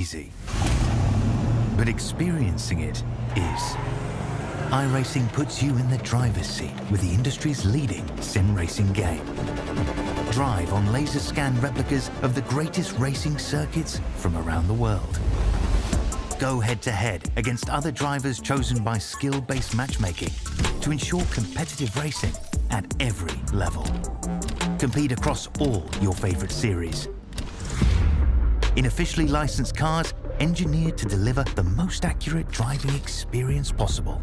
easy. But experiencing it is. iRacing puts you in the driver's seat with the industry's leading sim racing game. Drive on laser scan replicas of the greatest racing circuits from around the world. Go head-to-head against other drivers chosen by skill-based matchmaking to ensure competitive racing at every level. Compete across all your favorite series. In officially licensed cars, engineered to deliver the most accurate driving experience possible.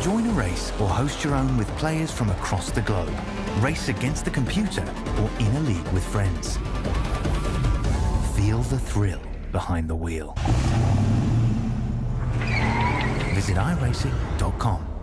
Join a race or host your own with players from across the globe. Race against the computer or in a league with friends. Feel the thrill behind the wheel. Visit iRacing.com.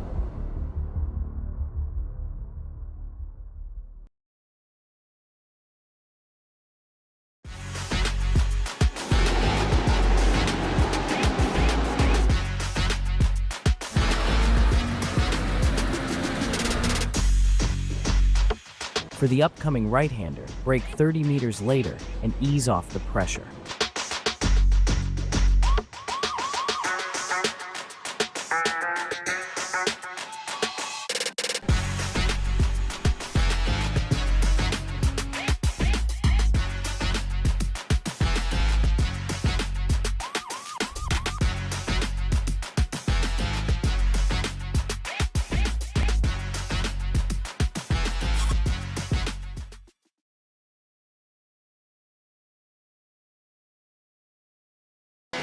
For the upcoming right-hander, brake 30 meters later and ease off the pressure.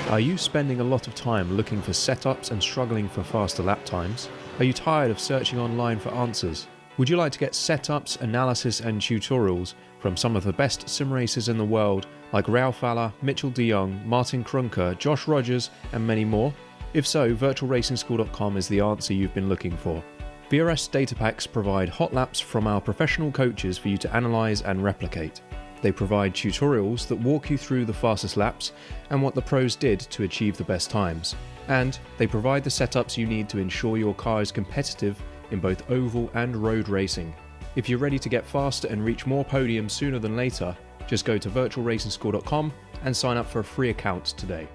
Are you spending a lot of time looking for setups and struggling for faster lap times? Are you tired of searching online for answers? Would you like to get setups, analysis and tutorials from some of the best sim racers in the world like Ralph Alla, Mitchell de Jong, Martin Krunker, Josh Rogers and many more? If so, virtualracingschool.com is the answer you've been looking for. VRS data packs provide hot laps from our professional coaches for you to analyse and replicate. They provide tutorials that walk you through the fastest laps and what the pros did to achieve the best times. And they provide the setups you need to ensure your car is competitive in both oval and road racing. If you're ready to get faster and reach more podiums sooner than later, just go to virtualracingschool.com and sign up for a free account today.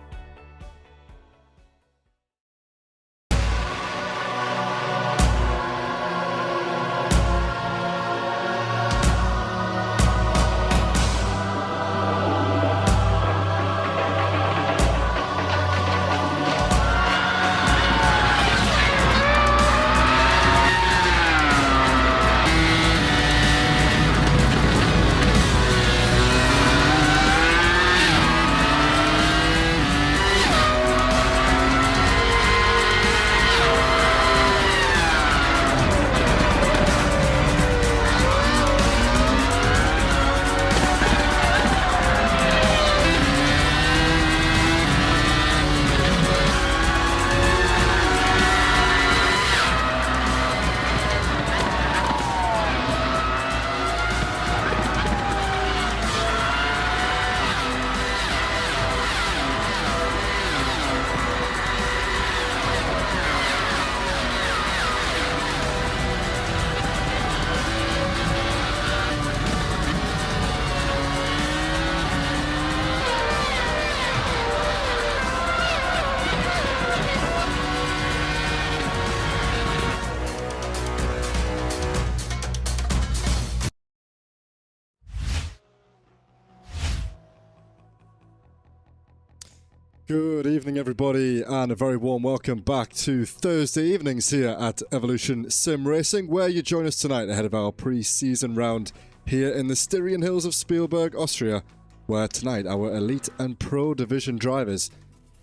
Good evening, everybody, and a very warm welcome back to Thursday evenings here at Evolution Sim Racing, where you join us tonight ahead of our pre-season round here in the Styrian Hills of Spielberg, Austria, where tonight our elite and pro division drivers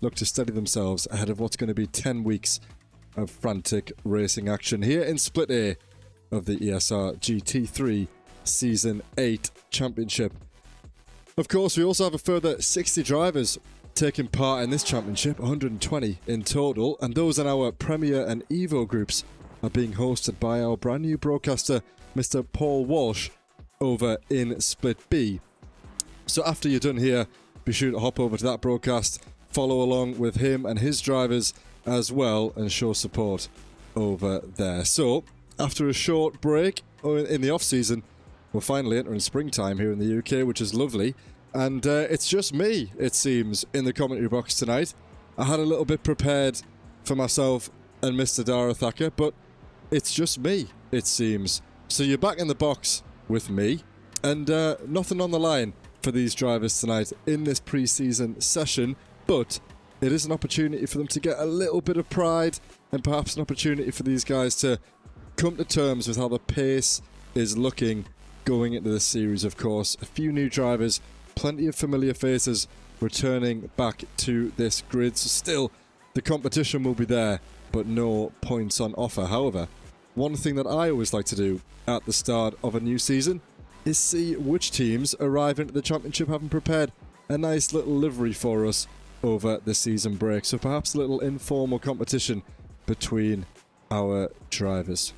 look to steady themselves ahead of what's going to be 10 weeks of frantic racing action here in Split A of the ESR GT3 Season 8 Championship. Of course, we also have a further 60 drivers taking part in this championship, 120 in total, and those in our Premier and Evo groups are being hosted by our brand new broadcaster, Mr. Paul Walsh, over in Split B. So after you're done here, be sure to hop over to that broadcast, follow along with him and his drivers as well, and show support over there. So, after a short break in the off-season, we're finally entering springtime here in the UK, which is lovely. And it's just me, it seems, in the commentary box tonight. I had a little bit prepared for myself and Mr. Darathaka, but it's just me, it seems. So you're back in the box with me, and nothing on the line for these drivers tonight in this pre-season session, but it is an opportunity for them to get a little bit of pride, and perhaps an opportunity for these guys to come to terms with how the pace is looking going into the series, of course. A few new drivers, plenty of familiar faces returning back to this grid, so still the competition will be there, but no points on offer. However, one thing that I always like to do at the start of a new season is see which teams arrive into the championship having prepared a nice little livery for us over the season break. So perhaps a little informal competition between our drivers.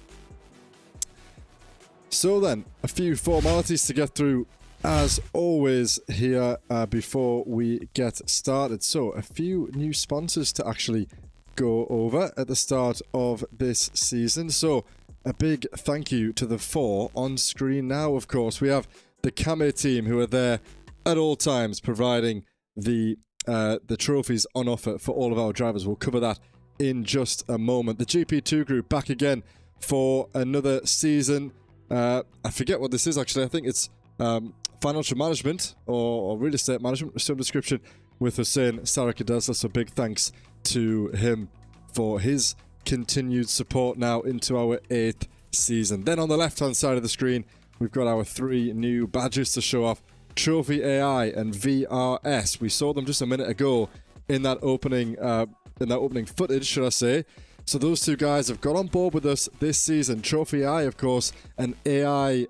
So then, a few formalities to get through as always here before we get started. So a few new sponsors to actually go over at the start of this season. So a big thank you to the 4 on screen now, of course. We have the Kame team, who are there at all times providing the trophies on offer for all of our drivers. We'll cover that in just a moment. The GP2 group back again for another season. I forget what this is actually. I think it's financial management or real estate management, some description, with Hussein Sarakadazla. So big thanks to him for his continued support now into our 8th season. Then on the left hand side of the screen, we've got our 3 new badges to show off: Trophy AI and VRS. We saw them just a minute ago in that opening footage, should I say. So those 2 guys have got on board with us this season. Trophy AI, of course, an AI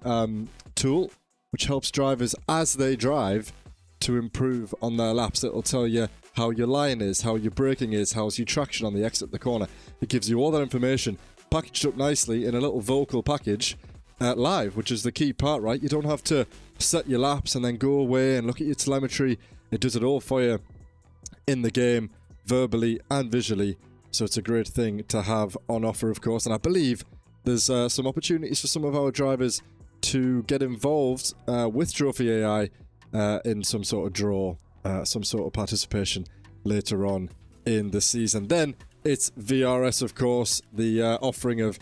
tool which helps drivers as they drive to improve on their laps. It'll tell you how your line is, how your braking is, how's your traction on the exit of the corner. It gives you all that information packaged up nicely in a little vocal package live, which is the key part, right? You don't have to set your laps and then go away and look at your telemetry. It does it all for you in the game, verbally and visually. So it's a great thing to have on offer, of course. And I believe there's some opportunities for some of our drivers to get involved with Trophy AI in some sort of draw, some sort of participation later on in the season. Then it's VRS, of course, the offering of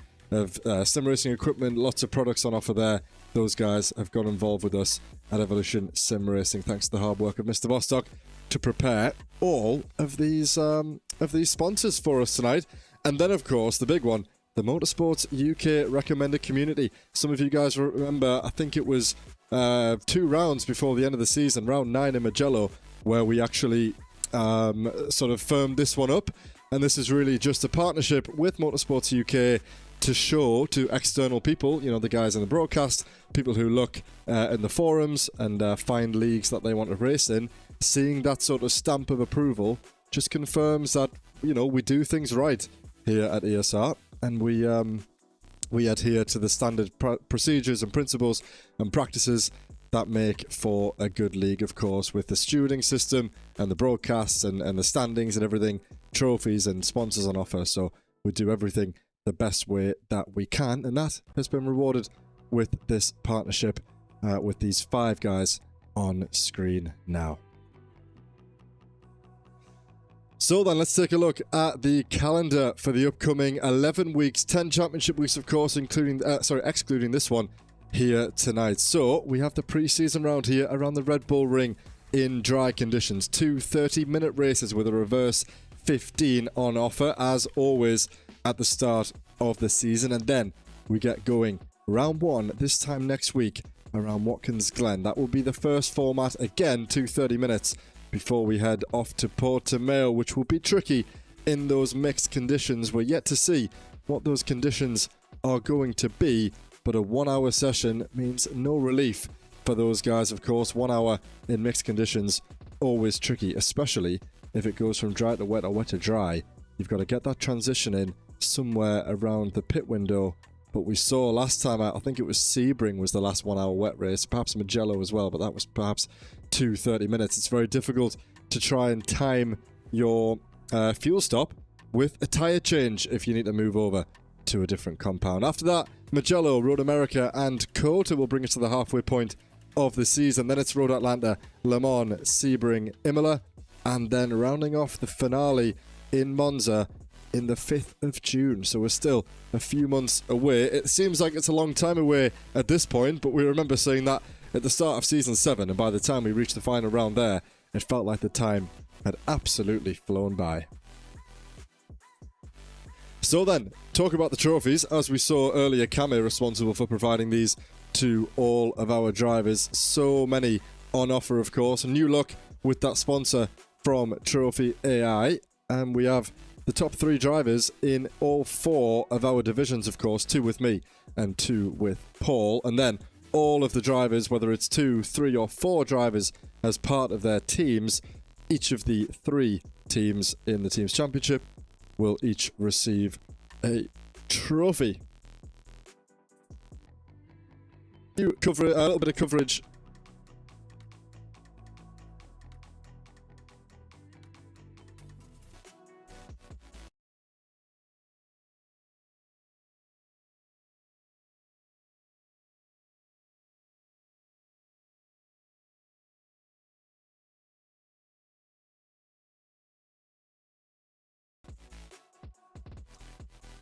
sim racing equipment, lots of products on offer there. Those guys have got involved with us at Evolution Sim Racing, thanks to the hard work of Mr. Vostok to prepare all of these sponsors for us tonight. And then, of course, the big one, the Motorsports UK Recommended Community. Some of you guys remember, I think it was 2 rounds before the end of the season, round 9 in Mugello, where we actually sort of firmed this one up. And this is really just a partnership with Motorsports UK to show to external people, you know, the guys in the broadcast, people who look in the forums and find leagues that they want to race in, seeing that sort of stamp of approval just confirms that, you know, we do things right here at ESR, and we adhere to the standard procedures and principles and practices that make for a good league, of course, with the stewarding system and the broadcasts and the standings and everything, trophies and sponsors on offer. So we do everything the best way that we can, and that has been rewarded with this partnership with these 5 guys on screen now. So then, let's take a look at the calendar for the upcoming 11 weeks, 10 championship weeks, of course, excluding this one here tonight. So we have the pre-season round here around the Red Bull Ring in dry conditions. 2 30-minute races with a reverse 15 on offer, as always, at the start of the season. And then we get going round 1 this time next week around Watkins Glen. That will be the first format, again 2 30 minutes before we head off to Portimao, which will be tricky in those mixed conditions. We're yet to see what those conditions are going to be, but a 1 hour session means no relief for those guys, of course. 1 hour in mixed conditions, always tricky, especially if it goes from dry to wet or wet to dry. You've got to get that transition in somewhere around the pit window. But we saw last time out, I think it was Sebring was the last 1 hour wet race, perhaps Mugello as well, but that was perhaps 2 30 minutes. It's very difficult to try and time your fuel stop with a tyre change if you need to move over to a different compound. After that, Mugello, Road America, and COTA will bring us to the halfway point of the season. Then it's Road Atlanta, Le Mans, Sebring, Imola, and then rounding off the finale in Monza in the 5th of June. So we're still a few months away. It seems like it's a long time away at this point, but we remember saying that at the start of Season 7, and by the time we reached the final round there, it felt like the time had absolutely flown by. So then, talk about the trophies. As we saw earlier, Kame responsible for providing these to all of our drivers. So many on offer, of course. A new look with that sponsor from Trophy AI. And we have the top 3 drivers in all 4 of our divisions, of course. 2 with me and 2 with Paul. And then all of the drivers, whether it's 2, 3 or 4 drivers as part of their teams, each of the 3 teams in the Teams Championship will each receive a trophy. You cover a little bit of coverage.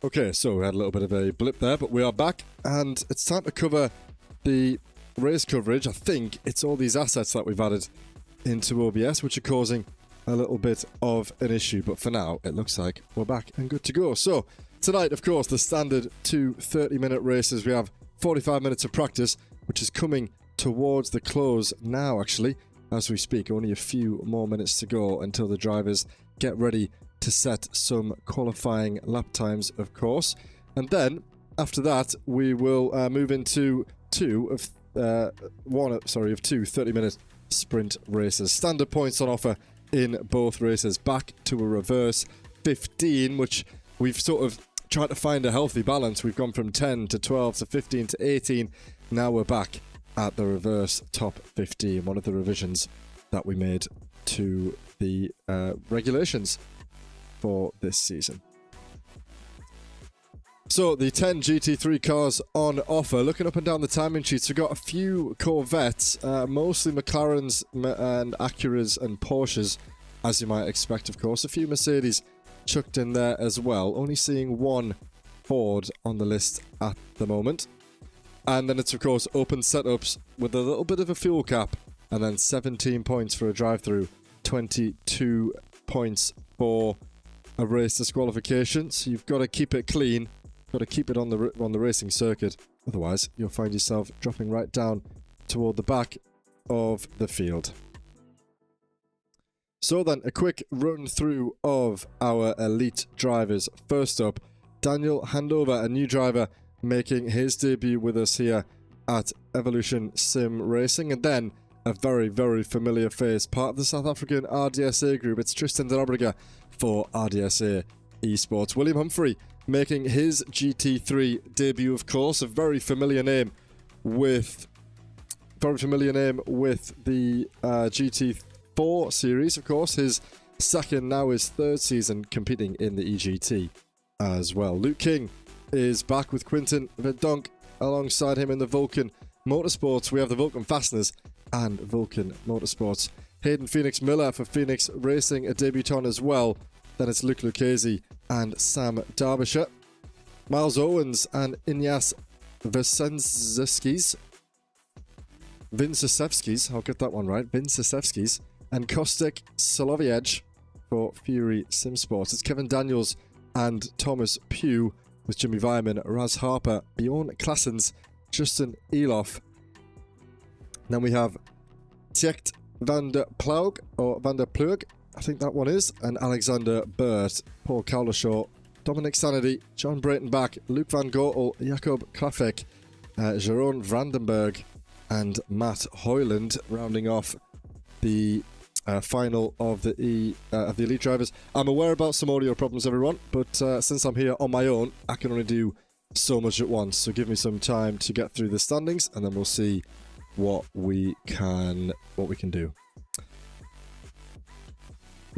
Okay, so we had a little bit of a blip there, but we are back, and it's time to cover the race coverage. I think it's all these assets that we've added into OBS, which are causing a little bit of an issue, but for now, it looks like we're back and good to go. So, tonight, of course, the standard 2 30-minute races. We have 45 minutes of practice, which is coming towards the close now, actually, as we speak. Only a few more minutes to go until the drivers get ready to set some qualifying lap times, of course. And then, after that, we will move into 2 30-minute sprint races. Standard points on offer in both races. Back to a reverse 15, which we've sort of tried to find a healthy balance. We've gone from 10 to 12 to 15 to 18. Now we're back at the reverse top 15, one of the revisions that we made to the regulations for this season. So the 10 GT3 cars on offer. Looking up and down the timing sheets, we've got a few Corvettes, mostly McLarens and Acuras and Porsches, as you might expect, of course. A few Mercedes chucked in there as well. Only seeing 1 Ford on the list at the moment. And then it's, of course, open setups with a little bit of a fuel cap, and then 17 points for a drive-through, 22 points for a race disqualification. So you've got to keep it clean, got to keep it on the racing circuit. Otherwise, you'll find yourself dropping right down toward the back of the field. So then, a quick run through of our elite drivers. First up, Daniel Handover, a new driver making his debut with us here at Evolution Sim Racing. And then a very, very familiar face, part of the South African RDSA group. It's Tristan de Nobrega for RDSA Esports. William Humphrey making his GT3 debut, of course. A very familiar name with the GT4 series, of course. His second, now his 3rd season competing in the EGT as well. Luke King is back with Quinton Verdonk alongside him in the Vulcan Motorsports. We have the Vulcan Fasteners and Vulcan Motorsports. Hayden Phoenix Miller for Phoenix Racing, a debutant as well. Then it's Luke Lucchese and Sam Derbyshire. Miles Owens and Inyas Vincesevskis, I'll get that one right, Vincesevskis, and Kostek Soloviej for Fury Sim Sports. It's Kevin Daniels and Thomas Pugh with Jimmy Vyman, Raz Harper, Bjorn Klassens, Justin Elof. Then we have Tjecht van der Ploeg, or van der Plug, I think that one is, and Alexander Burt, Paul Cowlishaw, Dominic Sanity, John Breitenbach, Luke van Gotel, Jacob Krafek, Jeroen Vandenberg, and Matt Hoyland, rounding off the final of the elite drivers. I'm aware about some audio problems, everyone, but since I'm here on my own, I can only do so much at once. So give me some time to get through the standings, and then we'll see what we can do.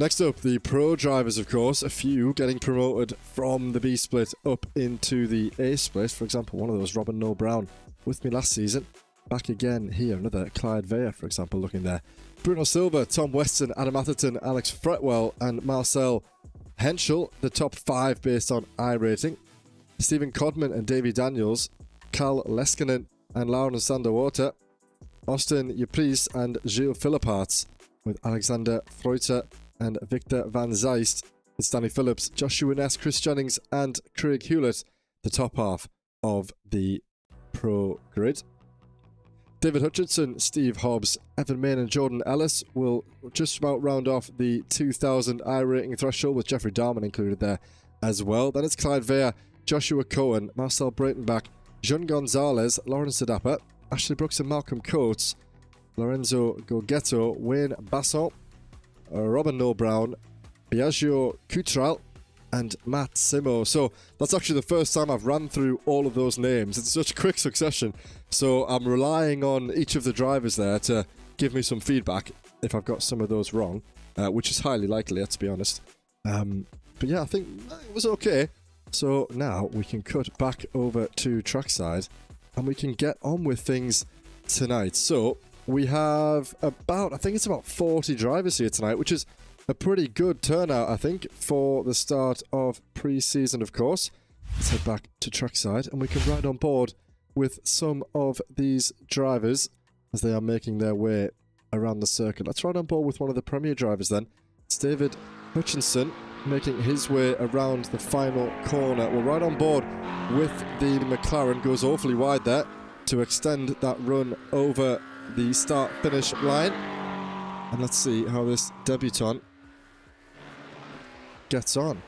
Next up, the pro drivers, of course. A few getting promoted from the B split up into the A split. For example, one of those, Robin Noel Brown, with me last season. Back again here. Another Clyde Vea, for example, looking there. Bruno Silva, Tom Weston, Adam Atherton, Alex Fretwell, and Marcel Henschel, the top 5 based on iRating. Stephen Codman and Davy Daniels, Cal Leskinen and Lauren Sanderwater, Austin Ypres and Gilles Philipparts, with Alexander Freuter and Victor Van Zeist, it's Danny Phillips, Joshua Ness, Chris Jennings and Craig Hewlett, the top half of the pro grid. David Hutchinson, Steve Hobbs, Evan Main and Jordan Ellis will just about round off the 2,000 iRating threshold, with Jeffrey Darman included there as well. Then it's Clyde Vea, Joshua Cohen, Marcel Breitenbach, Jean Gonzalez, Lawrence Sedapa, Ashley Brooks and Malcolm Coates, Lorenzo Gogetto, Wayne Basson, Robin Noel Brown, Biagio Cutral, and Matt Simo. So that's actually the first time I've ran through all of those names. It's such quick succession. So I'm relying on each of the drivers there to give me some feedback if I've got some of those wrong, which is highly likely, let's be honest. But yeah, I think it was okay. So now we can cut back over to trackside and we can get on with things tonight. So we have I think it's about 40 drivers here tonight, which is a pretty good turnout, I think, for the start of pre-season, of course. Let's head back to trackside and we can ride on board with some of these drivers as they are making their way around the circuit. Let's ride on board with one of the Premier drivers then. It's David Hutchinson making his way around the final corner. We'll ride on board with the McLaren, goes awfully wide there to extend that run over the start-finish line. And let's see how this debutant gets on.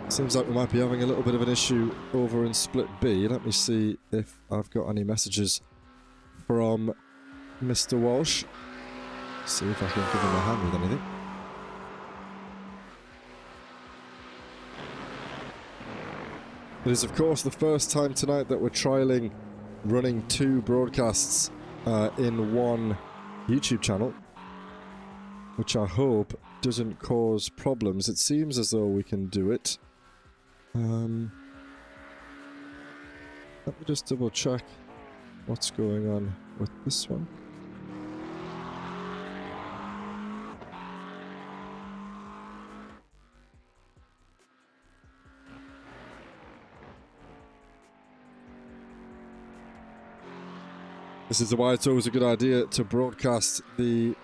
Seems like we might be having a little bit of an issue over in Split B. Let me see if I've got any messages from Mr. Walsh. See if I can give him a hand with anything. It is, of course, the first time tonight that we're trialling running 2 broadcasts in one YouTube channel, which I hope doesn't cause problems. It seems as though we can do it. Let me just double check what's going on with this one. This is why it's always a good idea to broadcast the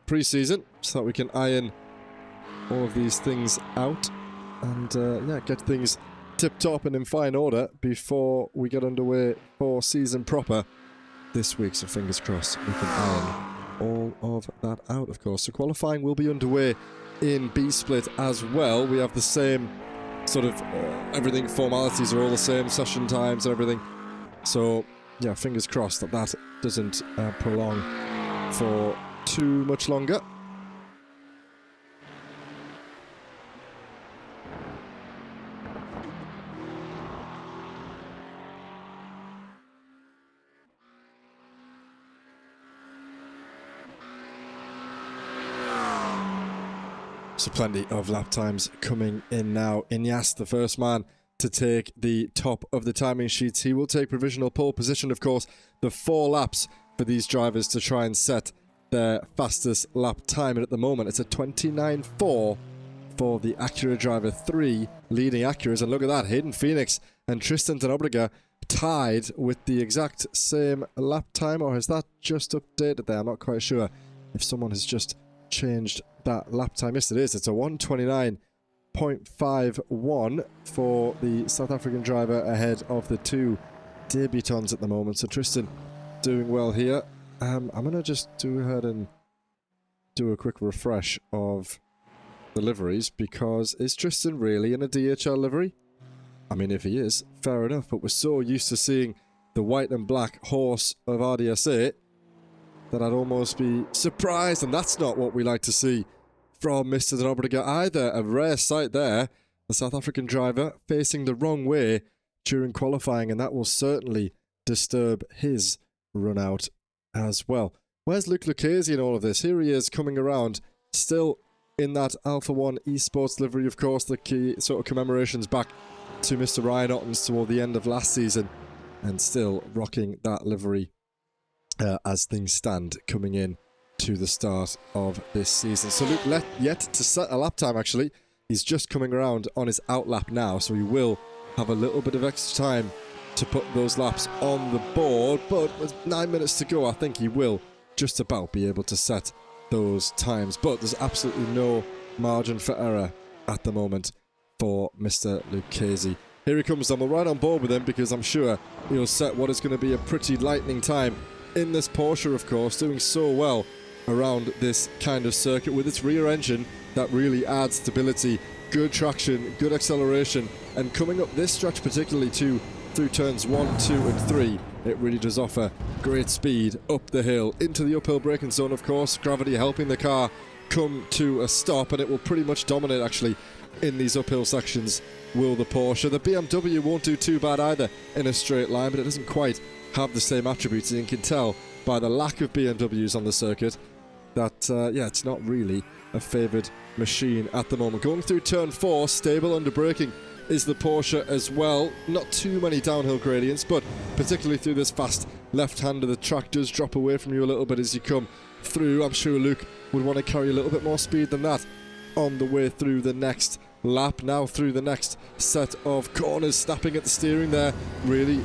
pre-season so that we can iron all of these things out and yeah, get things tip-top and in fine order before we get underway for season proper this week. So fingers crossed we can iron all of that out, of course. So qualifying will be underway in B-split as well. We have the same sort of everything, formalities are all the same, session times and everything. So yeah, fingers crossed that that doesn't prolong for too much longer. So plenty of lap times coming in now. Inyas, the first man to take the top of the timing sheets. He will take provisional pole position, of course. The 4 laps for these drivers to try and set their fastest lap time. And at the moment, it's a 29.4 for the Acura driver. 3 leading Acuras. And look at that, Hayden Phoenix and Tristan Tenobriga tied with the exact same lap time. Or has that just updated there? I'm not quite sure if someone has just changed that lap time. Yes, it is. It's a 1:29.51 for the South African driver ahead of the 2 debutants at the moment. So Tristan doing well here. I'm going to just go ahead and do a quick refresh of the liveries, because is Tristan really in a DHL livery? I mean, if he is, fair enough, but we're so used to seeing the white and black horse of RDSA that I'd almost be surprised, and that's not what we like to see from Mr. Tenobriga either. A rare sight there, the South African driver facing the wrong way during qualifying, and that will certainly disturb his run out as well. Where's Luke Lucchese in all of this? Here he is coming around Still in that Alpha 1 Esports livery, of course, the key sort of commemorations back to Mr. Ryan Ottens toward the end of last season, and still rocking that livery as things stand coming in to the start of this season. So Luke yet to set a lap time, actually. He's just coming around on his out lap now, so he will have a little bit of extra time to put those laps on the board, but with 9 minutes to go, I think he will just about be able to set those times. But there's absolutely no margin for error at the moment for Mr. Lucchese. Here he comes, and we're right on board with him because I'm sure he'll set what is going to be a pretty lightning time in this Porsche, of course, doing so well around this kind of circuit with its rear engine that really adds stability, good traction, good acceleration, and coming up this stretch particularly through turns 1, 2 and 3, it really does offer great speed up the hill into the uphill braking zone. Of course, gravity helping the car come to a stop, and it will pretty much dominate actually in these uphill sections, will the Porsche. The BMW won't do too bad either in a straight line, but it doesn't quite have the same attributes, and you can tell by the lack of BMWs on the circuit that yeah, it's not really a favoured machine at the moment. Going through turn 4, stable under braking is the Porsche as well. Not too many downhill gradients, but particularly through this fast left hand of the track does drop away from you a little bit as you come through. I'm sure Luke would want to carry a little bit more speed than that on the way through the next lap. Now through the next set of corners, snapping at the steering there, really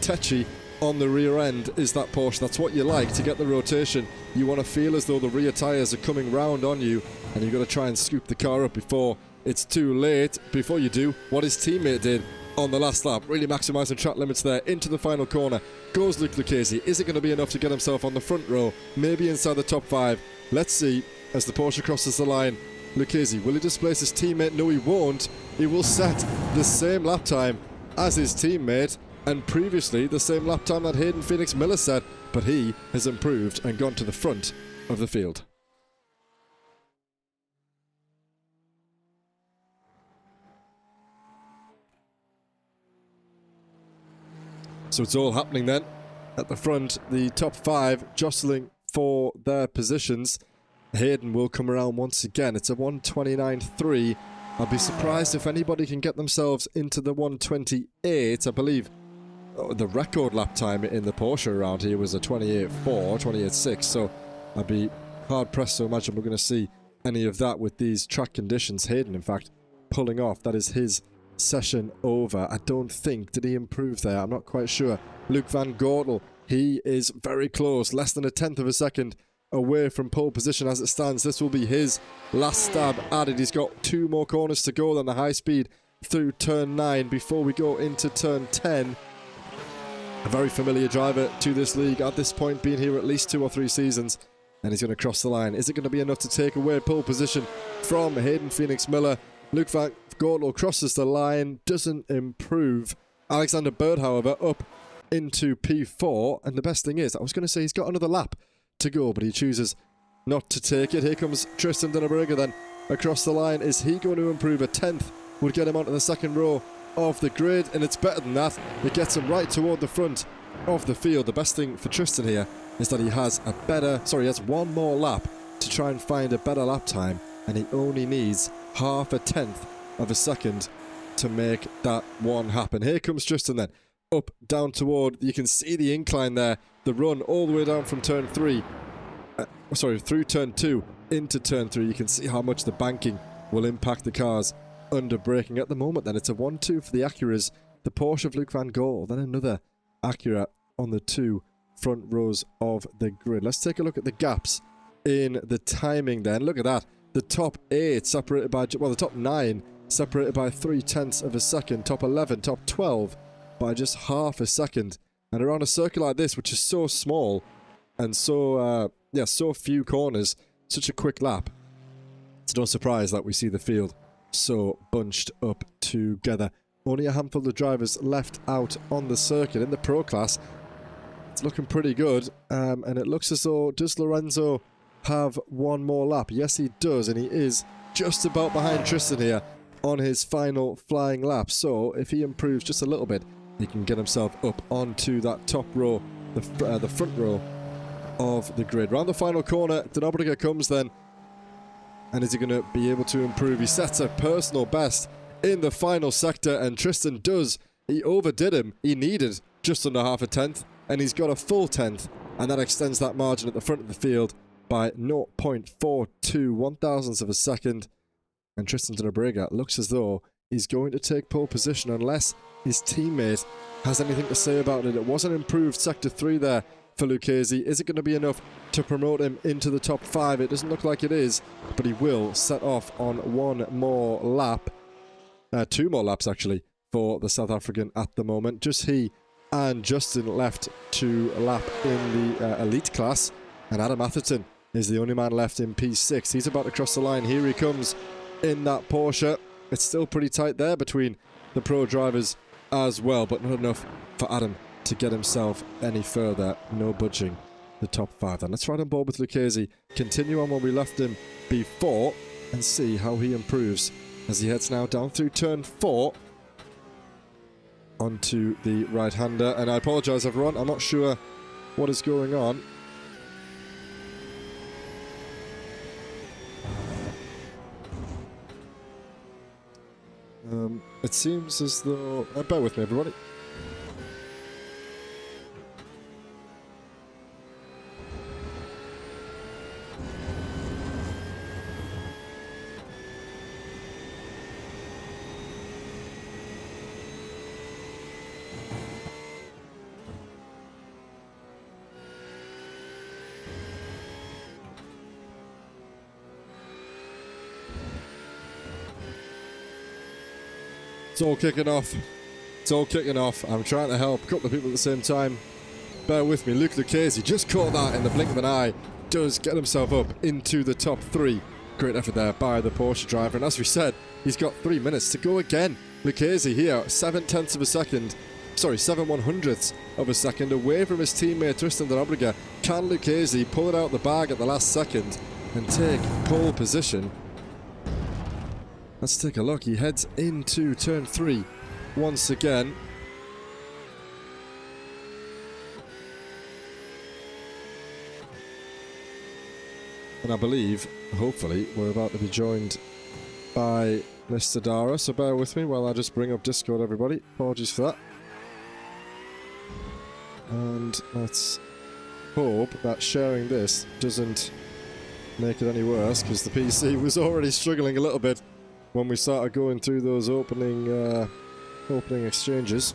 tetchy on the rear end is that Porsche. That's what you like, to get the rotation. You want to feel as though the rear tyres are coming round on you, and you've got to try and scoop the car up before it's too late. Before you do what his teammate did on the last lap, really maximising track limits there. Into the final corner goes Luke Lucchese. Is it going to be enough to get himself on the front row, maybe inside the top 5? Let's see as the Porsche crosses the line. Lucchese, will he displace his teammate? No, he won't. He will set the same lap time as his teammate, and previously the same lap time that Hayden Phoenix Miller set, but he has improved and gone to the front of the field. So it's all happening then at the front, the top 5 jostling for their positions. Hayden will come around once again. It's a 1:29.3. I'll be surprised if anybody can get themselves into the 1:28. I believe the record lap time in the Porsche around here was a 28.4, 28.6. So I'd be hard pressed to imagine we're going to see any of that with these track conditions. Hayden, in fact, pulling off. That is his session over. I don't think, did he improve there? I'm not quite sure. Luke van Gortel, he is very close, less than a tenth of a second away from pole position as it stands. This will be his last stab at it. He's got 2 more corners to go than the high speed through turn 9 before we go into turn 10. A very familiar driver to this league at this point, being here at least 2 or 3 seasons, and he's going to cross the line. Is it going to be enough to take away pole position from Hayden Phoenix Miller? Luke van Gortel crosses the line, doesn't improve. Alexander Bird, however, up into P4, and the best thing is, I was going to say he's got another lap to go, but he chooses not to take it. Here comes Tristan Denneberger then across the line. Is he going to improve? A 10th would get him onto the second row of the grid, and it's better than that. It gets him right toward the front of the field. The best thing for Tristan here is that he has he has 1 more lap to try and find a better lap time, and he only needs half a tenth of a second to make that one happen. Here comes Tristan then, up, down toward, you can see the incline there, the run all the way down from turn 3, through turn 2 into turn 3. You can see how much the banking will impact the cars under braking at the moment. Then it's a 1-2 for the Acuras, the Porsche of Luke van Gortel, then another Acura on the 2 front rows of the grid. Let's take a look at the gaps in the timing then. Look at that. The top 8 separated by, well, the top 9 separated by 0.3 of a second. Top 11, top 12 by just half a second. And around a circuit like this, which is so small and so, so few corners, such a quick lap, it's no surprise that we see the field so bunched up together. Only a handful of drivers left out on the circuit in the Pro class. It's looking pretty good, and it looks as though, does Lorenzo have 1 more lap? Yes, he does, and he is just about behind Tristan here on his final flying lap. So if he improves just a little bit, he can get himself up onto that top row, the front row of the grid. Round the final corner, Denneberger comes then. And is he going to be able to improve? He sets a personal best in the final sector, and Tristan does. He overdid him. He needed just under half a tenth, and he's got a full tenth, and that extends that margin at the front of the field by 0.42 one thousandths of a second. And Tristan de la Brega looks as though he's going to take pole position unless his teammate has anything to say about it. It was an improved Sector 3 there for Lucchese. Is it going to be enough to promote him into the top 5? It doesn't look like it is, but he will set off on one more lap. 2 more laps, actually, for the South African at the moment. Just he and Justin left to lap in the elite class, and Adam Atherton is the only man left in P6. He's about to cross the line. Here he comes in that Porsche. It's still pretty tight there between the pro drivers as well, but not enough for Adam to get himself any further. No budging the top 5 then. Let's ride on board with Lucchese, continue on where we left him before, and see how he improves as he heads now down through turn 4 onto the right-hander. And I apologise, everyone, I'm not sure what is going on. It seems as though... bear with me, everybody. It's all kicking off. It's all kicking off. I'm trying to help a couple of people at the same time. Bear with me. Luke Lucchese just caught that in the blink of an eye. Does get himself up into the top 3. Great effort there by the Porsche driver. And as we said, he's got 3 minutes to go again. Lucchese here, 7/10 of a second. Sorry, 7/100ths of a second away from his teammate Tristan de la Brega. Can Lucchese pull it out the bag at the last second and take pole position? Let's take a look. He heads into turn 3 once again. And I believe, hopefully, we're about to be joined by Mr. Dara. So bear with me while I just bring up Discord, everybody. Apologies for that. And let's hope that sharing this doesn't make it any worse, because the PC was already struggling a little bit when we started going through those opening exchanges.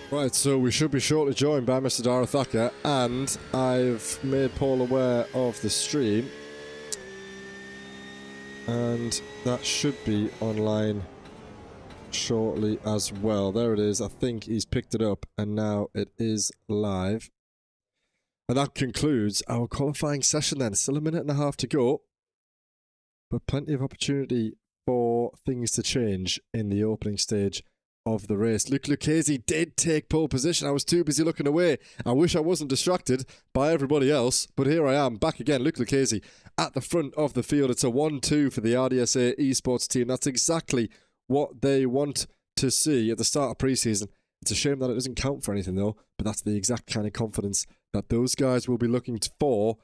Right, so we should be shortly joined by Mr. Dara Thacker, and I've made Paul aware of the stream, and that should be online shortly as well. There it is. I think he's picked it up, and now it is live. And that concludes our qualifying session then. Still a minute and a half to go, but plenty of opportunity for things to change in the opening stage of the race. Luke Lucchese did take pole position. I was too busy looking away. I wish I wasn't distracted by everybody else, but here I am, back again. Luke Lucchese at the front of the field. It's a 1-2 for the RDSA esports team. That's exactly what they want to see at the start of preseason. It's a shame that it doesn't count for anything though, but that's the exact kind of confidence that those guys will be looking for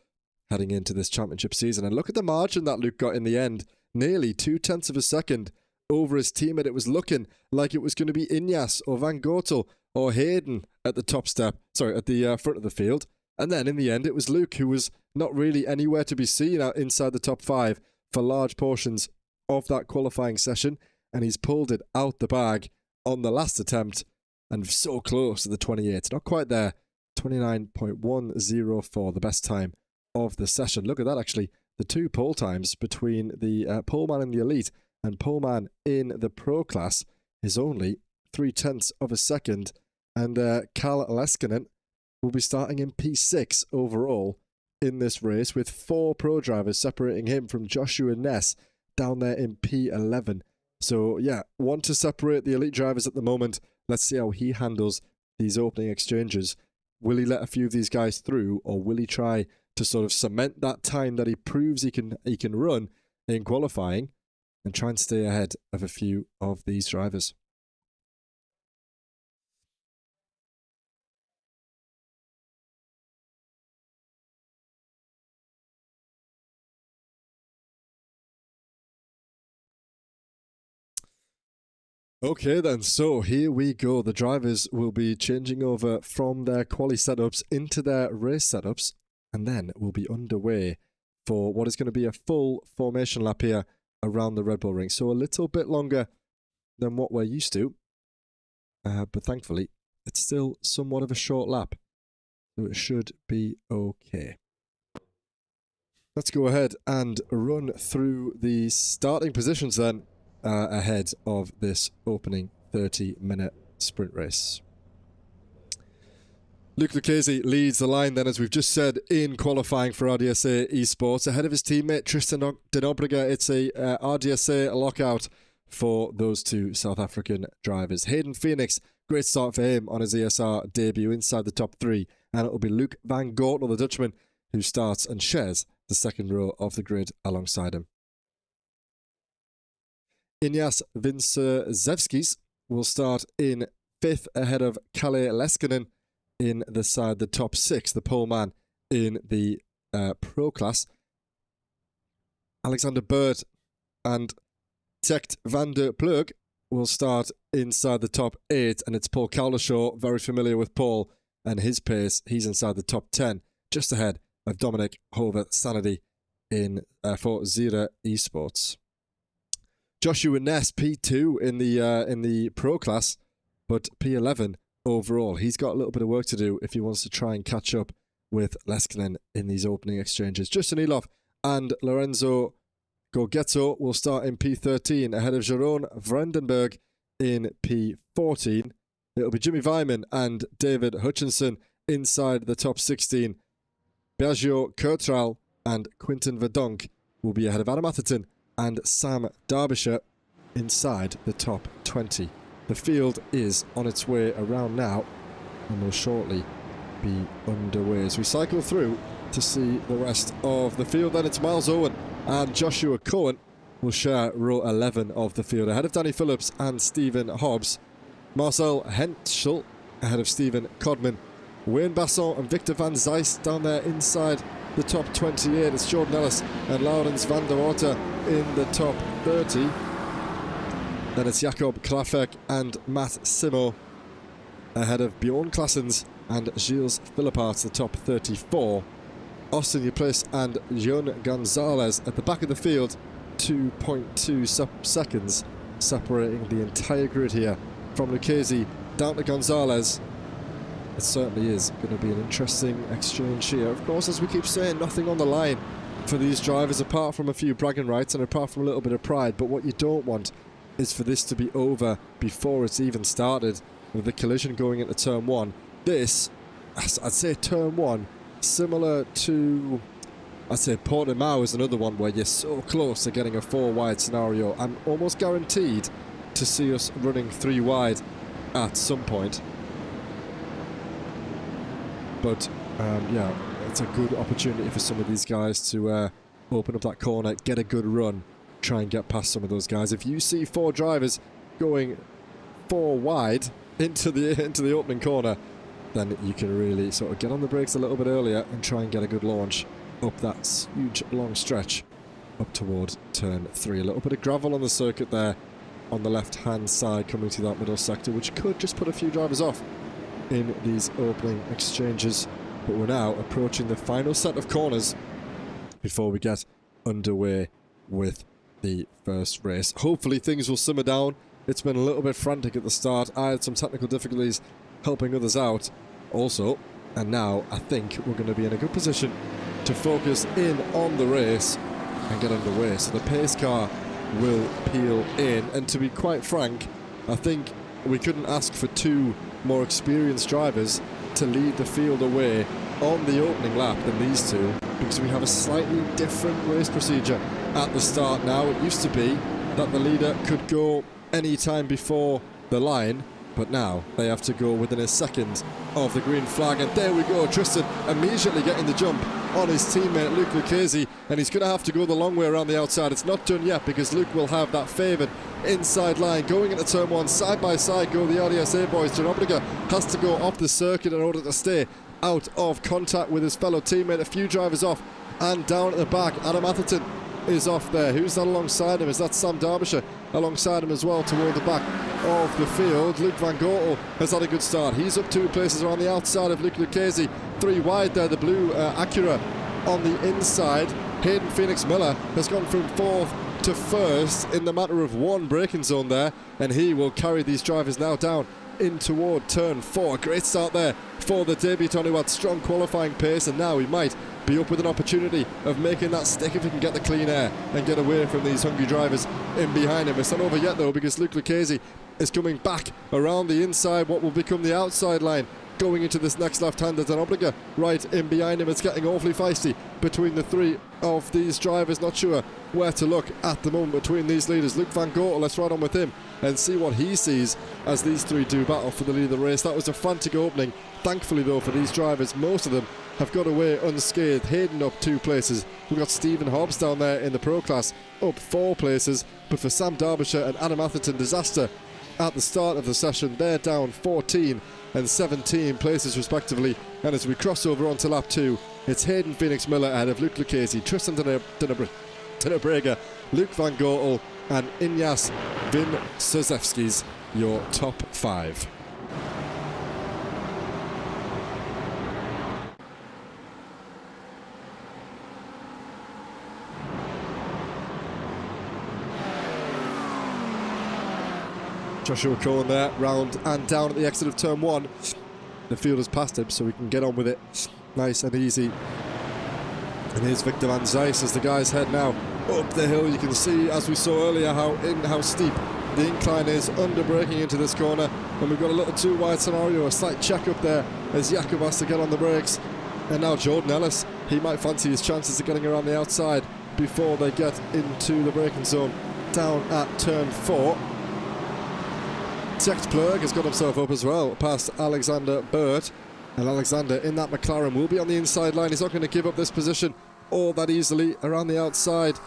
heading into this championship season. And look at the margin that Luke got in the end. Nearly 0.2 of a second over his teammate. It was looking like it was going to be Ineos or Van Gortel or Hayden at the top step, at the front of the field. And then in the end, it was Luke, who was not really anywhere to be seen out inside the top 5 for large portions of that qualifying session. And he's pulled it out the bag on the last attempt, and so close to the 28. Not quite there. 29.104, the best time of the session. Look at that, actually. The 2 pole times between the poleman in the elite and poleman in the pro class is only 0.3 of a second. And Karl Leskinen will be starting in P6 overall in this race, with 4 pro drivers separating him from Joshua Ness down there in P11. So yeah, want to separate the elite drivers at the moment. Let's see how he handles these opening exchanges Will he let a few of these guys through, or will he try to sort of cement that time that he proves he can run in qualifying and try and stay ahead of a few of these drivers? Okay then, so here we go. The drivers will be changing over from their quali setups into their race setups, and then we'll be underway for what is going to be a full formation lap here around the Red Bull Ring. So a little bit longer than what we're used to, but thankfully it's still somewhat of a short lap, so it should be okay. Let's go ahead and run through the starting positions then, ahead of this opening 30-minute sprint race. Luke Lucchese leads the line then, as we've just said, in qualifying for RDSA Esports. Ahead of his teammate Tristan de Nobrega, it's a RDSA lockout for those two South African drivers. Hayden Phoenix, great start for him on his ESR debut inside the top 3. And it will be Luke van Gortel, the Dutchman, who starts and shares the second row of the grid alongside him. Inyas Vincezewskis will start in 5th ahead of Kalle Leskinen in the top 6, the pole man in the pro class. Alexander Bird and Techt van der Plug will start inside the top 8, and it's Paul Cowlishaw, very familiar with Paul and his pace. He's inside the top 10, just ahead of Dominic Hover-Sanity for Zira Esports. Joshua Ness, P2 in the pro class, but P11 overall. He's got a little bit of work to do if he wants to try and catch up with Leskinen in these opening exchanges. Justin Elof and Lorenzo Gorgetto will start in P13 ahead of Jeroen Vredenberg in P14. It'll be Jimmy Vyman and David Hutchinson inside the top 16. Bergio Kurtral and Quinton Verdonk will be ahead of Adam Atherton and Sam Derbyshire inside the top 20. The field is on its way around now and will shortly be underway as we cycle through to see the rest of the field. Then it's Miles Owen and Joshua Cohen will share row 11 of the field ahead of Danny Phillips and Stephen Hobbs. Marcel Henschel ahead of Stephen Codman. Wayne Basson and Victor van Zeist down there inside the top 28. It's Jordan Ellis and Laurens van der Water in the top 30. Then it's Jakob Klafek and Matt Simo ahead of Bjorn Klassens and Gilles Philippart, the top 34. Austin Duplass and Jon Gonzalez at the back of the field, 2.2 seconds separating the entire grid here from Lucchese down to Gonzalez. It certainly is going to be an interesting exchange here. Of course, as we keep saying, nothing on the line for these drivers apart from a few bragging rights and apart from a little bit of pride. But what you don't want is for this to be over before it's even started, with the collision going into turn 1. This, I'd say turn 1, similar to, I'd say Portimao is another one where you're so close to getting a 4 wide scenario. I'm almost guaranteed to see us running 3 wide at some point. But yeah, it's a good opportunity for some of these guys to open up that corner, get a good run, try and get past some of those guys. If you see 4 drivers going 4 wide into the opening corner, then you can really sort of get on the brakes a little bit earlier and try and get a good launch up that huge long stretch up toward turn 3. A little bit of gravel on the circuit there on the left hand side coming to that middle sector, which could just put a few drivers off in these opening exchanges. But we're now approaching the final set of corners before we get underway with the first race. Hopefully things will simmer down. It's been a little bit frantic at the start. I had some technical difficulties helping others out also, and now I think we're going to be in a good position to focus in on the race and get underway. So the pace car will peel in, and to be quite frank, I think we couldn't ask for 2 more experienced drivers to lead the field away on the opening lap than these 2, because we have a slightly different race procedure at the start now. It used to be that the leader could go any time before the line, But now they have to go within a second of the green flag. And there we go, Tristan immediately getting the jump on his teammate Luke Lucchese, and he's going to have to go the long way around the outside. It's not done yet because Luke will have that favoured inside line. Going into turn one, side by side go the RDSA boys. John Obliger has to go off the circuit in order to stay out of contact with his fellow teammate. A few drivers off and down at the back. Adam Atherton is off there. Who's that alongside him? Is that Sam Derbyshire alongside him as well toward the back of the field? Luke Van Gortel has had a good start. He's up 2 places around the outside of Luke Lucchese. 3 wide there, the blue Acura on the inside. Hayden Phoenix Miller has gone from 4th to 1st in the matter of 1 braking zone there, and he will carry these drivers now down in toward turn 4. Great start there for the debutant who had strong qualifying pace, and now he might be up with an opportunity of making that stick if he can get the clean air and get away from these hungry drivers in behind him. It's not over yet though, because Luke Lucchese is coming back around the inside, what will become the outside line, going into this next left-hander. Dan Obliger right in behind him. It's getting awfully feisty between the 3 of these drivers. Not sure where to look at the moment between these leaders. Luke Van Gortel, let's ride on with him and see what he sees as these 3 do battle for the lead of the race. That was a frantic opening. Thankfully though for these drivers, most of them have got away unscathed. Hayden up 2 places. We've got Stephen Hobbs down there in the pro class up 4 places. But for Sam Derbyshire and Adam Atherton, disaster at the start of the session. They're down 14 and 17 places respectively. And as we cross over onto lap 2, it's Hayden Phoenix Miller ahead of Luke Lucchese, Tristan Dinnebrega, Luke Van Gortel and Inyas Vinsuzevskis, your top 5. Joshua Cohen there, round and down at the exit of turn 1. The field has passed him, so we can get on with it nice and easy. And here's Victor Van Zijs as the guys head now up the hill. You can see, as we saw earlier, how steep the incline is, under braking into this corner. And we've got a little 2 wide scenario, a slight check up there as Jakob has to get on the brakes. And now Jordan Ellis, he might fancy his chances of getting around the outside before they get into the braking zone down at turn 4. Tex Plurg has got himself up as well past Alexander Burt, and Alexander in that McLaren will be on the inside line. He's not going to give up this position all that easily. Around the outside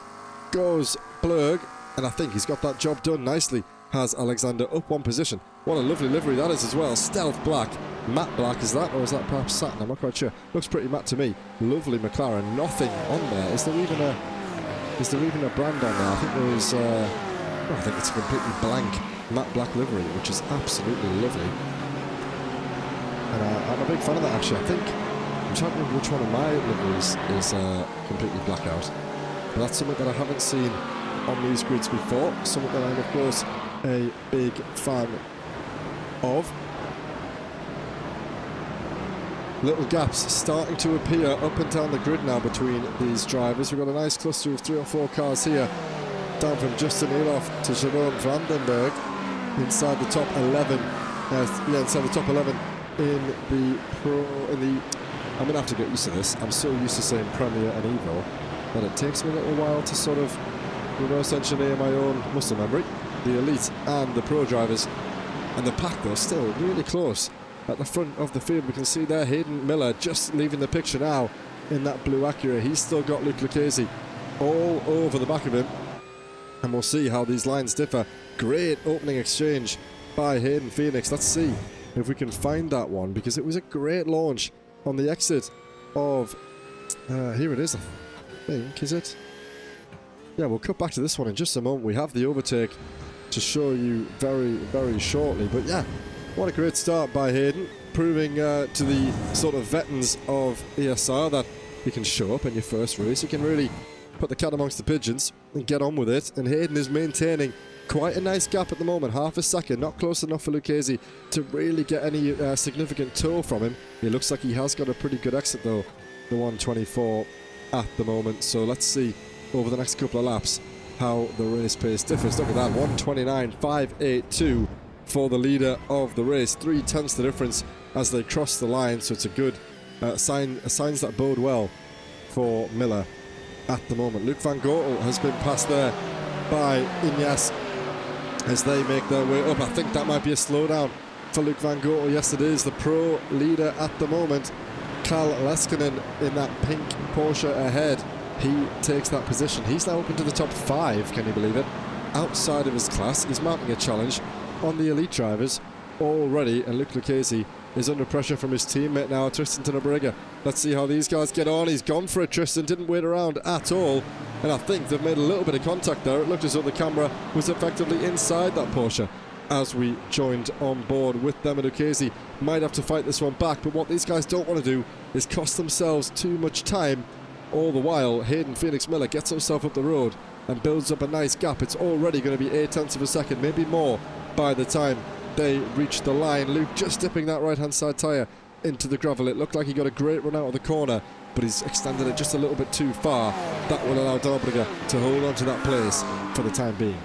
goes Plurg, and I think he's got that job done nicely. Has Alexander up 1 position. What a lovely livery that is as well. Stealth black, matte black is that, or is that perhaps satin? I'm not quite sure. Looks pretty matte to me. Lovely McLaren. Nothing on there. Is there even a brand on there? I think there is. I think it's a completely blank matte black livery, which is absolutely lovely. And I'm a big fan of that actually. I'm trying to remember which one of my liveries is completely black out. But that's something that I haven't seen on these grids before. Something that I'm of course a big fan of. Little gaps starting to appear up and down the grid now between these drivers. We've got a nice cluster of 3 or 4 cars here, down from Justin Eloff to Jerome Vandenberg inside the top 11. Inside the top 11 in the I'm going to have to get used to this. I'm so used to saying Premier and Evo that it takes me a little while to sort of reverse engineer my own muscle memory. The elite and the pro drivers, and the pack though still really close at the front of the field. We can see there Hayden Miller just leaving the picture now in that blue Acura. He's still got Luke Lucchese all over the back of him, and we'll see how these lines differ. Great opening exchange by Hayden Phoenix. Let's see if we can find that one, because it was a great launch on the exit of here it is, I think, is it? Yeah, we'll cut back to this one in just a moment. We have the overtake to show you very, very shortly. But yeah, what a great start by Hayden, proving to the sort of veterans of ESR that you can show up in your first race. You can really put the cat amongst the pigeons and get on with it. And Hayden is maintaining quite a nice gap at the moment, half a second, not close enough for Lucchese to really get any significant tow from him. It looks like he has got a pretty good exit though, the 124 at the moment. So let's see over the next couple of laps how the race pace differs. Look at that, 129.582 for the leader of the race. 0.3 the difference as they cross the line, so it's a good signs that bode well for Miller at the moment. Luke Van Gortel has been passed there by Inyas as they make their way up. I think that might be a slowdown for Luke Van Goghel. Yes, it is. The pro leader at the moment, Carl Leskinen, in that pink Porsche ahead. He takes that position. He's now up into the top 5, can you believe it? Outside of his class. He's mounting a challenge on the elite drivers already, and Luke Lucchese is under pressure from his teammate now, Tristan Tennebrugge. Let's see how these guys get on. He's gone for it. Tristan didn't wait around at all, and I think they've made a little bit of contact there. It looked as though the camera was effectively inside that Porsche as we joined on board with them, and Lucchese might have to fight this one back, but what these guys don't want to do is cost themselves too much time. All the while, Hayden Phoenix Miller gets himself up the road and builds up a nice gap. It's already going to be 0.8 of a second, maybe more, by the time they reach the line. Luke just dipping that right-hand side tyre into the gravel. It looked like he got a great run out of the corner, but he's extended it just a little bit too far. That will allow Tennebrugge to hold on to that place for the time being.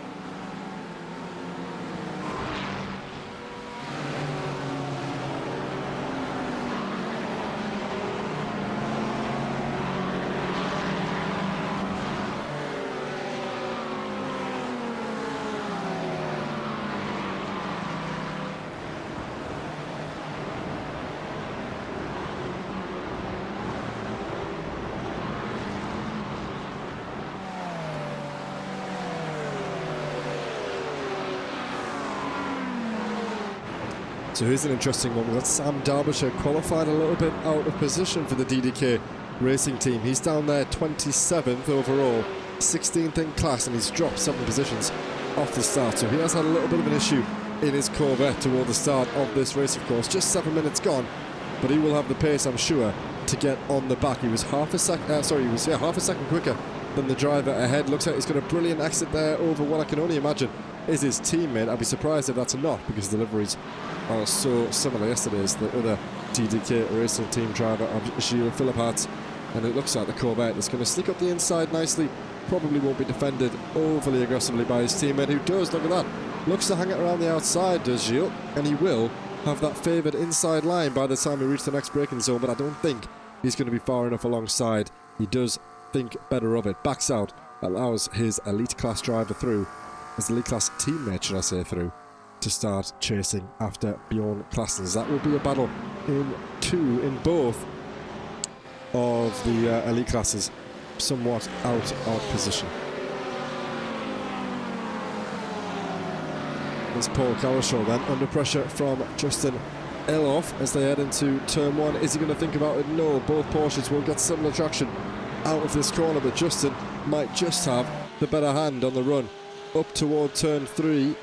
So here's an interesting one. We've got Sam Derbyshire qualified a little bit out of position for the DDK racing team. He's down there 27th overall, 16th in class, and he's dropped 7 positions off the start. So he has had a little bit of an issue in his Corvette toward the start of this race, of course. Just 7 minutes gone, but he will have the pace, I'm sure, to get on the back. He was half a second quicker than the driver ahead. Looks like he's got a brilliant exit there over what I can only imagine is his teammate. I'd be surprised if that's not, because the liveries are so similar. Yesterday's the other DDK racing team driver of Gilles Philippart, and it looks like the Corvette is going to sneak up the inside nicely. Probably won't be defended overly aggressively by his teammate, who does, look at that, looks to hang it around the outside, does Gilles, and he will have that favoured inside line by the time we reach the next braking zone, but I don't think he's going to be far enough alongside. He does think better of it, backs out, allows his elite class driver through, his elite class teammate, should I say, through, to start chasing after Bjorn Klassens. That will be a battle in both of the elite classes, somewhat out of position. There's Paul Cowlishaw then, under pressure from Justin Eloff as they head into turn 1. Is he going to think about it? No, both Porsches will get similar traction out of this corner, but Justin might just have the better hand on the run up toward turn 3,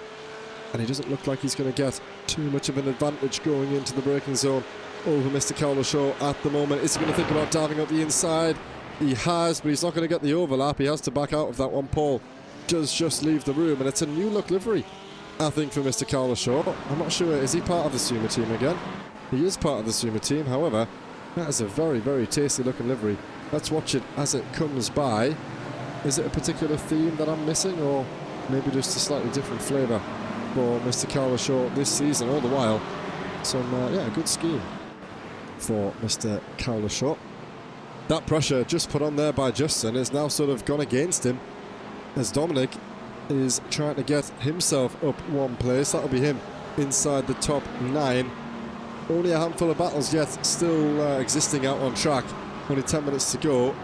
and he doesn't look like he's going to get too much of an advantage going into the braking zone over Mr. Cowlishaw at the moment. Is he going to think about diving up the inside? He has, but he's not going to get the overlap. He has to back out of that one. Paul does just leave the room, and it's a new look livery, I think, for Mr. Cowlishaw. I'm not sure, is he part of the Suma team again? He is part of the Suma team, however, that is a very, very tasty looking livery. Let's watch it as it comes by. Is it a particular theme that I'm missing, or maybe just a slightly different flavour for Mr. Cowlishaw this season? All the while, some good scheme for Mr. Cowlishaw. That pressure just put on there by Justin is now sort of gone against him, as Dominic is trying to get himself up one place. That'll be him inside the top 9. Only a handful of battles yet still existing out on track. Only 10 minutes to go.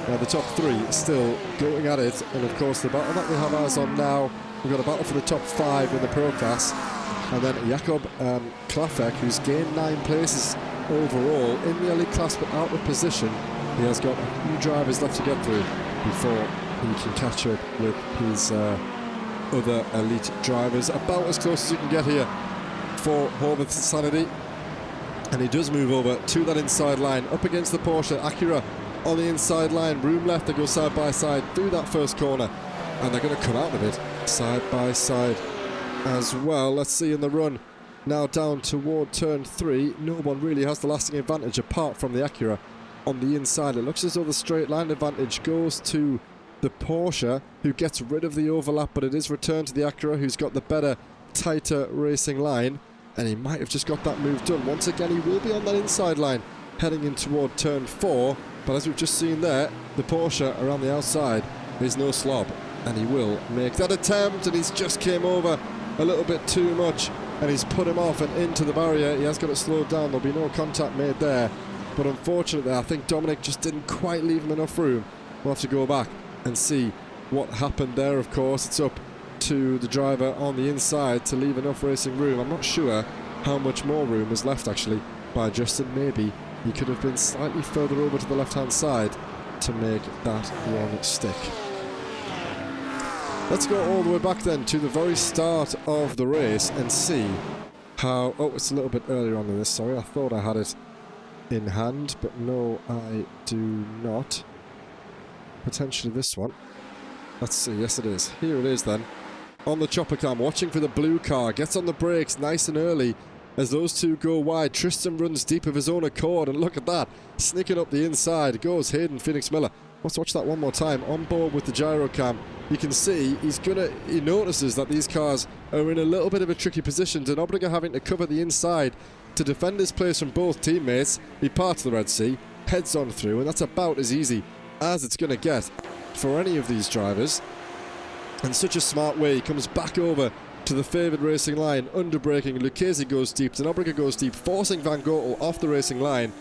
The top 3 still going at it, and of course the battle that we have eyes on now, we've got a battle for the top 5 in the pro class, and then Jakob Klafek, who's gained 9 places overall in the elite class but out of position. He has got a few drivers left to get through before he can catch up with his other elite drivers. About as close as you can get here for Horvath's sanity, and he does move over to that inside line up against the Porsche Acura on the inside line. Room left, they go side by side through that first corner, and they're going to come out of it side by side as well. Let's see in the run now down toward turn 3. No one really has the lasting advantage apart from the Acura on the inside. It looks as though the straight line advantage goes to the Porsche, who gets rid of the overlap, but it is returned to the Acura, who's got the better, tighter racing line, and he might have just got that move done. Once again, he will be on that inside line heading in toward turn 4, but as we've just seen there, the Porsche around the outside is no slob, and he will make that attempt, and he's just came over a little bit too much and he's put him off and into the barrier. He has got it slowed down. There'll be no contact made there, but unfortunately I think Dominic just didn't quite leave him enough room. We'll have to go back and see what happened there. Of course, it's up to the driver on the inside to leave enough racing room. I'm not sure how much more room was left actually by Justin. Maybe he could have been slightly further over to the left hand side to make that one stick. Let's go all the way back then to the very start of the race and see how... Oh, it's a little bit earlier on than this, sorry. I thought I had it in hand, but no, I do not. Potentially this one. Let's see, yes it is. Here it is then. On the chopper cam, watching for the blue car. Gets on the brakes nice and early as those two go wide. Tristan runs deep of his own accord, and look at that. Sneaking up the inside goes Hayden Phoenix Miller. Let's watch that one more time. On board with the gyro cam, you can see he notices that these cars are in a little bit of a tricky position. Denobriga having to cover the inside to defend his place from both teammates. He parts the Red Sea, heads on through, and that's about as easy as it's going to get for any of these drivers. In such a smart way, he comes back over to the favoured racing line, under braking. Lucchese goes deep, Denobriga goes deep, forcing Van Gotel off the racing line,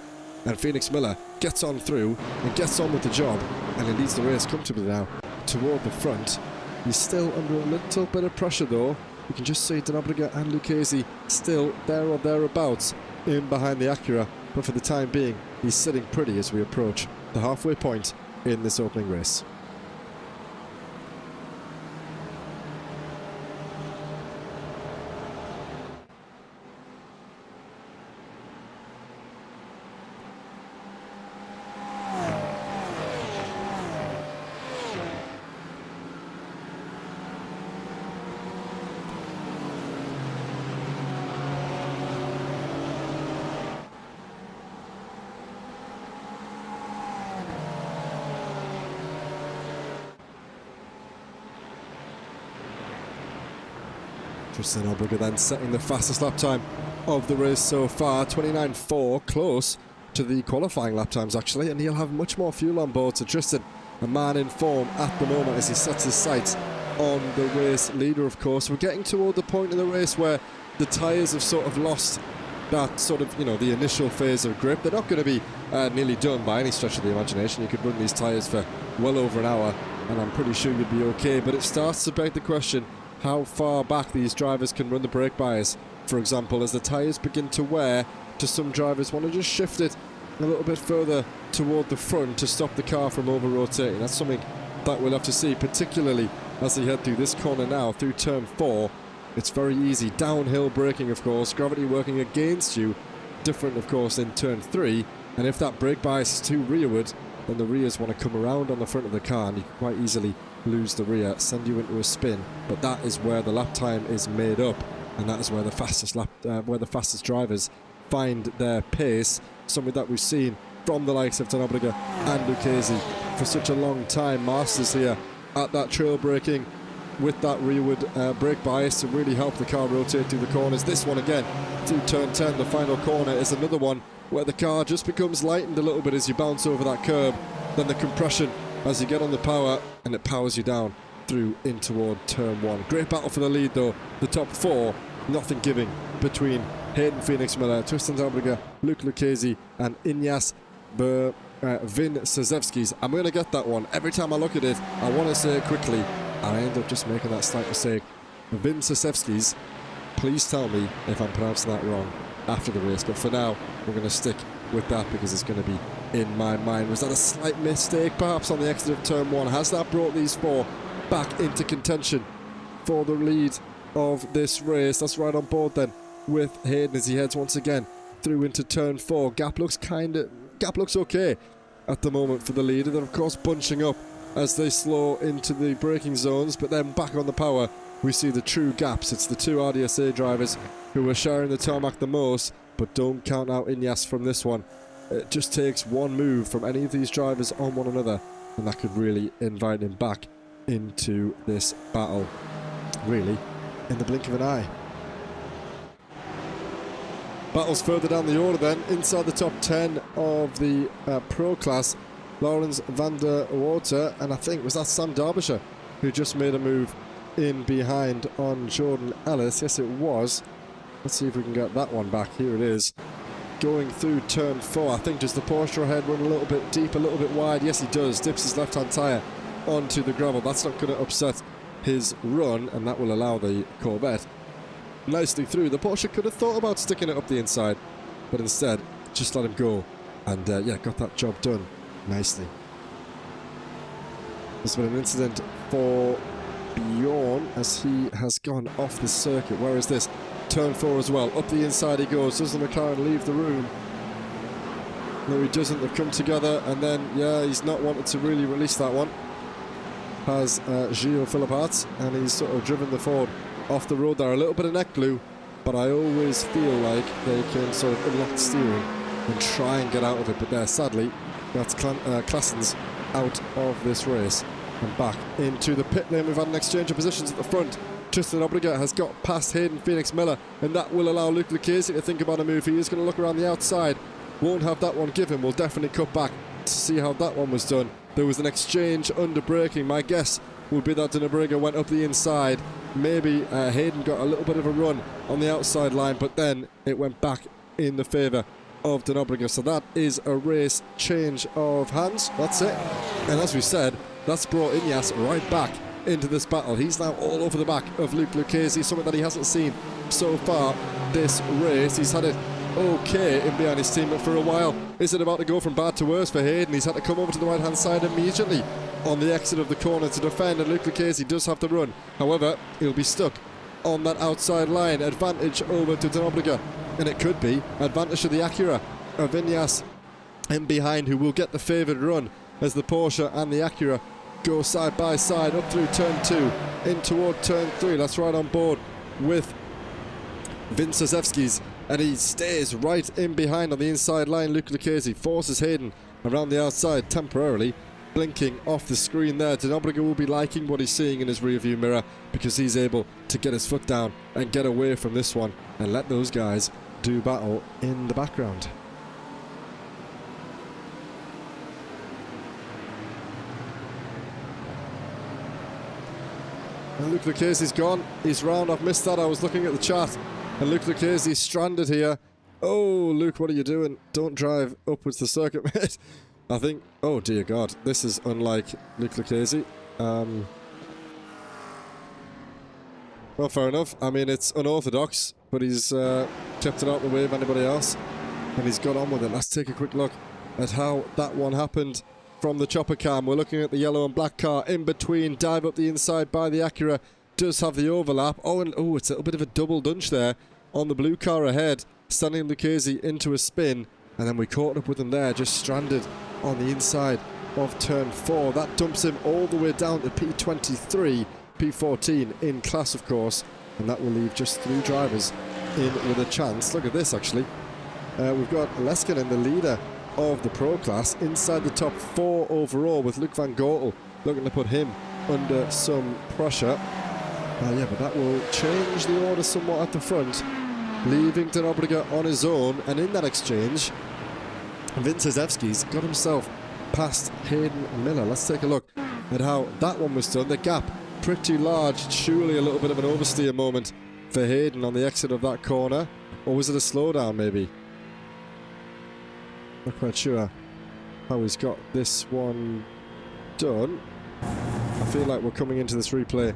and Phoenix Miller gets on through and gets on with the job, and he leads the race comfortably now toward the front. He's still under a little bit of pressure though. You can just see Denobriga and Lucchese still there or thereabouts in behind the Acura, but for the time being he's sitting pretty as we approach the halfway point in this opening race. Tristan Denobriga then setting the fastest lap time of the race so far, 29.4, close to the qualifying lap times actually, and he'll have much more fuel on board. So Tristan, a man in form at the moment as he sets his sights on the race leader. Of course, we're getting toward the point in the race where the tyres have sort of lost that sort of, the initial phase of grip. They're not going to be nearly done by any stretch of the imagination. You could run these tyres for well over an hour and I'm pretty sure you'd be okay, but it starts to beg the question how far back these drivers can run the brake bias. For example, as the tyres begin to wear, do some drivers want to just shift it a little bit further toward the front to stop the car from over-rotating? That's something that we'll have to see, particularly as they head through this corner now, through turn 4. It's very easy. Downhill braking, of course, gravity working against you. Different, of course, in turn 3. And if that brake bias is too rearward, then the rears want to come around on the front of the car, and you can quite easily lose the rear, send you into a spin. But that is where the lap time is made up, and that is where the fastest drivers find their pace. Something that we've seen from the likes of Denobriga and Lucchese for such a long time. Masters here at that trail braking with that rearward brake bias to really help the car rotate through the corners. This one again through turn 10, the final corner, is another one where the car just becomes lightened a little bit as you bounce over that curb. Then the compression as you get on the power, and it powers you down through in toward turn 1. Great battle for the lead though. The top 4, nothing giving between Hayden Phoenix Miller, Tristan Denobriga, Luke Lucchese and Inyas Vinsezevskis. I'm going to get that one. Every time I look at it, I want to say it quickly. I end up just making that slight mistake. Vinsezevskis. Please tell me if I'm pronouncing that wrong after the race. But for now, we're going to stick with that because it's going to be in my mind. Was that a slight mistake perhaps on the exit of turn 1? Has that brought these 4 back into contention for the lead of this race? That's right on board then with Hayden as he heads once again through into turn 4. Gap looks okay at the moment for the leader. They're of course bunching up as they slow into the braking zones, but then back on the power we see the true gaps. It's the 2 RDSA drivers who are sharing the tarmac the most, but don't count out Inyas from this one. It just takes one move from any of these drivers on one another, and that could really invite him back into this battle, really, in the blink of an eye. Battles further down the order then, inside the top 10 of the Pro class. Lawrence van der Water, and I think, was that Sam Derbyshire, who just made a move in behind on Jordan Ellis? Yes, it was. Let's see if we can get that one back. Here it is. Going through turn 4. I think, does the Porsche ahead run a little bit deep, a little bit wide? Yes, he does. Dips his left-hand tyre onto the gravel. That's not going to upset his run, and that will allow the Corvette nicely through. The Porsche could have thought about sticking it up the inside, but instead, just let him go. And, yeah, got that job done nicely. There's been an incident for Bjorn as he has gone off the circuit. Where is this? Turn 4 as well. Up the inside he goes. Does the McLaren leave the room? No, he doesn't. They've come together, and then, yeah, he's not wanted to really release that one. Has Gio Philippart, and he's sort of driven the Ford off the road there. A little bit of neck glue, but I always feel like they can sort of unlock the steering and try and get out of it. But there, sadly, that's Klassen's out of this race and back into the pit lane. We've had an exchange of positions at the front. Tristan Obriga has got past Hayden Phoenix Miller, and that will allow Luke Lucchese to think about a move. He is going to look around the outside. Won't have that one given. We'll definitely cut back to see how that one was done. There was an exchange under braking. My guess would be that Obriga went up the inside. Maybe Hayden got a little bit of a run on the outside line, but then it went back in the favour of Obriga. So that is a race change of hands. That's it. And as we said, that's brought Ineos right back into this battle. He's now all over the back of Luke Lucchese, something that he hasn't seen so far this race. He's had it okay in behind his team, but for a while, is it about to go from bad to worse for Hayden? He's had to come over to the right hand side immediately on the exit of the corner to defend, and Luke Lucchese does have to run. However, he'll be stuck on that outside line. Advantage over to Obriga, and it could be advantage to the Acura of Ineos in behind, who will get the favoured run as the Porsche and the Acura go side by side up through turn 2 in toward turn 3. That's right on board with Vince Zevski's, and he stays right in behind on the inside line. Luke Lucchese forces Hayden around the outside temporarily, blinking off the screen there. Obriga will be liking what he's seeing in his rearview mirror, because he's able to get his foot down and get away from this one and let those guys do battle in the background. And Luke Lucchese's gone. He's round. I've missed that. I was looking at the chat. And Luke Lucchese's stranded here. Oh, Luke, what are you doing? Don't drive upwards the circuit, mate. I think... Oh, dear God. This is unlike Luke Lucchese. Well, fair enough. I mean, it's unorthodox, but he's kept it out the way of anybody else. And he's got on with it. Let's take a quick look at how that one happened from the chopper cam. We're looking at the yellow and black car in between. Dive up the inside by the Acura. Does have the overlap. Oh, and oh, it's a little bit of a double dunch there on the blue car ahead. Sending Lucchese into a spin. And then we caught up with him there, just stranded on the inside of turn 4. That dumps him all the way down to P23, P14 in class, of course. And that will leave just 3 drivers in with a chance. Look at this, actually. We've got Leskinen, the leader of the Pro class, inside the top 4 overall, with Luc van Gortel looking to put him under some pressure. Yeah, but that will change the order somewhat at the front, leaving Obriga on his own. And in that exchange, Vince Zevski's got himself past Hayden Miller. Let's take a look at how that one was done. The gap pretty large, surely a little bit of an oversteer moment for Hayden on the exit of that corner. Or was it a slowdown, maybe? Not quite sure how he's got this one done. I feel like we're coming into this replay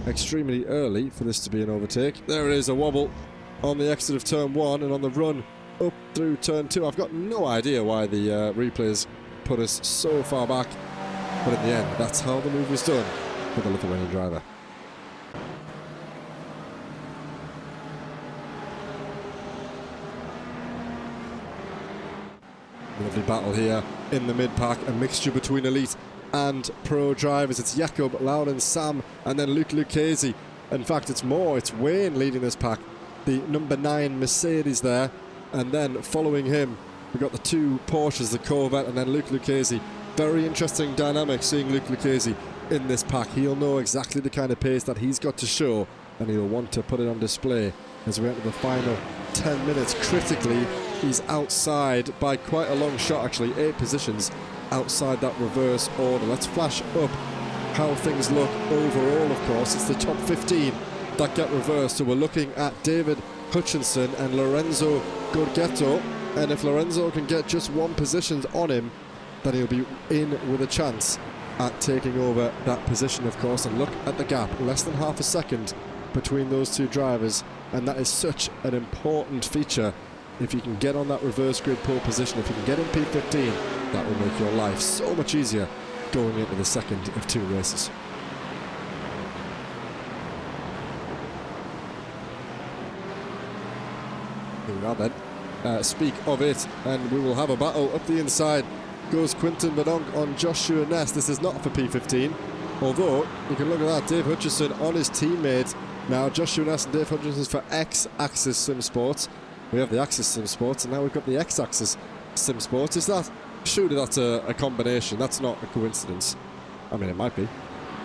extremely early for this to be an overtake. There it is, a wobble on the exit of turn 1 and on the run up through turn 2. I've got no idea why the replays put us so far back, but in the end, that's how the move was done for the Lithuanian driver. Lovely battle here in the mid-pack, a mixture between elite and pro drivers. It's Jakob, Lauren, Sam, and then Luke Lucchese. In fact, it's more, it's Wayne leading this pack. The number 9 Mercedes there, and then following him, we've got the 2 Porsches, the Corvette, and then Luke Lucchese. Very interesting dynamic seeing Luke Lucchese in this pack. He'll know exactly the kind of pace that he's got to show, and he'll want to put it on display as we enter the final 10 minutes. Critically, he's outside by quite a long shot, actually, 8 positions outside that reverse order. Let's flash up how things look overall, of course. It's the top 15 that get reversed. So we're looking at David Hutchinson and Lorenzo Gorgetto, and if Lorenzo can get just one position on him, then he'll be in with a chance at taking over that position, of course. And look at the gap, less than half a second between those two drivers, and that is such an important feature. If you can get on that reverse grid pole position, if you can get in P15, that will make your life so much easier going into the second of two races. Here we are then. Speak of it, and we will have a battle up the inside. Goes Quinton Bedonk on Joshua Ness. This is not for P15, although you can look at that, Dave Hutchison on his teammate. Now Joshua Ness and Dave Hutchison for X-Axis Sim Sports. We have the Axis Sim Sports, and now we've got the X-Axis Sim Sports. Is that? Surely that's a combination. That's not a coincidence. I mean, it might be.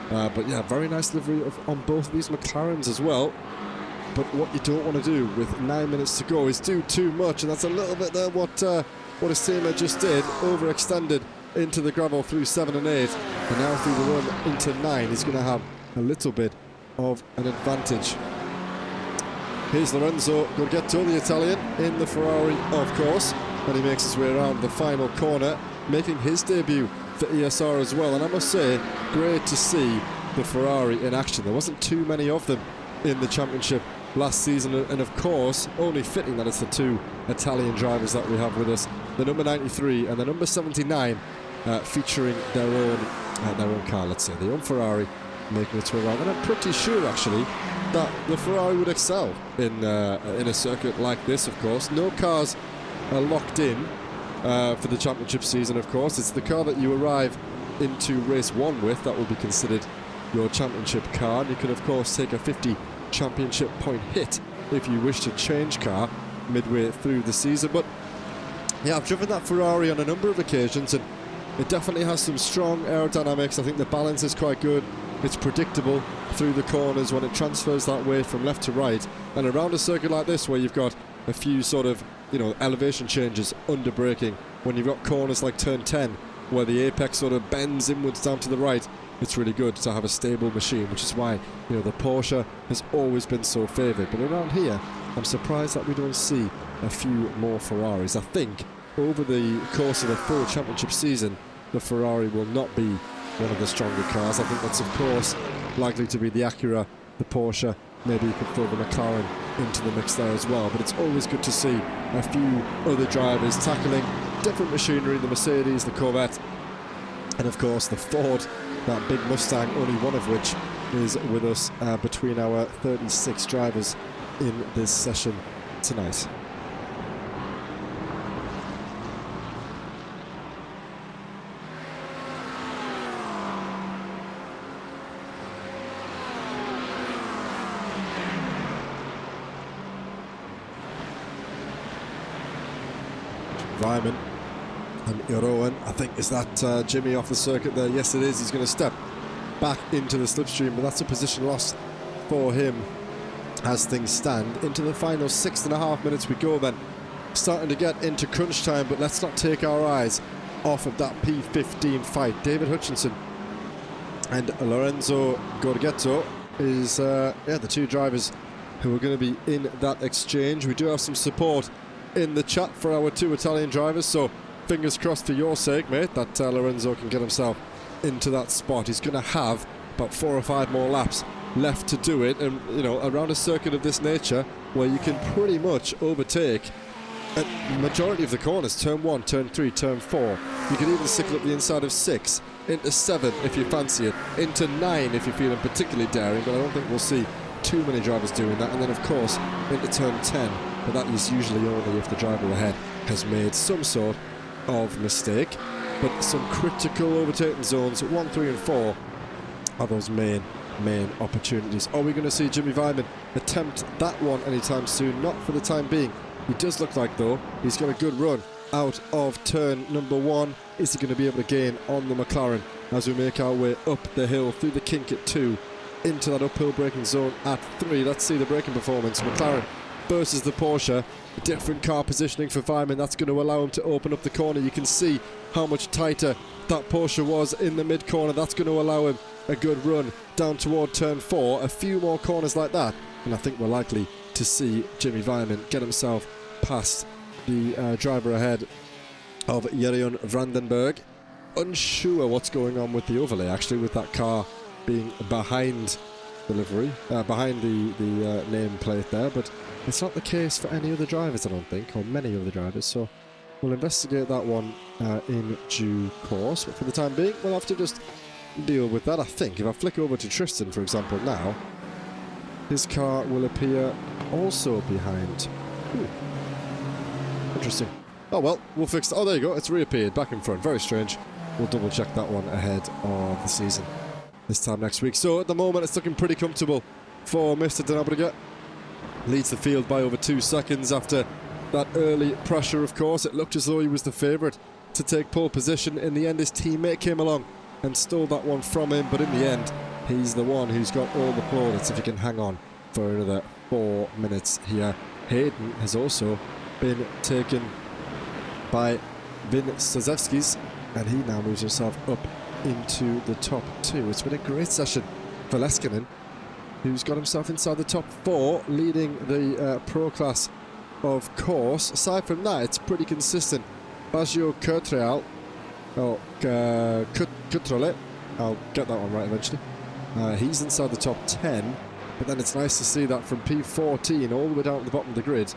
But yeah, very nice livery on both of these McLarens as well. But what you don't want to do with 9 minutes to go is do too much, and that's a little bit there what his teammate just did. Overextended into the gravel through 7 and 8, and now through the run into 9. He's going to have a little bit of an advantage. Here's Lorenzo Gorgetto, the Italian, in the Ferrari, of course, and he makes his way around the final corner, making his debut for ESR as well. And I must say, great to see the Ferrari in action. There wasn't too many of them in the championship last season, and of course only fitting that it's the two Italian drivers that we have with us, the number 93 and the number 79, featuring their own car, let's say, their own Ferrari, making its way around. And I'm pretty sure actually that the Ferrari would excel in a circuit like this. Of course, no cars are locked in for the championship season. Of course, it's the car that you arrive into race 1 with that will be considered your championship car. And you can of course take a 50 championship point hit if you wish to change car midway through the season. But yeah, I've driven that Ferrari on a number of occasions, and it definitely has some strong aerodynamics. I think the balance is quite good. It's predictable through the corners when it transfers that way from left to right, and around a circuit like this where you've got a few sort of, you know, elevation changes under braking, when you've got corners like turn 10 where the apex sort of bends inwards down to the right, it's really good to have a stable machine, which is why, you know, the Porsche has always been so favoured. But around here, I'm surprised that we don't see a few more Ferraris. I think over the course of a full championship season, the Ferrari will not be one of the stronger cars. I think that's of course likely to be the Acura, the Porsche. Maybe you could throw the McLaren into the mix there as well. But it's always good to see a few other drivers tackling different machinery, the Mercedes, the Corvette, and of course the Ford, that big Mustang, only one of which is with us between our 36 drivers in this session tonight. Ryman and Iroan, I think, is that Jimmy off the circuit there? Yes, it is. He's going to step back into the slipstream, but that's a position loss for him as things stand. Into the final 6.5 minutes we go then. Starting to get into crunch time, but let's not take our eyes off of that P15 fight. David Hutchinson and Lorenzo Gorgetto is the two drivers who are going to be in that exchange. We do have some support in the chat for our two Italian drivers, so fingers crossed for your sake, mate, that Lorenzo can get himself into that spot. He's going to have about 4 or 5 more laps left to do it, and you know, around a circuit of this nature where you can pretty much overtake a majority of the corners, turn 1, turn 3, turn 4. You can even sickle up the inside of 6, into 7 if you fancy it, into 9 if you're feeling particularly daring, but I don't think we'll see too many drivers doing that, and then of course into turn 10, but that is usually only if the driver ahead has made some sort of mistake. But some critical overtaking zones, 1, 3 and 4 are those main opportunities. Are we going to see Jimmy Vyman attempt that one anytime soon? Not for the time being. He does look like, though, he's got a good run out of turn number 1. Is he going to be able to gain on the McLaren as we make our way up the hill through the kink at 2 into that uphill braking zone at 3? Let's see the braking performance. McLaren versus the Porsche. A different car positioning for Vyman. That's going to allow him to open up the corner. You can see how much tighter that Porsche was in the mid corner. That's going to allow him a good run down toward turn 4. A few more corners like that, and I think we're likely to see Jimmy Vyman get himself past the driver ahead of Jerion Vandenberg. Unsure what's going on with the overlay, actually, with that car being behind the livery, behind the name plate there, but it's not the case for any other drivers, I don't think, or many other drivers, so we'll investigate that one in due course. But for the time being, we'll have to just deal with that, I think. If I flick over to Tristan, for example, now, his car will appear also behind. Interesting. Oh, well, we'll fix that. Oh, there you go. It's reappeared back in front. Very strange. We'll double check that one ahead of the season this time next week. So at the moment, it's looking pretty comfortable for Mr. De Nobrega. Leads the field by over 2 seconds after that early pressure, of course. It looked as though he was the favourite to take pole position. In the end, his teammate came along and stole that one from him. But in the end, he's the one who's got all the plaudits if he can hang on for another 4 minutes here. Hayden has also been taken by Vin Stasevskis, and he now moves himself up into the top 2. It's been a great session for Leskinen, who's got himself inside the top 4, leading the pro class, of course. Aside from that, it's pretty consistent. Baggio Kurtreal, Kutrole, I'll get that one right eventually. He's inside the top 10, but then it's nice to see that from P14 all the way down to the bottom of the grid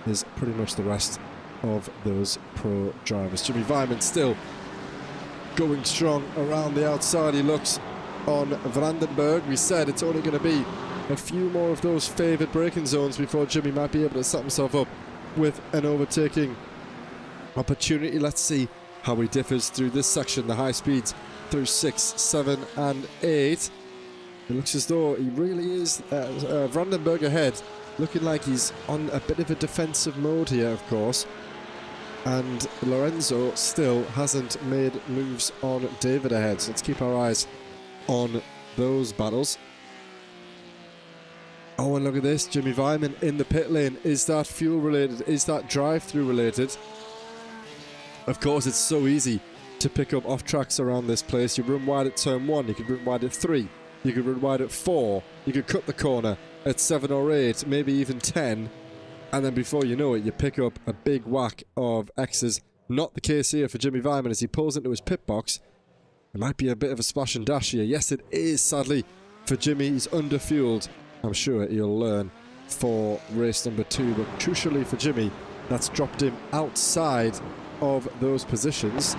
is pretty much the rest of those pro drivers. Jimmy Vyman still going strong around the outside. He looks on Vandenberg. We said it's only going to be a few more of those favoured braking zones before Jimmy might be able to set himself up with an overtaking opportunity. Let's see how he differs through this section, the high speeds through 6, 7 and 8. It looks as though he really is Vandenberg ahead, looking like he's on a bit of a defensive mode here, of course. And Lorenzo still hasn't made moves on David ahead, so let's keep our eyes on those battles. Oh, and look at this, Jimmy Vyman in the pit lane. Is that fuel related? Is that drive-through related? Of course, it's so easy to pick up off tracks around this place. You run wide at turn 1, you could run wide at 3, you could run wide at 4, you could cut the corner at 7 or 8, maybe even 10, and then before you know it, you pick up a big whack of X's. Not the case here for Jimmy Vyman as he pulls into his pit box. It might be a bit of a splash and dash here. Yes, it is, sadly, for Jimmy. He's under-fueled. I'm sure he'll learn for race number 2, but crucially for Jimmy, that's dropped him outside of those positions,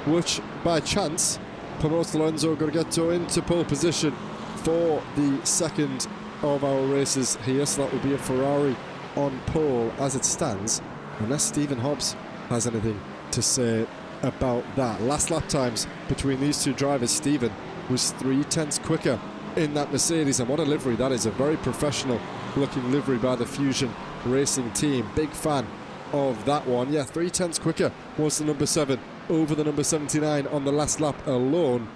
which, by chance, promotes Lorenzo Gorgetto into pole position for the second of our races here. So that will be a Ferrari on pole as it stands, unless Stephen Hobbs has anything to say about that. Last lap times between these two drivers, Stephen was 0.3 quicker in that Mercedes, and what a livery that is. A very professional looking livery by the Fusion Racing team. Big fan of that one. Yeah, 0.3 quicker was the number 7 over the number 79 on the last lap alone,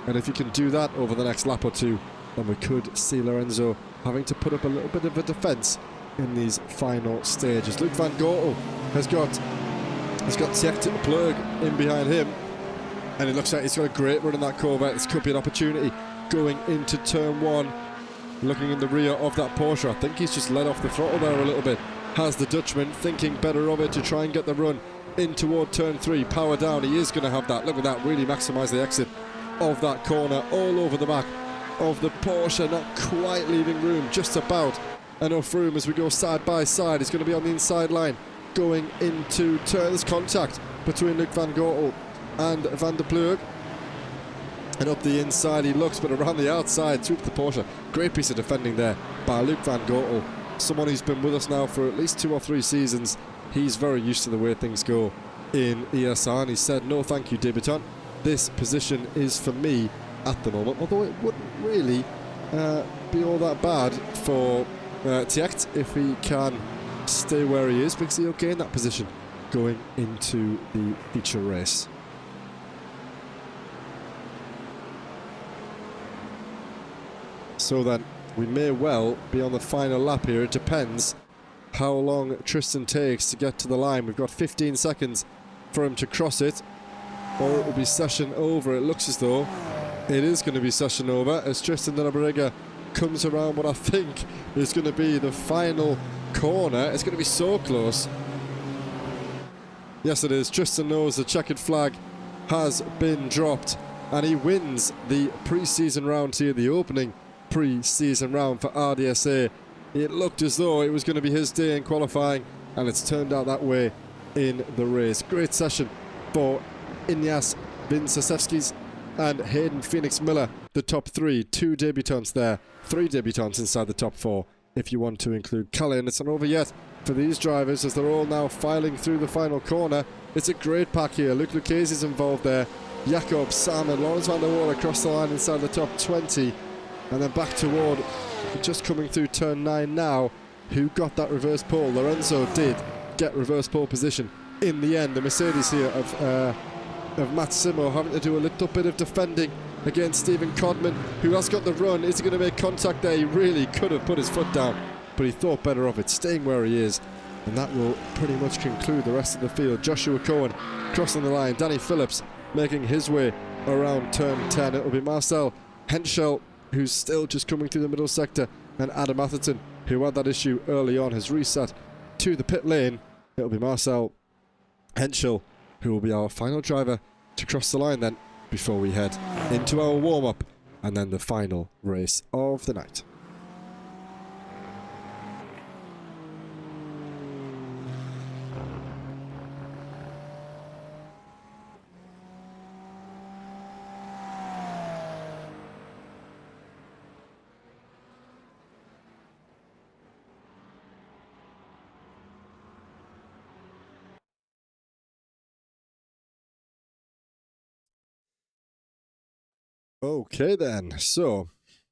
and if you can do that over the next lap or 2, then we could see Lorenzo having to put up a little bit of a defence in these final stages. Luc van Gortel has got Tjecht Plug in behind him, and it looks like he's got a great run in that Corvette. This could be an opportunity going into turn 1. Looking in the rear of that Porsche, I think he's just let off the throttle there a little bit. Has the Dutchman, thinking better of it to try and get the run in toward turn 3. Power down, he is going to have that. Look at that, really maximise the exit of that corner all over the back of the Porsche. Not quite leaving room, just about enough room as we go side by side. He's going to be on the inside line going into turns. Contact between Luc van Gortel and Van der Plug, and up the inside he looks, but around the outside through to the Porsche. Great piece of defending there by Luc van Gortel, someone who's been with us now for at least 2 or 3 seasons. He's very used to the way things go in ESR, and he said, no thank you, debutant, this position is for me at the moment. Although it wouldn't really be all that bad for Tjecht if he can stay where he is, because he'll gain that position going into the feature race. So then we may well be on the final lap here. It depends how long Tristan takes to get to the line. We've got 15 seconds for him to cross it, or it will be session over. It looks as though it is going to be session over as Tristan de Nobrega comes around what I think is going to be the final corner. It's going to be so close. Yes, it is. Tristan knows the checkered flag has been dropped, and he wins the pre-season round here, the opening pre-season round for RDSA. It looked as though it was going to be his day in qualifying, and it's turned out that way in the race. Great session for Inyas Vinsasevskis and Hayden Phoenix Miller, the top three. 2 debutants there, 3 debutants inside the top 4 if you want to include Calais. And it's not over yet for these drivers as they're all now filing through the final corner. It's a great pack here. Luke Lucchese is involved there. Jakob, Sam and Lawrence van der Waal across the line inside the top 20. And then back toward, just coming through turn 9 now. Who got that reverse pole? Lorenzo did get reverse pole position in the end. The Mercedes here of Matt Simo having to do a little bit of defending against Stephen Codman, who has got the run. Is he going to make contact there? He really could have put his foot down, but he thought better of it, staying where he is. And that will pretty much conclude the rest of the field. Joshua Cohen crossing the line. Danny Phillips making his way around turn 10. It will be Marcel Henschel, who's still just coming through the middle sector, and Adam Atherton, who had that issue early on, has reset to the pit lane. It will be Marcel Henschel who will be our final driver to cross the line then, before we head into our warm-up and then the final race of the night. Okay then, so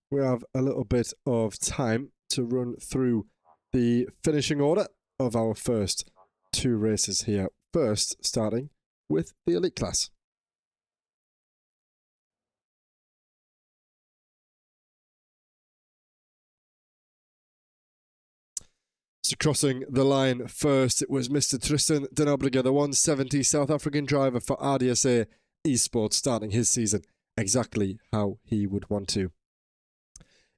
we have a little bit of time to run through the finishing order of our first 2 races here. First, starting with the elite class. So crossing the line first, it was Mr. Tristan de Nobrega, the 170 South African driver for RDSA Esports, starting his season exactly how he would want to.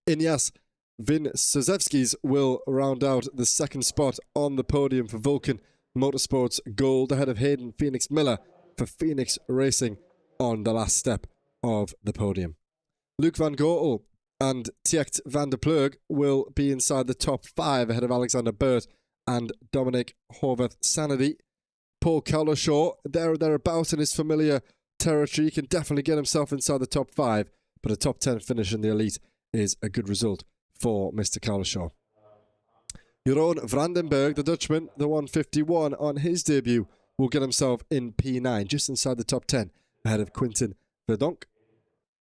Inyas Vinsasevskis will round out the second spot on the podium for Vulcan Motorsports Gold, ahead of Hayden Phoenix Miller for Phoenix Racing on the last step of the podium. Luc van Goorl and Tjecht van der Pleug will be inside the top 5 ahead of Alexander Burt and Dominic Horvath-Sanady. Paul Cowlishaw, there or thereabouts in his familiar territory, he can definitely get himself inside the top 5, but a top 10 finish in the elite is a good result for Mr. Cowlishaw. Jeroen Brandenburg, the Dutchman, the 151 on his debut, will get himself in P9, just inside the top 10, ahead of Quinten Verdonk.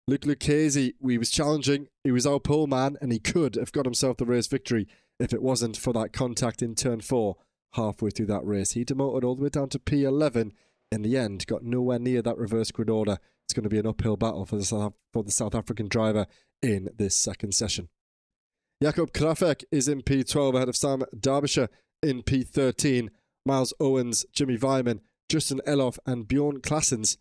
Luke Lucchese, he was challenging, he was our pole man, and he could have got himself the race victory if it wasn't for that contact in turn 4 halfway through that race. He demoted all the way down to P11. In the end, got nowhere near that reverse grid order. It's going to be an uphill battle for the South African driver in this second session. Jakob Krafek is in P12 ahead of Sam Derbyshire in P13. Miles Owens, Jimmy Vyman, Justin Eloff and Bjorn Klassens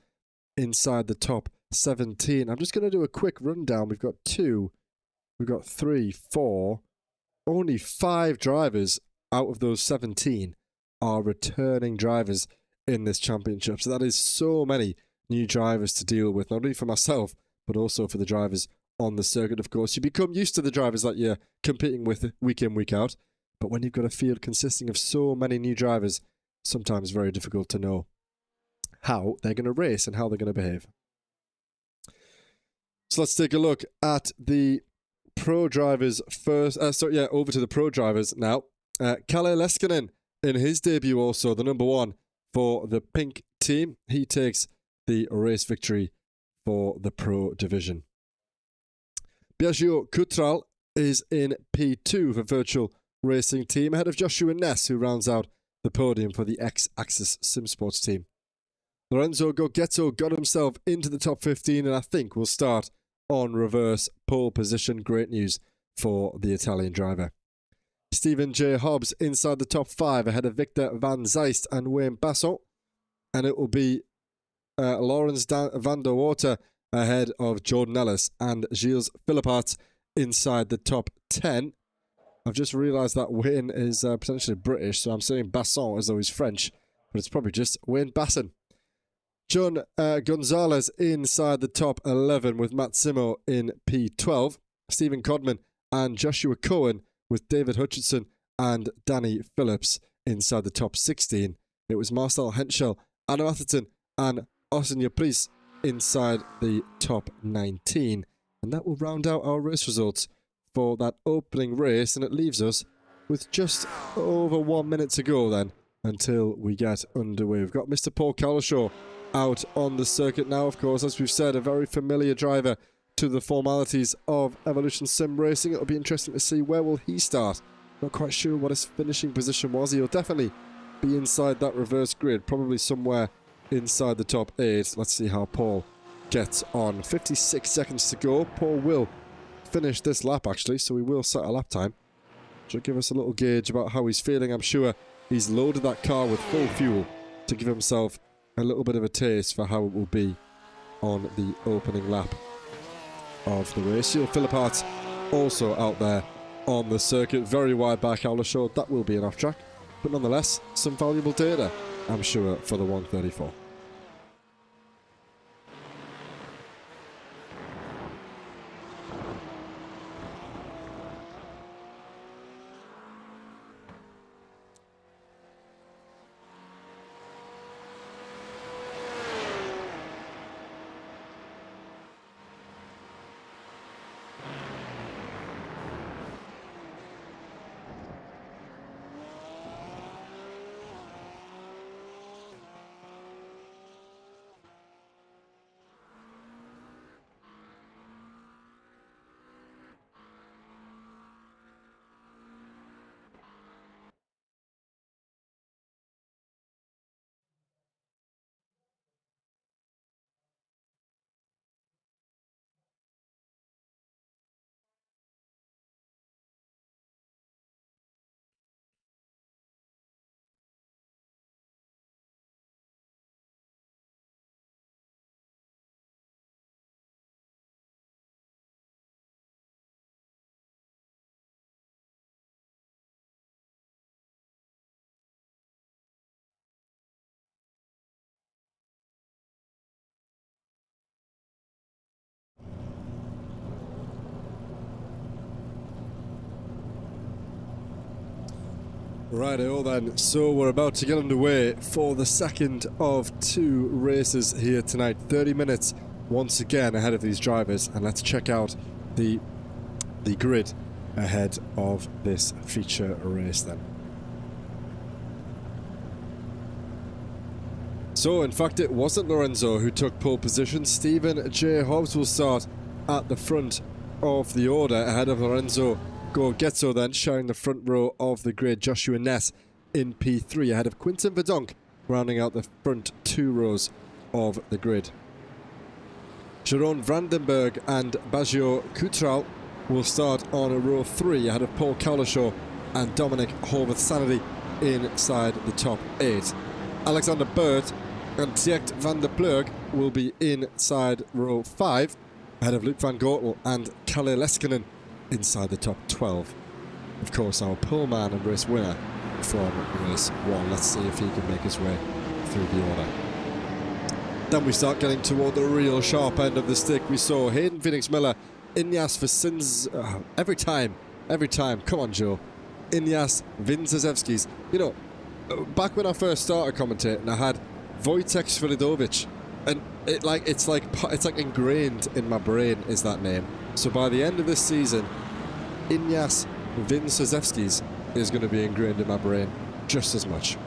inside the top 17. I'm just going to do a quick rundown. We've got 3, 4, only 5 drivers out of those 17 are returning drivers in this championship. So that is so many new drivers to deal with, not only for myself, but also for the drivers on the circuit, of course. You become used to the drivers that you're competing with week in, week out. But when you've got a field consisting of so many new drivers, sometimes very difficult to know how they're going to race and how they're going to behave. So let's take a look at the pro drivers first. Over to the pro drivers now. Kalle Leskinen in his debut also, the number 1 for the pink team. He takes the race victory for the pro division. Biagio Cutral is in P2 for virtual racing team, ahead of Joshua Ness, who rounds out the podium for the X-Axis Simsports team. Lorenzo Goggetto got himself into the top 15 and I think will start on reverse pole position. Great news for the Italian driver. Stephen J. Hobbs inside the top 5 ahead of Victor Van Zeist and Wayne Basson. And it will be Lawrence van der Water ahead of Jordan Ellis and Gilles Philippart inside the top 10. I've just realised that Wayne is potentially British, so I'm saying Basson as though he's French, but it's probably just Wayne Basson. John Gonzalez inside the top 11 with Matt Simo in P12. Stephen Codman and Joshua Cohen with David Hutchinson and Danny Phillips inside the top 16. It was Marcel Henschel, Anna Atherton and Osanya Priest inside the top 19. And that will round out our race results for that opening race, and it leaves us with just over 1 minute to go then until we get underway. We've got Mr. Paul Cowlishaw out on the circuit now, of course, as we've said, a very familiar driver to the formalities of Evolution Sim Racing. It'll be interesting to see where will he start. Not quite sure what his finishing position was. He'll definitely be inside that reverse grid, probably somewhere inside the top 8. Let's see how Paul gets on. 56 seconds to go. Paul will finish this lap actually, so he will set a lap time. Should give us a little gauge about how he's feeling. I'm sure he's loaded that car with full fuel to give himself a little bit of a taste for how it will be on the opening lap of the race. Gilles Philippart also out there on the circuit, very wide back Cowlishaw. That will be an off track, but nonetheless some valuable data, I'm sure, for the 134. Righto then, so we're about to get underway for the second of 2 races here tonight. 30 minutes once again ahead of these drivers, and let's check out the grid ahead of this feature race then. So in fact it wasn't Lorenzo who took pole position. Stephen J. Hobbs will start at the front of the order ahead of Lorenzo Gorgetzo, then sharing the front row of the grid. Joshua Ness in P3 ahead of Quinten Verdonk, rounding out the front 2 rows of the grid. Jeroen Vandenberg and Baggio Coutral will start on row 3 ahead of Paul Cowlishaw and Dominic Horvath-Sanity inside the top 8. Alexander Bird and Tjecht van der Plurg will be inside row 5 ahead of Luc van Gortel and Kalle Leskinen inside the top 12. Of course, our pole man and race winner from race 1. Let's see if he can make his way through the order. Then we start getting toward the real sharp end of the stick. We saw Hayden Phoenix Miller, Inyas Vasins, every time, come on Joe, Inyas Vinzazevskis. You know, back when I first started commentating, I had Wojtek Sviridovich, and it's like ingrained in my brain is that name. So by the end of this season, Inyas Vinzazevskis is going to be ingrained in my brain just as much.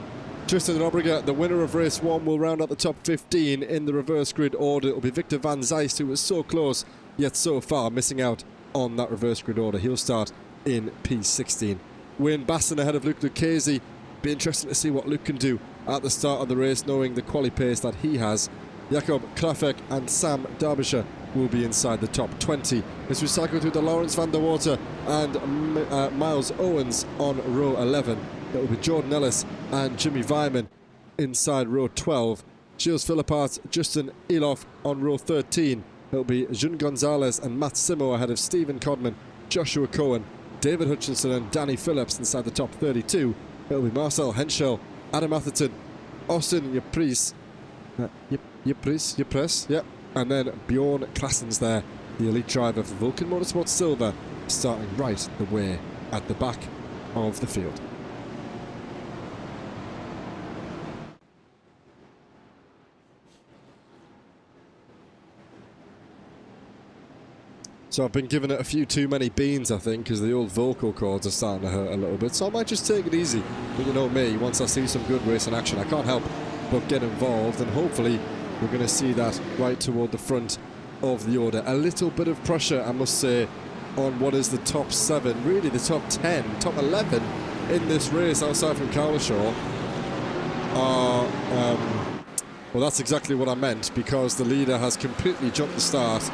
Tristan Nobrega, the winner of race 1, will round out the top 15 in the reverse grid order. It will be Victor Van Zeist, who was so close, yet so far missing out on that reverse grid order. He'll start in P16. Wayne Basson ahead of Luke Lucchese. Be interesting to see what Luke can do at the start of the race, knowing the quali pace that he has. Jakob Krafek and Sam Derbyshire will be inside the top 20. As we cycle through the Lawrence van der Water and Miles Owens on row 11. It will be Jordan Ellis and Jimmy Vyman inside row 12. Gilles Philippart, Justin Eloff on row 13 It'll be Jun Gonzalez and Matt Simo ahead of Stephen Codman, Joshua Cohen, David Hutchinson and Danny Phillips inside the top 32. It'll be Marcel Henschel, Adam Atherton, Austin Ypres, and then Bjorn Klassens there, the elite driver for Vulcan Motorsport Silver, starting right the way at the back of the field. So I've been giving it a few too many beans, I think, because the old vocal cords are starting to hurt a little bit. So I might just take it easy. But you know me, once I see some good racing action, I can't help but get involved. And hopefully we're going to see that right toward the front of the order. A little bit of pressure, I must say, on what is the top 7, really the top 10, top 11 in this race outside from Cowlishaw. Well, that's exactly what I meant, because the leader has completely jumped the start.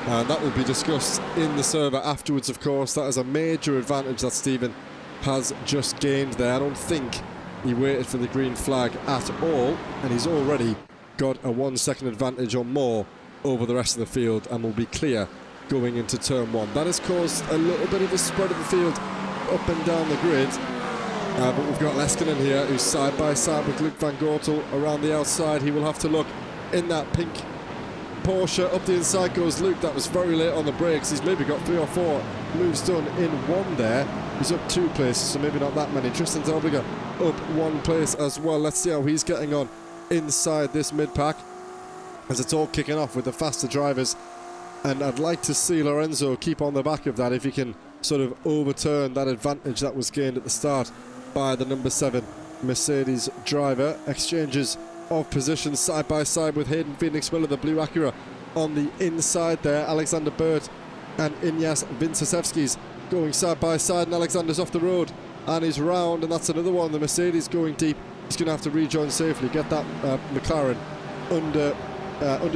And that will be discussed in the server afterwards, of course. That is a major advantage that Stephen has just gained there. I don't think he waited for the green flag at all, and he's already got a 1 second advantage or more over the rest of the field and will be clear going into turn 1. That has caused a little bit of a spread of the field up and down the grid. But we've got Leskinen here, who's side by side with Luke Van Gortel around the outside. He will have to look in that pink Porsche. Up the inside goes Luke. That was very late on the brakes. He's maybe got 3 or 4 moves done in 1 there. He's up 2 places, so maybe not that many. Tristan Dobliger up 1 place as well. Let's see how he's getting on inside this mid-pack as it's all kicking off with the faster drivers. And I'd like to see Lorenzo keep on the back of that if he can sort of overturn that advantage that was gained at the start by the number 7 Mercedes driver. Exchanges of positions side by side with Hayden Phoenix Miller, the blue Acura on the inside there. Alexander Burt and Inyas Vincesevskis going side by side, and Alexander's off the road and he's round, and that's another one. The Mercedes going deep. He's going to have to rejoin safely, get that McLaren under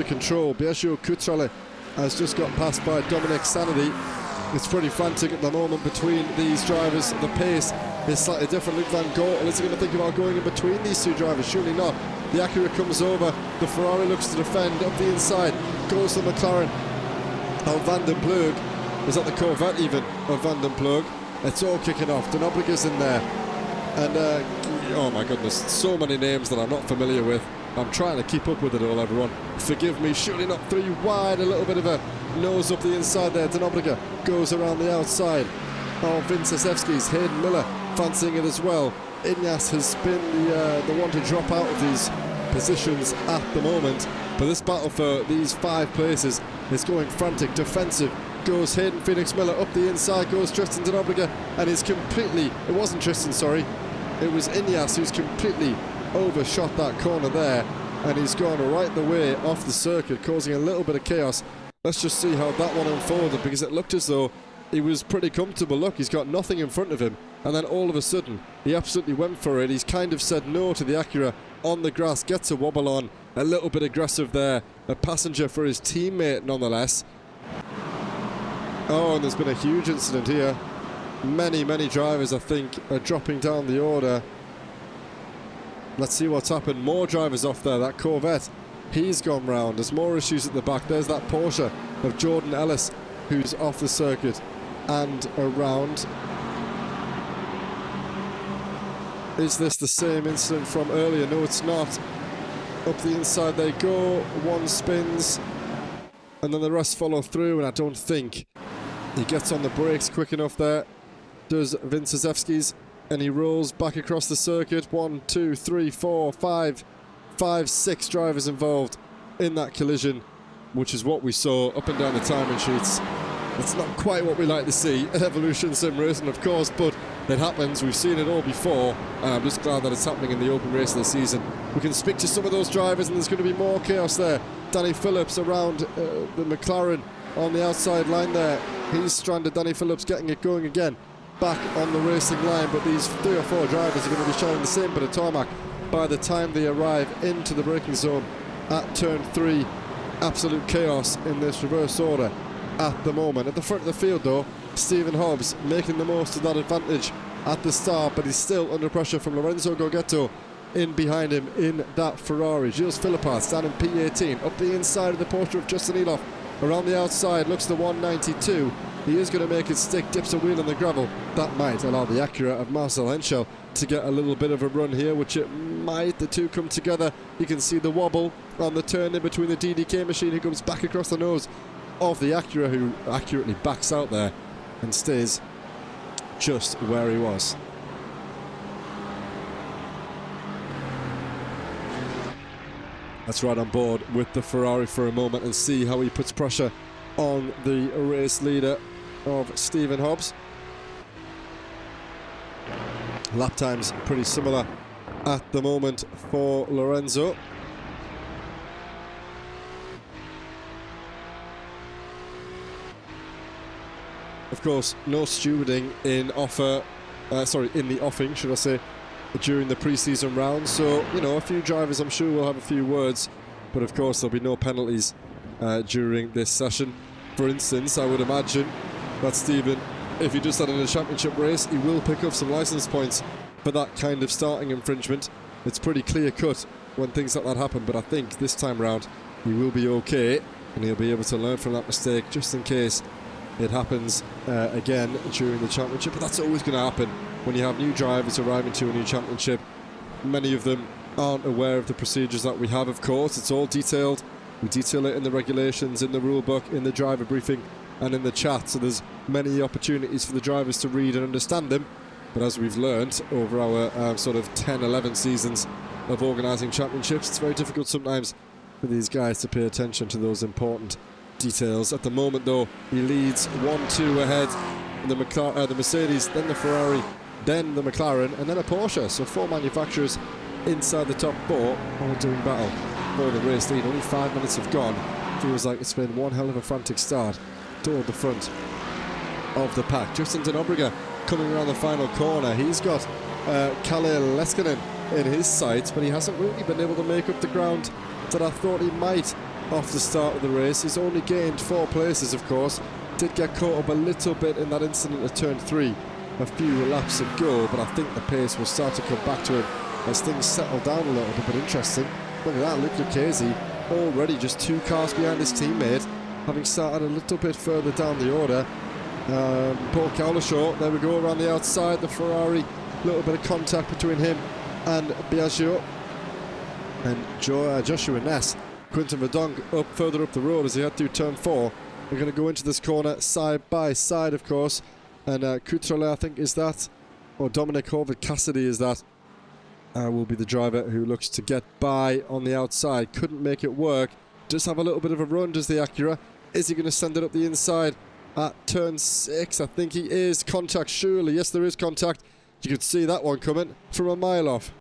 control. Biagio Cutrale has just got passed by Dominic Sanity. It's pretty frantic at the moment between these drivers. The pace is slightly different. Luke Van Gortel, is he going to think about going in between these 2 drivers? Surely not. The Acura comes over, the Ferrari looks to defend, up the inside goes the McLaren of Van den Plug. Is that the Corvette even of Van den Plug? It's all kicking off. Denobliger's in there, and oh my goodness, so many names that I'm not familiar with. I'm trying to keep up with it all, everyone. Forgive me. Surely not 3 wide, a little bit of a nose up the inside there. Denobliger goes around the outside of Vincesevskis. Hayden Miller fancying it as well. Inyas has been the one to drop out of these positions at the moment, but this battle for these 5 places is going frantic. Defensive goes Hayden Phoenix Miller, up the inside goes Tristan Denobliger, and is completely, it wasn't Tristan, sorry, it was Inyas who's completely overshot that corner there, and he's gone right the way off the circuit, causing a little bit of chaos. Let's just see how that one unfolded, because it looked as though he was pretty comfortable. Look, he's got nothing in front of him, and then all of a sudden he absolutely went for it. He's kind of said no to the Acura on the grass, gets a wobble on, a little bit aggressive there, a passenger for his teammate nonetheless. Oh, and there's been a huge incident here. Many drivers, I think, are dropping down the order. Let's see what's happened. More drivers off there. That Corvette, he's gone round. There's more issues at the back. There's that Porsche of Jordan Ellis, who's off the circuit and around. Is this the same incident from earlier? No, it's not. Up the inside they go. 1 spins, and then the rest follow through, and I don't think he gets on the brakes quick enough there. Does Vincesevskis, and he rolls back across the circuit. 1, 2, 3, 4, 5, 6 drivers involved in that collision, which is what we saw up and down the timing sheets. It's not quite what we like to see at Evolution Sim Racing, of course, but it happens. We've seen it all before, and I'm just glad that it's happening in the open race of the season. We can speak to some of those drivers, and there's going to be more chaos there. Danny Phillips around the McLaren on the outside line there. He's stranded. Danny Phillips getting it going again back on the racing line, but these 3 or 4 drivers are going to be showing the same bit of tarmac by the time they arrive into the braking zone at turn 3. Absolute chaos in this reverse order at the moment. At the front of the field though, Stephen Hobbs making the most of that advantage at the start, but he's still under pressure from Lorenzo Gorgetto in behind him in that Ferrari. Gilles Philippas down in P18, up the inside of the Porsche of Justin Eloff. around the outside, looks the 192. He is going to make it stick, dips a wheel in the gravel. That might allow the Acura of Marcel Henschel to get a little bit of a run here, which it might. The two come together. You can see the wobble on the turn in between the DDK machine, who comes back across the nose of the Acura, who accurately backs out there and stays just where he was. Let's ride on board with the Ferrari for a moment and see how he puts pressure on the race leader of Stephen Hobbs. Lap times pretty similar at the moment for Lorenzo. Of course, no stewarding in the offing, should I say, during the pre-season round. So, you know, a few drivers I'm sure will have a few words, but of course there'll be no penalties during this session. For instance, I would imagine that Stephen, if he does that in a championship race, he will pick up some licence points for that kind of starting infringement. It's pretty clear cut when things like that happen, but I think this time round he will be okay, and he'll be able to learn from that mistake just in case it happens again during the championship. But that's always going to happen when you have new drivers arriving to a new championship. Many of them aren't aware of the procedures that we have, of course. It's all detailed. We detail it in the regulations, in the rule book, in the driver briefing, and in the chat. So there's many opportunities for the drivers to read and understand them. But as we've learned over our sort of 10, 11 seasons of organising championships, it's very difficult sometimes for these guys to pay attention to those important details. At the moment, though, he leads 1-2 ahead. The Mercedes, then the Ferrari, then the McLaren, and then a Porsche. So 4 manufacturers inside the top 4 all doing battle for the race lead. Only 5 minutes have gone. Feels like it's been one hell of a frantic start toward the front of the pack. Justin Denobreger coming around the final corner. He's got Kalle Leskinen in his sights, but he hasn't really been able to make up the ground that I thought he might off the start of the race. He's only gained 4 places, of course. Did get caught up a little bit in that incident at turn 3 a few laps ago, but I think the pace will start to come back to him as things settle down a little bit. But interesting, look at that, Luke Lucchese already just 2 cars behind his teammate, having started a little bit further down the order. Paul Cowlishaw, there we go, around the outside, the Ferrari, a little bit of contact between him and Biagio. And Joshua Ness, Quinton Verdonk up further up the road as he head through turn 4. We're going to go into this corner side by side, of course, and Coutrele, I think, is that, or Dominic Horvath-Cassidy is that, will be the driver who looks to get by on the outside. Couldn't make it work. Just have a little bit of a run, does the Acura. Is he going to send it up the inside at turn 6? I think he is. Contact, surely. Yes, there is contact. You could see that one coming from a mile off.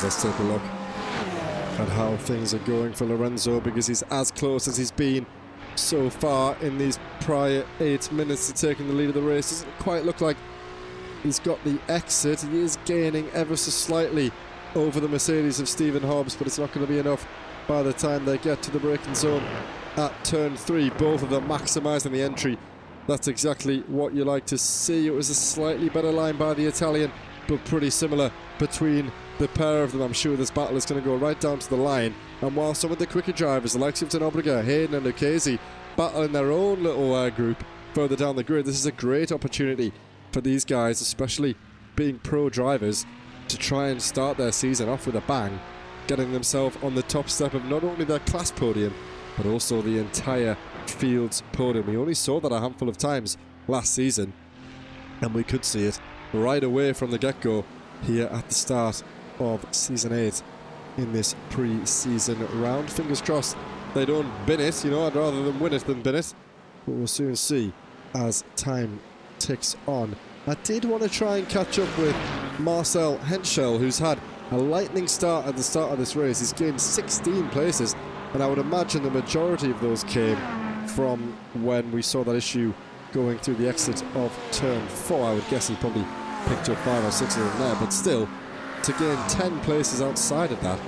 Let's take a look at how things are going for Lorenzo, because he's as close as he's been so far in these prior 8 minutes to taking the lead of the race. Doesn't quite look like he's got the exit. He is gaining ever so slightly over the Mercedes of Stephen Hobbs, but it's not going to be enough by the time they get to the braking zone at turn 3. Both of them maximising the entry. That's exactly what you like to see. It was a slightly better line by the Italian, but pretty similar between the pair of them. I'm sure this battle is going to go right down to the line. And while some of the quicker drivers, the likes of Denobreger, Hayden and Lucchese, battle in their own little group further down the grid, this is a great opportunity for these guys, especially being pro drivers, to try and start their season off with a bang, getting themselves on the top step of not only their class podium, but also the entire field's podium. We only saw that a handful of times last season, and we could see it right away from the get-go here at the start of Season 8 in this pre-season round. Fingers crossed they don't bin it, you know, I'd rather them win it than bin it, but we'll soon see as time ticks on. I did want to try and catch up with Marcel Henschel, who's had a lightning start at the start of this race. He's gained 16 places, and I would imagine the majority of those came from when we saw that issue going through the exit of turn 4. I would guess he probably picked up 5 or 6 of them there, but still, to gain 10 places outside of that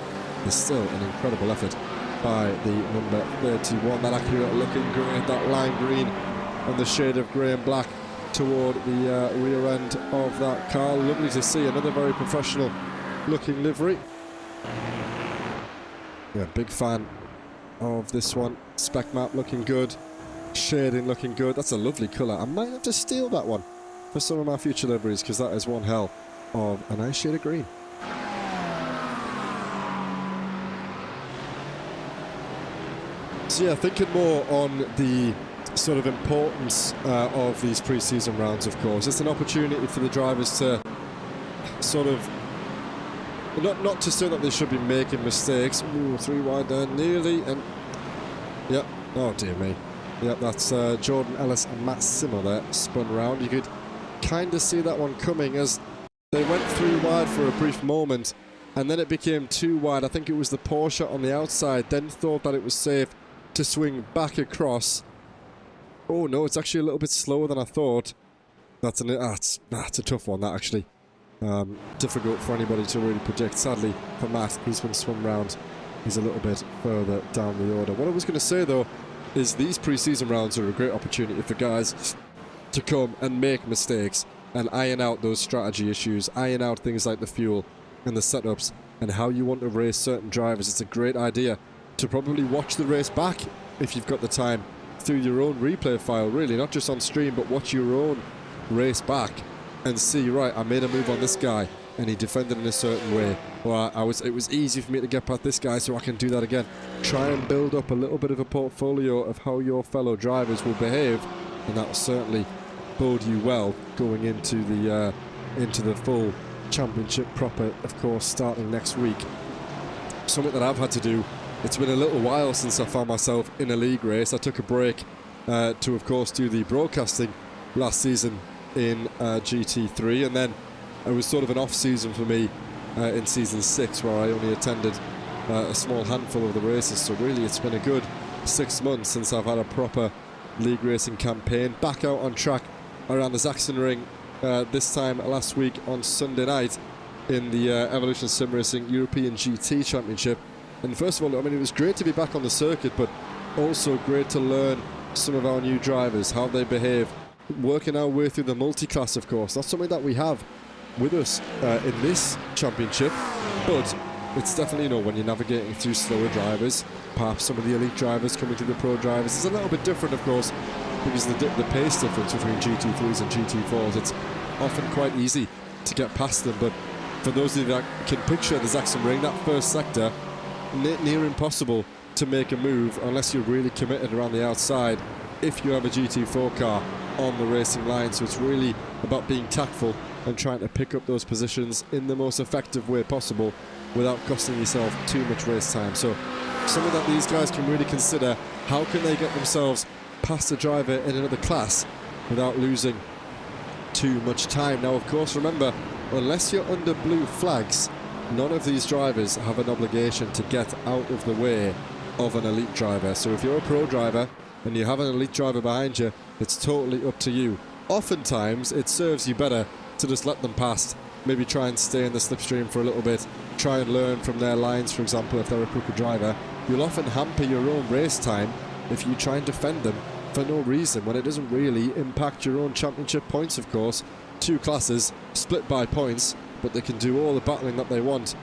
is still an incredible effort by the number 31. That Acura looking great, that lime green and the shade of grey and black toward the rear end of that car. Lovely to see, another very professional looking livery. Yeah, big fan of this one. Spec map looking good, shading looking good. That's a lovely colour. I might have to steal that one for some of my future liveries, because that is one hell of a nice shade of green. So yeah, thinking more on the sort of importance of these pre-season rounds, of course. It's an opportunity for the drivers to sort of, not to say that they should be making mistakes. Ooh, 3 wide there, nearly, and yep, oh dear me. Yep, that's Jordan Ellis and Matt Simmer there, spun round. You could kind of see that one coming as they went 3 wide for a brief moment, and then it became 2 wide. I think it was the Porsche on the outside, then thought that it was safe to swing back across. Oh no, it's actually a little bit slower than I thought. That's a tough one, that actually. Difficult for anybody to really predict. Sadly for Matt, he's been swung round. He's a little bit further down the order. What I was going to say though is these pre-season rounds are a great opportunity for guys to come and make mistakes and iron out those strategy issues, iron out things like the fuel and the setups and how you want to race certain drivers. It's a great idea to probably watch the race back if you've got the time through your own replay file, really, not just on stream, but watch your own race back and see, right, I made a move on this guy and he defended in a certain way, or it was easy for me to get past this guy, so I can do that again. Try and build up a little bit of a portfolio of how your fellow drivers will behave, and that will certainly bode you well going into the full championship proper, of course, starting next week. Something that I've had to do. It's been a little while since I found myself in a league race. I took a break to, of course, do the broadcasting last season in GT3, and then it was sort of an off-season for me in Season 6, where I only attended a small handful of the races. So really, it's been a good 6 months since I've had a proper league racing campaign. Back out on track around the Sachsenring this time last week on Sunday night in the Evolution Sim Racing European GT Championship. And first of all, I mean, it was great to be back on the circuit, but also great to learn some of our new drivers, how they behave, working our way through the multi-class, of course. That's something that we have with us in this championship, but it's definitely, you know, when you're navigating through slower drivers, perhaps some of the elite drivers coming to the pro drivers, it's a little bit different, of course, because the pace difference between GT3s and GT4s, it's often quite easy to get past them, but for those of you that can picture the Sachsenring, that first sector, near impossible to make a move unless you're really committed around the outside if you have a GT4 car on the racing line. So it's really about being tactful and trying to pick up those positions in the most effective way possible without costing yourself too much race time. So something that these guys can really consider, how can they get themselves past a driver in another class without losing too much time. Now, of course, remember, unless you're under blue flags, none of these drivers have an obligation to get out of the way of an elite driver. So if you're a pro driver and you have an elite driver behind you, it's totally up to you. Oftentimes, it serves you better to just let them past, maybe try and stay in the slipstream for a little bit, try and learn from their lines, for example, if they're a quicker driver. You'll often hamper your own race time if you try and defend them for no reason, when it doesn't really impact your own championship points, of course. 2 classes split by points, but they can do all the battling that they want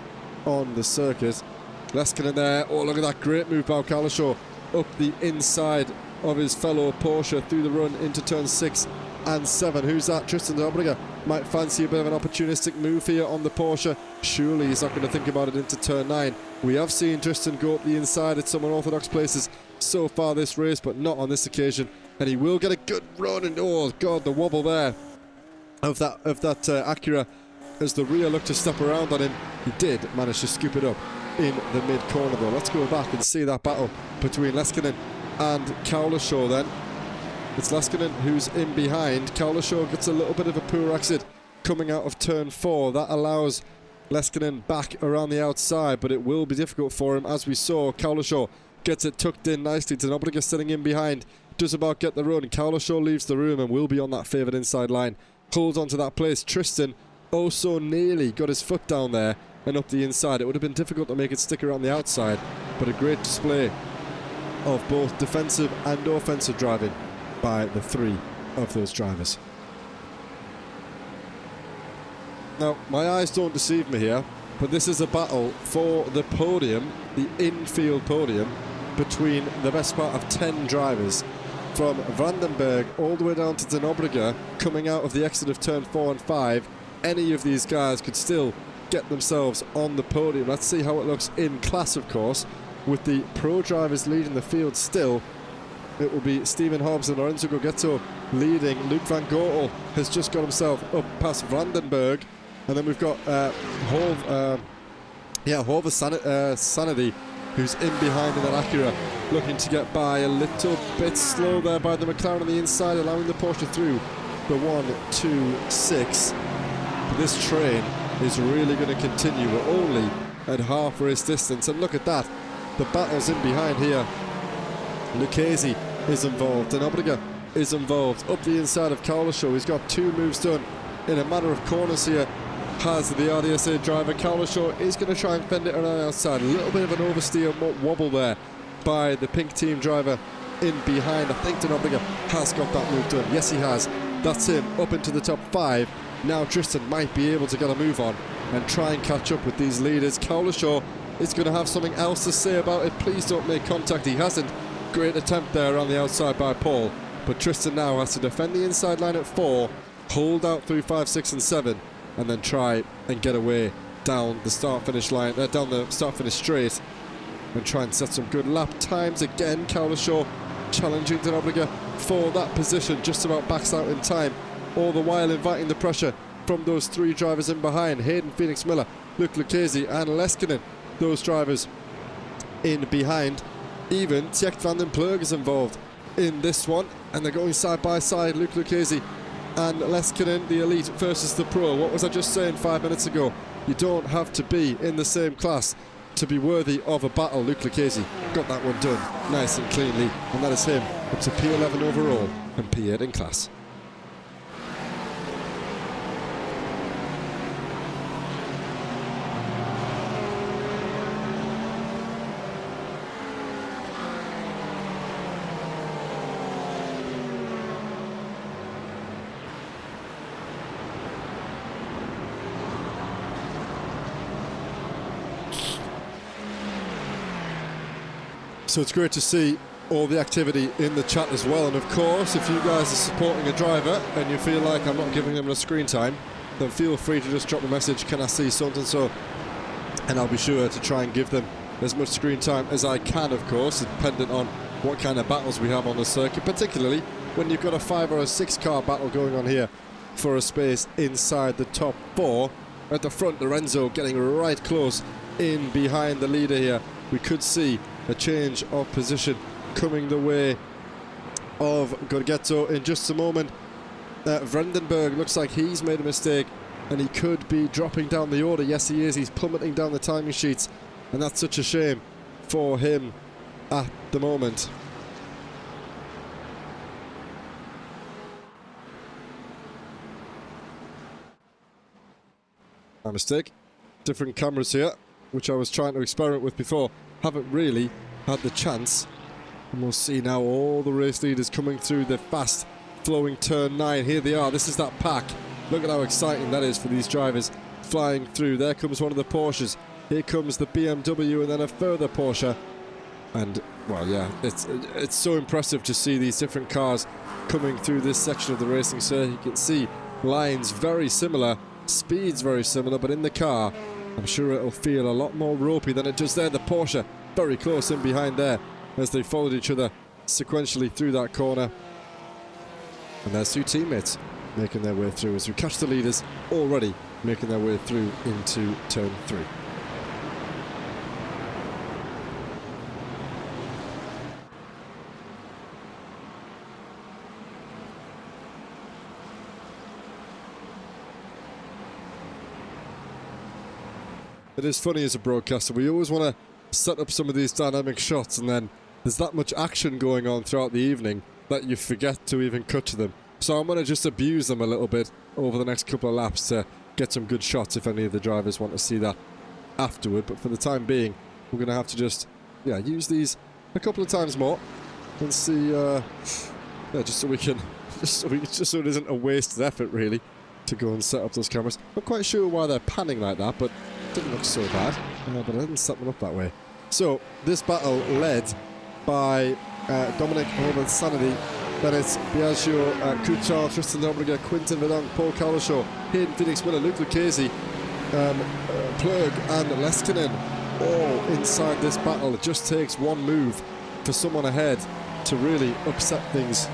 on the circuit. Leskinen there. Oh, look at that great move by Kalashaw up the inside of his fellow Porsche through the run into turn 6 and 7. Who's that? Tristan Dobriger might fancy a bit of an opportunistic move here on the Porsche. Surely he's not going to think about it into turn 9. We have seen Tristan go up the inside at some unorthodox places so far this race, but not on this occasion. And he will get a good run, and oh god, the wobble there of that Acura as the rear looked to step around on him. He did manage to scoop it up in the mid corner though. Let's go back and see that battle between Leskinen and Kalashaw then. It's Leskinen who's in behind. Kalashaw gets a little bit of a poor exit coming out of turn 4. That allows Leskinen back around the outside, but it will be difficult for him. As we saw, Kalashaw gets it tucked in nicely to Nobriga sitting in behind. does about get the run. Cowlishaw leaves the room and will be on that favoured inside line. Holds onto that place. Tristan oh so nearly got his foot down there and up the inside. It would have been difficult to make it stick around the outside, but a great display of both defensive and offensive driving by the three of those drivers. Now, my eyes don't deceive me here, but this is a battle for the podium, the infield podium, between the best part of 10 drivers from Vandenberg all the way down to Den Obriger, coming out of the exit of turn 4 and 5. Any of these guys could still get themselves on the podium. Let's see how it looks in class, of course, with the pro drivers leading the field still. It will be Stephen Hobbs and Lorenzo Gogetto leading. Luke Van Gortel has just got himself up past Vandenberg. And then we've got Horvath Sanity, who's in behind in that Acura, looking to get by. A little bit slow there by the McLaren on the inside, allowing the Porsche through the 1-2-6. But this train is really going to continue. We're only at half race distance, and look at that. The battle's in behind here. Lucchese is involved, and Obriger is involved. Up the inside of Cowlishaw, he's got 2 moves done in a matter of corners here. Has the RDSA driver. Cowlishaw is going to try and fend it around the outside. A little bit of an oversteer wobble there by the pink team driver in behind. I think Den Obriger has got that move done. Yes, he has. That's him up into the top 5. Now Tristan might be able to get a move on and try and catch up with these leaders. Cowlishaw is going to have something else to say about it. Please don't make contact. He hasn't. Great attempt there on the outside by Paul. But Tristan now has to defend the inside line at 4, hold out through 5, 6 and 7, and then try and get away down the start-finish line, down the start-finish straight, and try and set some good lap times. Again, Cowlishaw challenging Den Obriger for that position, just about backs out in time, all the while inviting the pressure from those 3 drivers in behind. Hayden Phoenix Miller, Luke Lucchese and Leskinen, those drivers in behind. Even Tjecht van den Plug is involved in this one, and they're going side by side. Luke Lucchese and Leskinen, the elite versus the pro. What was I just saying 5 minutes ago? You don't have to be in the same class to be worthy of a battle. Luke Lucchese got that one done nice and cleanly, and that is him up to P11 overall and P8 in class. So it's great to see all the activity in the chat as well. And of course, if you guys are supporting a driver and you feel like I'm not giving them enough screen time, then feel free to just drop a message, can I see so and so, and I'll be sure to try and give them as much screen time as I can, of course, dependent on what kind of battles we have on the circuit, particularly when you've got a 5 or a 6 car battle going on here for a space inside the top 4. At the front, Lorenzo getting right close in behind the leader here. We could see a change of position coming the way of Gorgetto in just a moment. Vandenberg looks like he's made a mistake and he could be dropping down the order. Yes, he is. He's plummeting down the timing sheets, and that's such a shame for him at the moment. My mistake. Different cameras here, which I was trying to experiment with before. Haven't really had the chance. And we'll see now all the race leaders coming through the fast flowing turn 9. Here they are. This is that pack. Look at how exciting that is for these drivers flying through. There comes one of the Porsches. Here comes the BMW and then a further Porsche. And, well, yeah, it's so impressive to see these different cars coming through this section of the racing circuit. You can see lines very similar, speeds very similar, but in the car, I'm sure it'll feel a lot more ropey than it does there. The Porsche very close in behind there as they followed each other sequentially through that corner. And there's 2 teammates making their way through as we catch the leaders already making their way through into turn 3. It is funny as a broadcaster, we always want to set up some of these dynamic shots, and then there's that much action going on throughout the evening that you forget to even cut to them. So I'm going to just abuse them a little bit over the next couple of laps to get some good shots if any of the drivers want to see that afterward. But for the time being, we're going to have to just use these a couple of times more and see, just so it isn't a wasted effort really to go and set up those cameras. Not quite sure why they're panning like that, but it didn't look so bad. But I didn't set them up that way. So this battle led by Dominic Horvath Sanity, then it's Biagio, Coutard, Tristan Dobriga, Quinton Verdonk, Paul Cowlishaw, Hayden Phoenix Miller, Luke Lucchese, Plug and Leskinen all inside this battle. It just takes one move for someone ahead to really upset things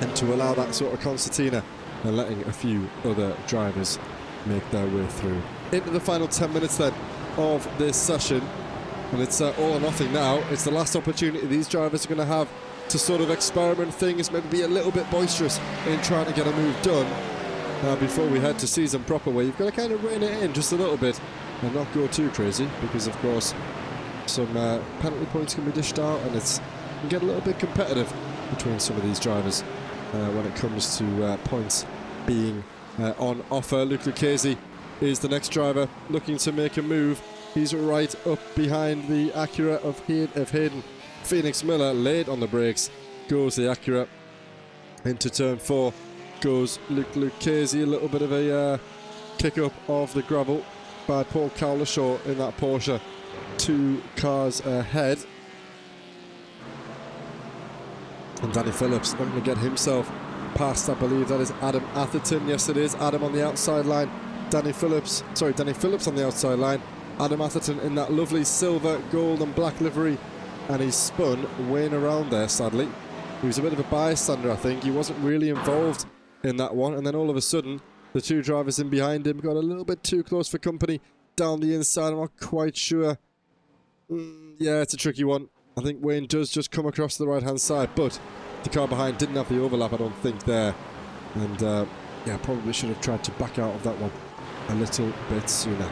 and to allow that sort of concertina and letting a few other drivers make their way through. Into the final 10 minutes then of this session, and it's all or nothing now. It's the last opportunity these drivers are going to have to sort of experiment things, maybe be a little bit boisterous in trying to get a move done before we head to season proper, where you've got to kind of rein it in just a little bit and not go too crazy, because of course some penalty points can be dished out and it can get a little bit competitive between some of these drivers when it comes to points being on offer. Luke Lucchese is the next driver looking to make a move. He's right up behind the Acura of Hayden Phoenix Miller. Late on the brakes goes the Acura. Into turn 4 goes Luke Lucchese. A little bit of a kick up of the gravel by Paul Cowlishaw in that Porsche. 2 cars ahead. And Danny Phillips looking to get himself past, I believe that is Adam Atherton. Yes, it is. Adam on the outside line. Danny Phillips on the outside line. Adam Atherton in that lovely silver, gold and black livery. And he's spun Wayne around there, sadly. He was a bit of a bystander, I think. He wasn't really involved in that one. And then all of a sudden, the 2 drivers in behind him got a little bit too close for company down the inside. I'm not quite sure. Yeah, it's a tricky one. I think Wayne does just come across to the right-hand side, but the car behind didn't have the overlap, I don't think, there. And, probably should have tried to back out of that one a little bit sooner.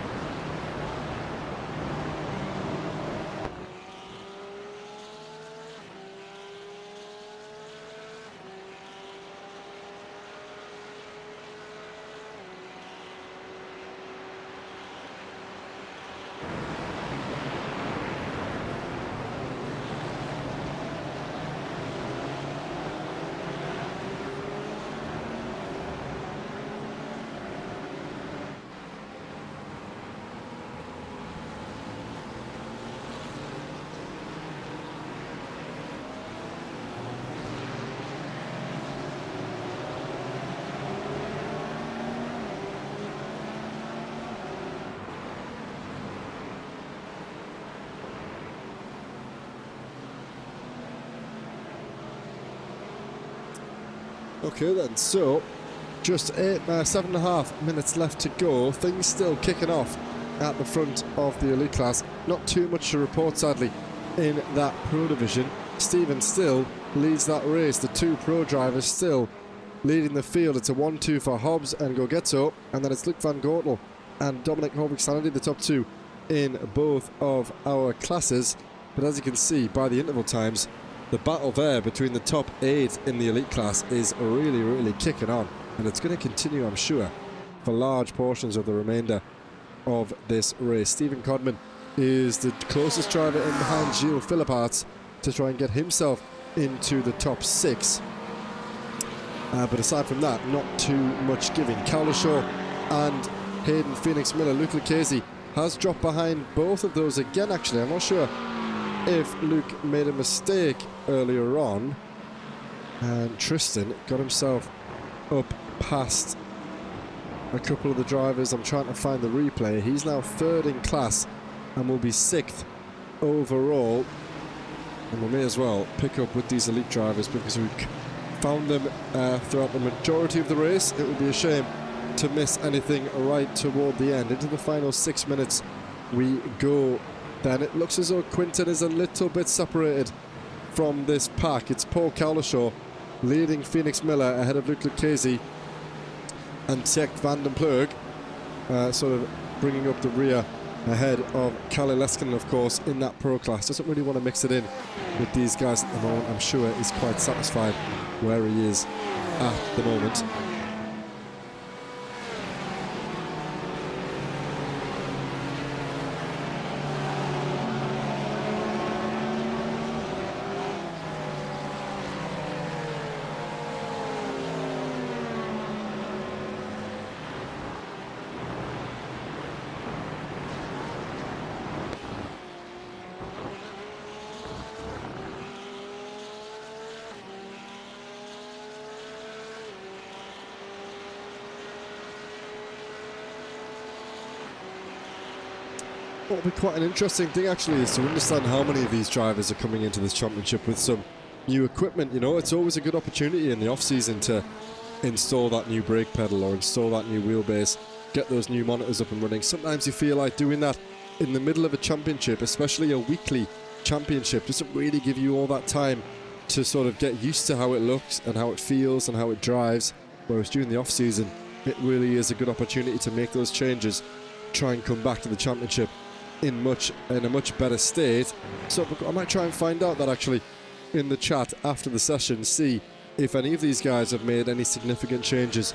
Okay then, so just 7.5 minutes left to go. Things still kicking off at the front of the elite class. Not too much to report, sadly, in that pro division. Stephen still leads that race. The 2 pro drivers still leading the field. It's a 1-2 for Hobbs and Gogetto, and then it's Luc van Gortel and Dominic Horvik Sanity, the top 2 in both of our classes. But as you can see by the interval times, the battle there between the top 8 in the elite class is really, really kicking on. And it's going to continue, I'm sure, for large portions of the remainder of this race. Stephen Codman is the closest driver in behind Gilles Philipparts to try and get himself into the top 6. But aside from that, not too much giving. Cowlishaw and Hayden Phoenix Miller. Luke Lucchese has dropped behind both of those again, actually. I'm not sure if Luke made a mistake earlier on, and Tristan got himself up past a couple of the drivers. I'm trying to find the replay. He's now 3rd in class and will be 6th overall, and we may as well pick up with these elite drivers because we found them throughout the majority of the race. It would be a shame to miss anything right toward the end. Into the final 6 minutes we go. Then it looks as though Quinton is a little bit separated from this pack. It's Paul Cowlishaw leading Phoenix Miller ahead of Luc Lucchese and Tech van den Plug sort of bringing up the rear ahead of Kalle Leskinen, of course, in that pro class. Doesn't really want to mix it in with these guys at the moment. I'm sure he's quite satisfied where he is at the moment. What will be quite an interesting thing actually is to understand how many of these drivers are coming into this championship with some new equipment. You know, it's always a good opportunity in the off-season to install that new brake pedal or install that new wheelbase, get those new monitors up and running. Sometimes you feel like doing that in the middle of a championship, especially a weekly championship, doesn't really give you all that time to sort of get used to how it looks and how it feels and how it drives, whereas during the off-season it really is a good opportunity to make those changes, try and come back to the championship in a much better state. So I might try and find out that actually in the chat after the session, see if any of these guys have made any significant changes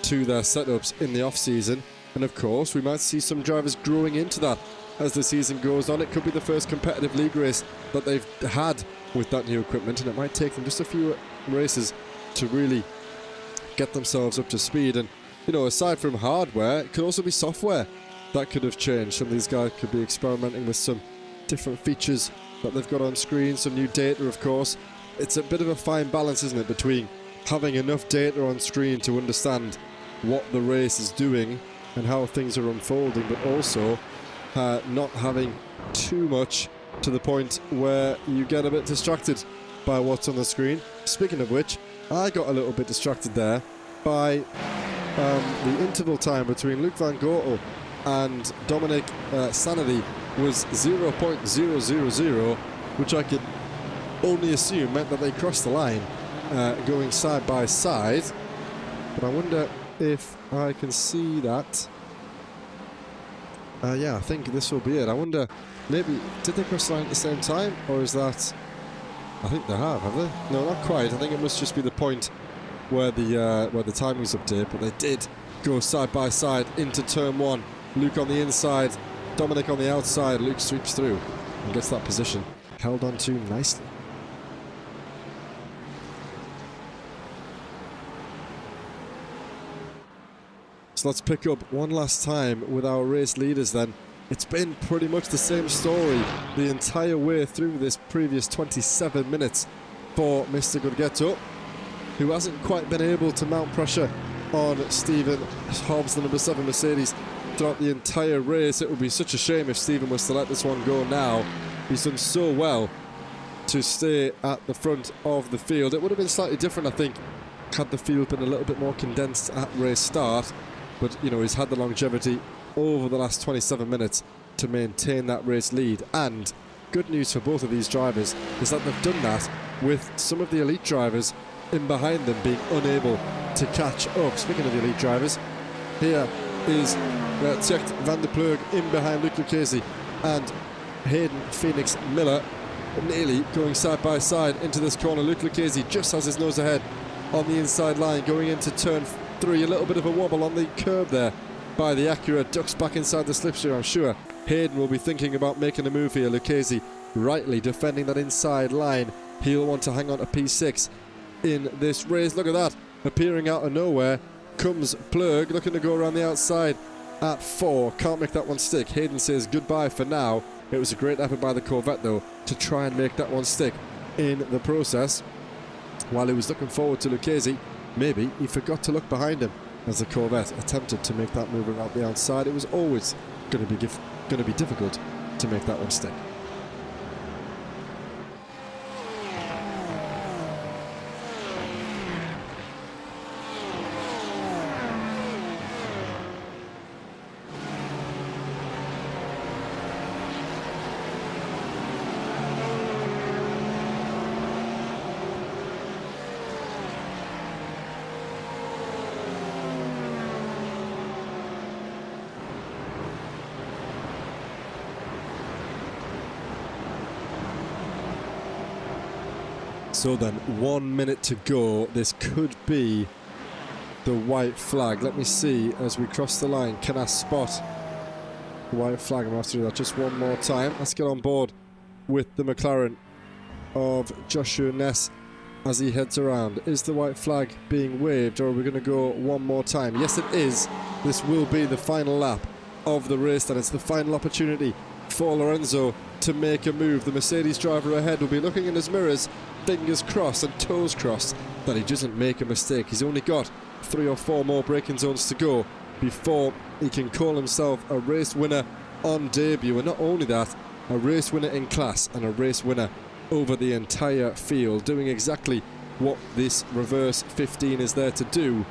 to their setups in the off-season. And of course we might see some drivers growing into that as the season goes on. It could be the first competitive league race that they've had with that new equipment, and it might take them just a few races to really get themselves up to speed. And you know, aside from hardware, it could also be software that could have changed. Some of these guys could be experimenting with some different features that they've got on screen, some new data, of course. It's a bit of a fine balance, isn't it, between having enough data on screen to understand what the race is doing and how things are unfolding, but also not having too much to the point where you get a bit distracted by what's on the screen. Speaking of which, I got a little bit distracted there by the interval time between Luke van Gortel and Dominic Sanity was 0.000, which I could only assume meant that they crossed the line going side by side. But I wonder if I can see that. Yeah, I think this will be it. I wonder, maybe, did they cross the line at the same time? Or is that... I think they have they? No, not quite. I think it must just be the point where the timing's update, but they did go side by side into turn one. Luke on the inside, Dominic on the outside. Luke sweeps through and gets that position held on to nicely. So let's pick up one last time with our race leaders then. It's been pretty much the same story the entire way through this previous 27 minutes for Mr. Gurgetto, who hasn't quite been able to mount pressure on Stephen Hobbs, the number 7 Mercedes, throughout the entire race. It would be such a shame if Stephen was to let this one go now. He's done so well to stay at the front of the field. It would have been slightly different, I think, had the field been a little bit more condensed at race start. But, you know, he's had the longevity over the last 27 minutes to maintain that race lead. And good news for both of these drivers is that they've done that with some of the elite drivers in behind them being unable to catch up. Speaking of the elite drivers, here is Tjecht van der Ploeg in behind Luc Lucchesi and Hayden Phoenix Miller, nearly going side by side into this corner. Luc Lucchesi just has his nose ahead on the inside line going into turn 3. A little bit of a wobble on the curb there by the Acura, ducks back inside the slipstream. I'm sure Hayden will be thinking about making a move here. Lucchesi rightly defending that inside line. He'll want to hang on to P6 in this race. Look at that, appearing out of nowhere comes Plug, looking to go around the outside at 4. Can't make that one stick. Hayden says goodbye for now. It was a great effort by the Corvette though to try and make that one stick in the process. While he was looking forward to Lucchesi, maybe he forgot to look behind him as the Corvette attempted to make that move around the outside. It was always going to be difficult to make that one stick. So then, 1 minute to go. This could be the white flag. Let me see as we cross the line. Can I spot the white flag? I'm going to have to do that just one more time. Let's get on board with the McLaren of Joshua Ness as he heads around. Is the white flag being waved, or are we going to go one more time? Yes, it is. This will be the final lap of the race, and it's the final opportunity for Lorenzo to make a move. The Mercedes driver ahead will be looking in his mirrors, fingers crossed and toes crossed that he doesn't make a mistake. He's only got 3 or 4 more braking zones to go before he can call himself a race winner on debut. And not only that, a race winner in class and a race winner over the entire field, doing exactly what this reverse 15 is there to do,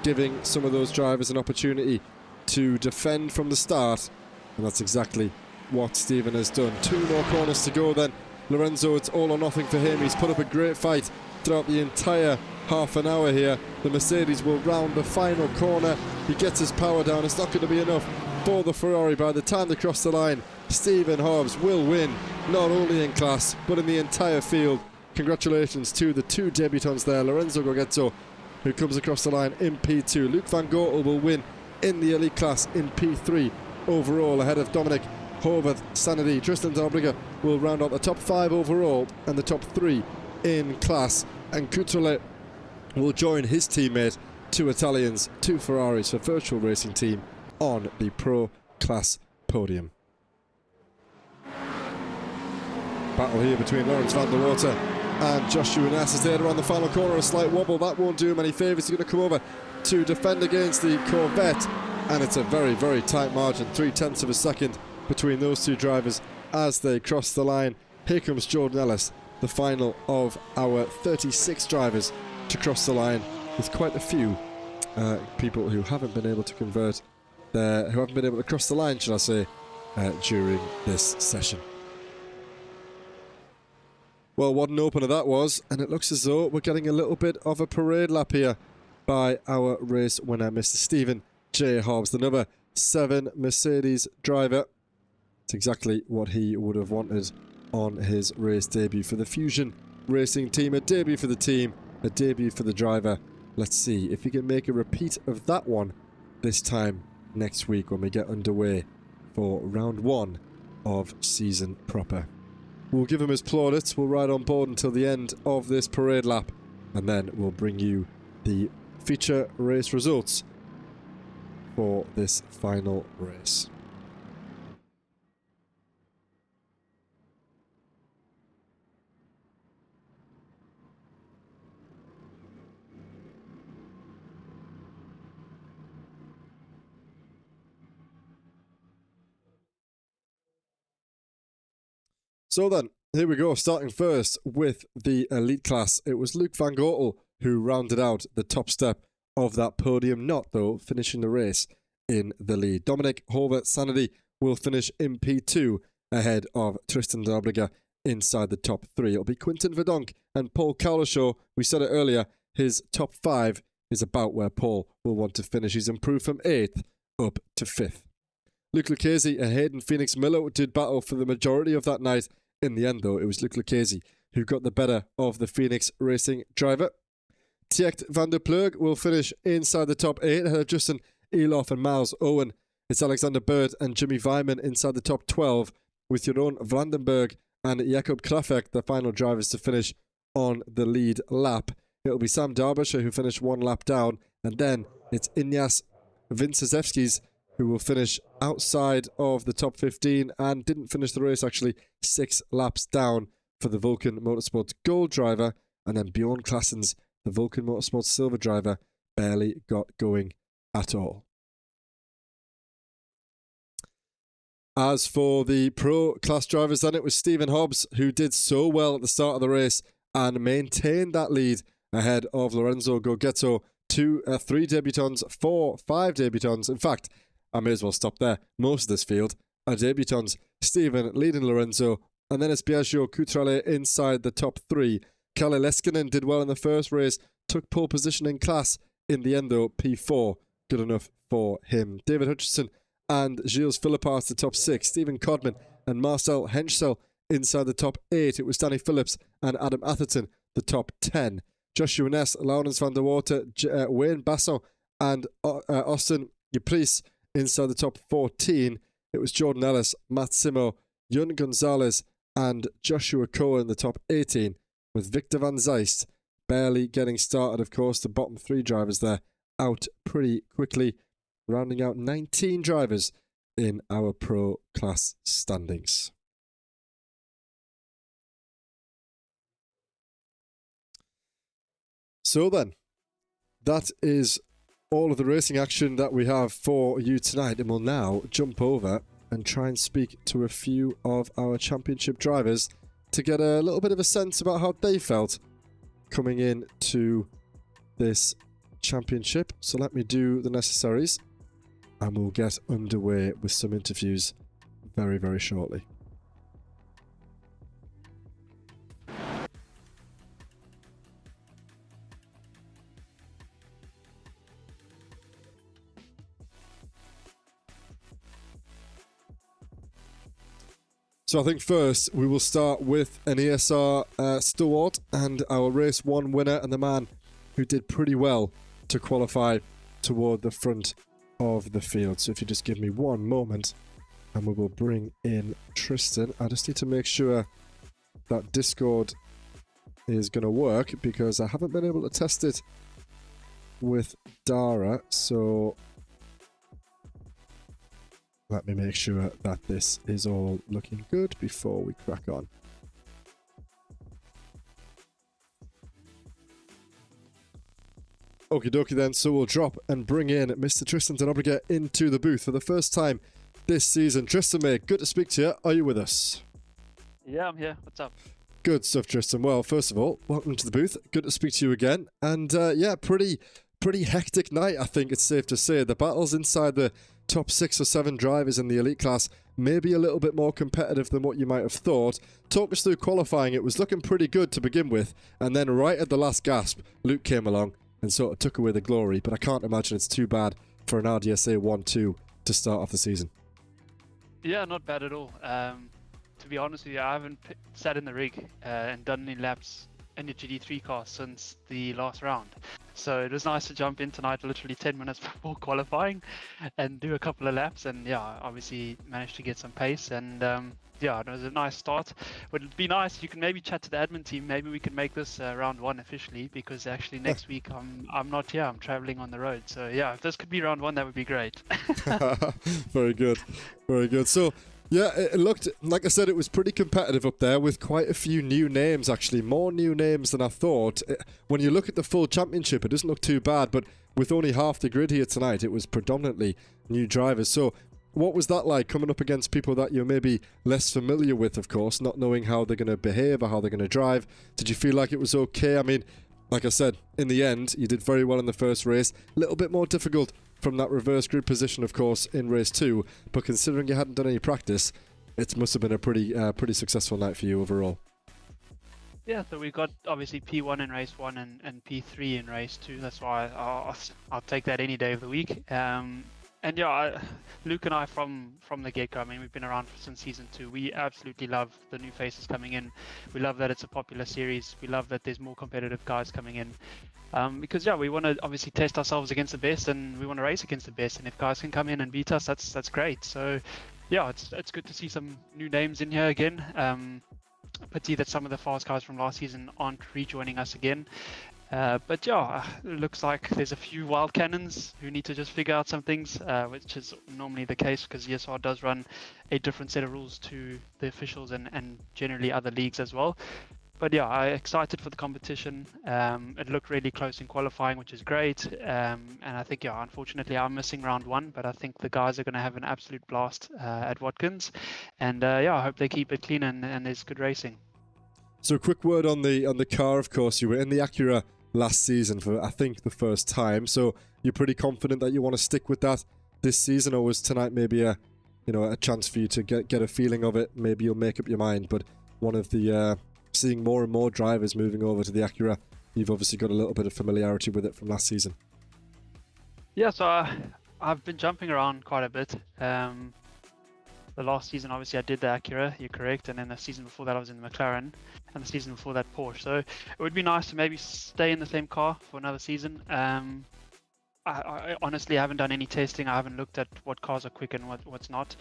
giving some of those drivers an opportunity to defend from the start, and that's exactly what Stephen has done. 2 more corners to go then. Lorenzo, it's all or nothing for him. He's put up a great fight throughout the entire half an hour here. The Mercedes will round the final corner. He gets his power down. It's not going to be enough for the Ferrari. By the time they cross the line, Stephen Hobbs will win, not only in class, but in the entire field. Congratulations to the 2 debutants there. Lorenzo Gorgetto, who comes across the line in P2. Luke Van Goortel will win in the elite class in P3 overall, ahead of Dominic Horvath, Sanity. Tristan Darbriga will round out the top 5 overall and the top 3 in class. And Coutrellet will join his teammate, 2 Italians, 2 Ferraris for Virtual Racing Team on the Pro Class podium. Battle here between Lawrence van der Water and Joshua Ness as they head around the final corner. A slight wobble, that won't do him any favours. He's going to come over to defend against the Corvette, and it's a very, very tight margin, 0.3 of a second between those 2 drivers as they cross the line. Here comes Jordan Ellis, the final of our 36 drivers to cross the line, with quite a few people who haven't been able to convert who haven't been able to cross the line, should I say, during this session. Well, what an opener that was, and it looks as though we're getting a little bit of a parade lap here by our race winner, Mr. Stephen J. Hobbs, the number 7 Mercedes driver. It's exactly what he would have wanted on his race debut for the Fusion Racing Team. A debut for the team, a debut for the driver. Let's see if he can make a repeat of that one this time next week when we get underway for round 1 of season proper. We'll give him his plaudits. We'll ride on board until the end of this parade lap, and then we'll bring you the feature race results for this final race. So then, here we go, starting first with the elite class. It was Luke Van Goortel who rounded out the top step of that podium, not though finishing the race in the lead. Dominic Horvath Sanity will finish in P2 ahead of Tristan Darbriga inside the top 3. It'll be Quinton Verdonk and Paul Cowlishaw. We said it earlier, his top 5 is about where Paul will want to finish. He's improved from 8th up to 5th. Luke Lucchese and Hayden Phoenix Miller did battle for the majority of that night. In the end, though, it was Luke Lucchese who got the better of the Phoenix Racing driver. Tjecht van der Plug will finish inside the top 8 ahead of Justin Elof and Miles Owen. It's Alexander Bird and Jimmy Vyman inside the top 12, with Jeroen Vandenberg and Jakob Krafek, the final drivers to finish on the lead lap. It'll be Sam Derbyshire who finished 1 lap down, and then it's Inyas Vincezewski's who will finish outside of the top 15 and didn't finish the race, actually 6 laps down for the Vulcan Motorsports Gold driver. And then Bjorn Klassens, the Vulcan Motorsports Silver driver, barely got going at all. As for the Pro Class drivers, then it was Stephen Hobbs who did so well at the start of the race and maintained that lead ahead of Lorenzo Gorgetto. 3 debutants, 5 debutants. In fact, I may as well stop there. Most of this field are debutants. Stephen leading Lorenzo, and then it's Biagio Coutrale inside the top 3. Kalle Leskinen did well in the first race, took pole position in class. In the end, though, P4, good enough for him. David Hutchinson and Gilles Philippart the top 6. Stephen Codman and Marcel Henschel inside the top 8. It was Danny Phillips and Adam Atherton, the top 10. Joshua Ness, Laurens van der Water, Wayne Basson, and Austin Ypres inside the top 14. It was Jordan Ellis, Matt Simo, Yun Gonzalez, and Joshua Cohen, the top 18, with Victor Van Zeist barely getting started. Of course, the bottom 3 drivers there out pretty quickly, rounding out 19 drivers in our Pro Class standings. So then, that is all of the racing action that we have for you tonight, and we'll now jump over and try and speak to a few of our championship drivers to get a little bit of a sense about how they felt coming in to this championship. So let me do the necessaries and we'll get underway with some interviews very, very shortly. So I think first we will start with an ESR stalwart and our race 1 winner and the man who did pretty well to qualify toward the front of the field. So if you just give me one moment and we will bring in Tristan. I just need to make sure that Discord is going to work because I haven't been able to test it with Dara. So let me make sure that this is all looking good before we crack on. Okie dokie then, so we'll drop and bring in Mr. Tristan Denobriga into the booth for the first time this season. Tristan, mate, good to speak to you. Are you with us? Yeah, I'm here. What's up? Good stuff, Tristan. Well, first of all, welcome to the booth. Good to speak to you again. And yeah, pretty hectic night, I think it's safe to say. The battles inside the top 6 or 7 drivers in the elite class maybe a little bit more competitive than what you might have thought. Talk us through qualifying. It was looking pretty good to begin with, and then right at the last gasp, Luke came along and sort of took away the glory, but I can't imagine it's too bad for an RDSA 1-2 to start off the season. Yeah, not bad at all. To be honest with you, I haven't sat in the rig and done any laps in the GT3 car since the last round. So it was nice to jump in tonight literally 10 minutes before qualifying and do a couple of laps, and yeah, obviously managed to get some pace, and yeah, it was a nice start. Would it be nice, you can maybe chat to the admin team, maybe we can make this round 1 officially, because actually next week I'm not here, I'm traveling on the road. So yeah, if this could be round 1, that would be great. Very good, very good. So yeah, it looked, like I said, it was pretty competitive up there with quite a few new names, actually. More new names than I thought. When you look at the full championship, it doesn't look too bad, but with only half the grid here tonight, it was predominantly new drivers. So what was that like, coming up against people that you're maybe less familiar with, of course, not knowing how they're going to behave or how they're going to drive? Did you feel like it was okay? I mean, like I said, in the end, you did very well in the first race. A little bit more difficult from that reverse grid position, of course, in race 2, but considering you hadn't done any practice, it must have been a pretty successful night for you overall. Yeah, so we got obviously P1 in race 1 and P3 in race 2. That's why I'll take that any day of the week. And yeah, Luke and I from the get-go, I mean, we've been around since season 2. We absolutely love the new faces coming in. We love that it's a popular series. We love that there's more competitive guys coming in. Because yeah, we want to obviously test ourselves against the best, and we want to race against the best. And if guys can come in and beat us, that's great. So yeah, it's good to see some new names in here again. Pity that some of the fast guys from last season aren't rejoining us again. But yeah, it looks like there's a few wild cannons who need to just figure out some things, which is normally the case because ESR does run a different set of rules to the officials and generally other leagues as well. But yeah, I'm excited for the competition. It looked really close in qualifying, which is great. And I think, yeah, unfortunately, I'm missing round 1, but I think the guys are going to have an absolute blast at Watkins. And yeah, I hope they keep it clean and there's good racing. So a quick word on the car, of course. You were in the Acura last season for, I think, the first time. So you're pretty confident that you want to stick with that this season, or was tonight maybe a chance for you to get a feeling of it? Maybe you'll make up your mind. But one of the seeing more and more drivers moving over to the Acura, you've obviously got a little bit of familiarity with it from last season. Yeah, so I've been jumping around quite a bit. the last season, obviously, I did the Acura, you're correct, and then the season before that, I was in the McLaren, and the season before that, Porsche. So it would be nice to maybe stay in the same car for another season. I honestly haven't done any testing. I haven't looked at what cars are quick and what's not.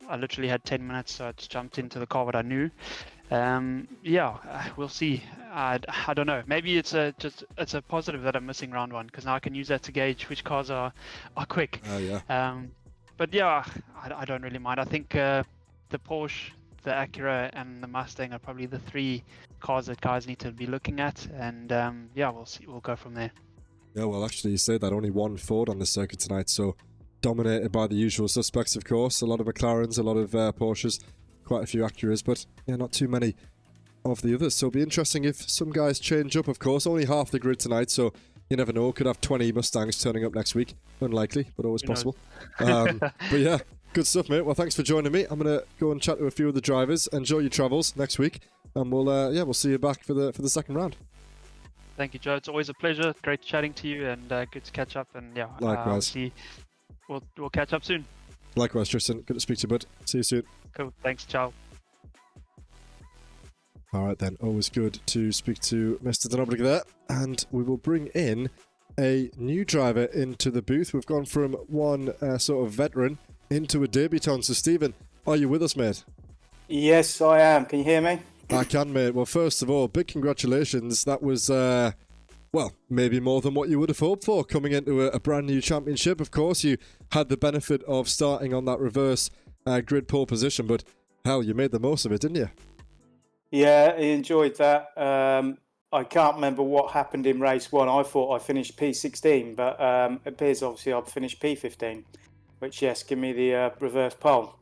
I literally had 10 minutes, so I just jumped into the car what I knew. We'll see. I don't know. Maybe it's a positive that I'm missing round one, because now I can use that to gauge which cars are quick. Oh, yeah. But yeah, I don't really mind. I think the Porsche, the Acura, and the Mustang are probably the 3 cars that guys need to be looking at. And we'll see. We'll go from there. Yeah, well, actually, you say that only one Ford on the circuit tonight, so dominated by the usual suspects, of course. A lot of McLarens, a lot of Porsches, quite a few Acuras, but yeah, not too many of the others. So it'll be interesting if some guys change up, of course. Only half the grid tonight, so you never know. Could have 20 Mustangs turning up next week. Unlikely, but always possible. But yeah, good stuff, mate. Well, thanks for joining me. I'm going to go and chat to a few of the drivers. Enjoy your travels next week, and we'll see you back for the second round. Thank you, Joe. It's always a pleasure. Great chatting to you, and good to catch up. And yeah, likewise. We'll catch up soon. Likewise, Tristan. Good to speak to you, bud. See you soon. Cool. Thanks. Ciao. All right, then. Always good to speak to Mr. Denoblik there. And we will bring in a new driver into the booth. We've gone from one sort of veteran into a debutant. So, Stephen, are you with us, mate? Yes, I am. Can you hear me? I can, mate. Well, first of all, big congratulations. That was, maybe more than what you would have hoped for coming into a brand new championship. Of course, you had the benefit of starting on that reverse grid pole position, but hell, you made the most of it, didn't you? Yeah, I enjoyed that. I can't remember what happened in race 1. I thought I finished P16, but it appears obviously I've finished P15, which, yes, give me the reverse pole.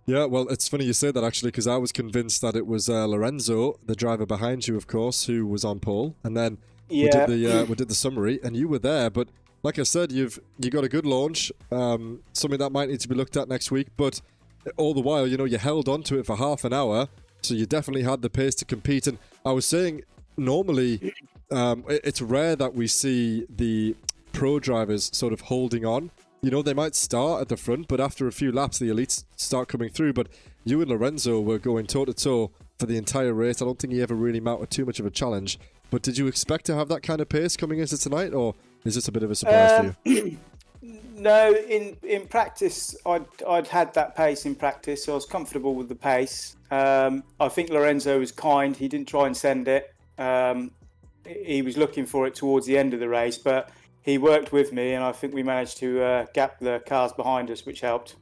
Yeah, well, it's funny you say that, actually, because I was convinced that it was Lorenzo, the driver behind you, of course, who was on pole. And then we did the summary, and you were there. But like I said, you got a good launch, something that might need to be looked at next week. But all the while, you held on to it for half an hour, so you definitely had the pace to compete. And I was saying, normally, it's rare that we see the pro drivers sort of holding on. They might start at the front, but after a few laps, the elites start coming through. But you and Lorenzo were going toe-to-toe for the entire race. I don't think he ever really mounted too much of a challenge. But did you expect to have that kind of pace coming into tonight, or is this a bit of a surprise for you? No, in practice, I'd had that pace in practice, so I was comfortable with the pace. I think Lorenzo was kind. He didn't try and send it. He was looking for it towards the end of the race, but he worked with me, and I think we managed to gap the cars behind us, which helped.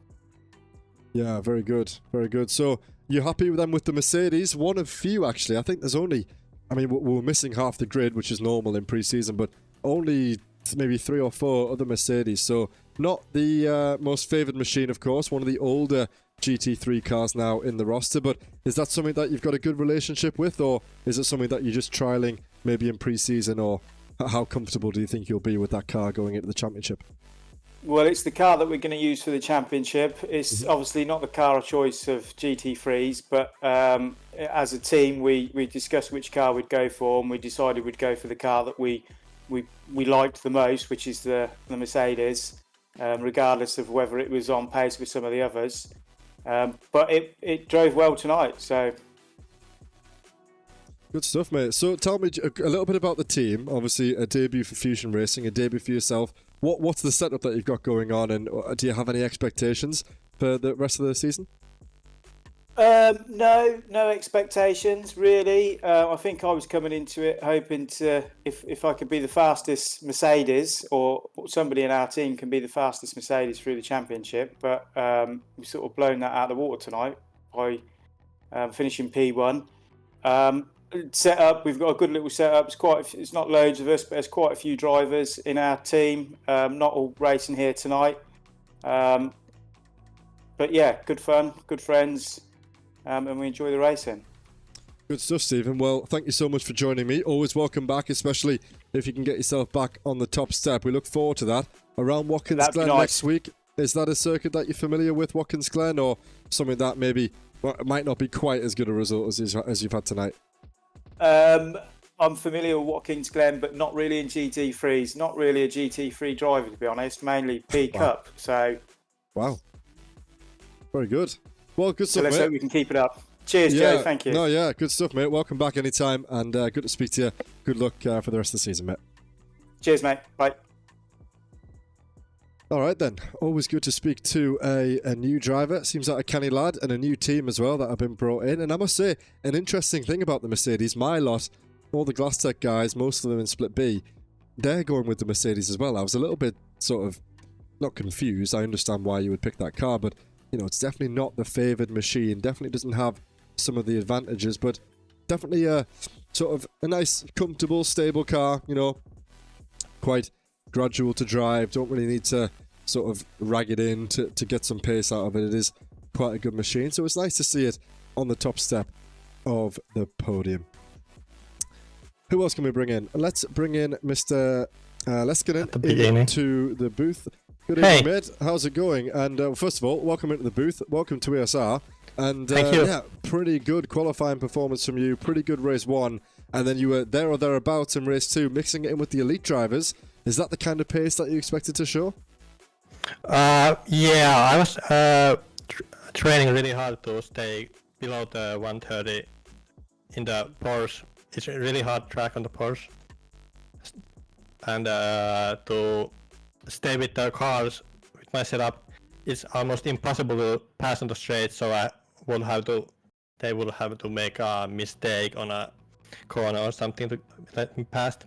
Yeah, very good. Very good. So you're happy with them with the Mercedes? One of few, actually. I think there's only... we're missing half the grid, which is normal in pre-season, but only maybe 3 or 4 other Mercedes. So not the most favoured machine, of course. One of the older GT3 cars now in the roster. But is that something that you've got a good relationship with, or is it something that you're just trialling maybe in pre-season, or... How comfortable do you think you'll be with that car going into the championship? Well, it's the car that we're going to use for the championship. It's obviously not the car of choice of GT3s, but as a team, we discussed which car we'd go for, and we decided we'd go for the car that we liked the most, which is the Mercedes, regardless of whether it was on pace with some of the others. But it drove well tonight, so... Good stuff, mate. So tell me a little bit about the team. Obviously, a debut for Fusion Racing, a debut for yourself. What's the setup that you've got going on, and do you have any expectations for the rest of the season? No expectations, really. I think I was coming into it hoping to, if I could be the fastest Mercedes, or somebody in our team can be the fastest Mercedes through the championship. But we've sort of blown that out of the water tonight by finishing P1. Setup, we've got a good little setup. It's not loads of us, but there's quite a few drivers in our team. Not all racing here tonight, but yeah, good fun, good friends, and we enjoy the racing. Good stuff, Stephen. Well, thank you so much for joining me. Always welcome back, especially if you can get yourself back on the top step. We look forward to that. Around Watkins Glen next week. Is that a circuit that you're familiar with, Watkins Glen, or something that maybe might not be quite as good a result as you've had tonight? I'm familiar with Watkins Glen, but not really in GT3s. Not really a GT3 driver, to be honest. Mainly P Cup. So, wow. Very good. Well, good So stuff, let's mate. hope we can keep it up. Cheers, Joe. Thank you. No, yeah, good stuff, mate. Welcome back anytime, and good to speak to you. Good luck for the rest of the season, mate. Cheers, mate. Bye. All right, then. Always good to speak to a new driver. Seems like a canny lad, and a new team as well that have been brought in. And I must say, an interesting thing about the Mercedes, my lot, all the GlassTech guys, most of them in Split B, they're going with the Mercedes as well. I was a little bit sort of not confused. I understand why you would pick that car, but you know, it's definitely not the favoured machine. Definitely doesn't have some of the advantages, but definitely a sort of a nice, comfortable, stable car. You know, quite gradual to drive. Don't really need to sort of rag it in to get some pace out of it. It is quite a good machine, so it's nice to see it on the top step of the podium. Who else can we bring in? Let's bring in Mr. Leskinen into the booth. Good evening, mate. How's it going? And first of all, welcome into the booth. Welcome to ESR. And Thank you. Yeah, pretty good qualifying performance from you. Pretty good race 1. And then you were there or thereabouts in race 2, mixing it in with the elite drivers. Is that the kind of pace that you expected to show? Yeah, I was training really hard to stay below the 130 in the Porsche. It's a really hard track on the Porsche. And to stay with the cars with my setup, it's almost impossible to pass on the straight, so they will have to make a mistake on a corner or something to let me pass.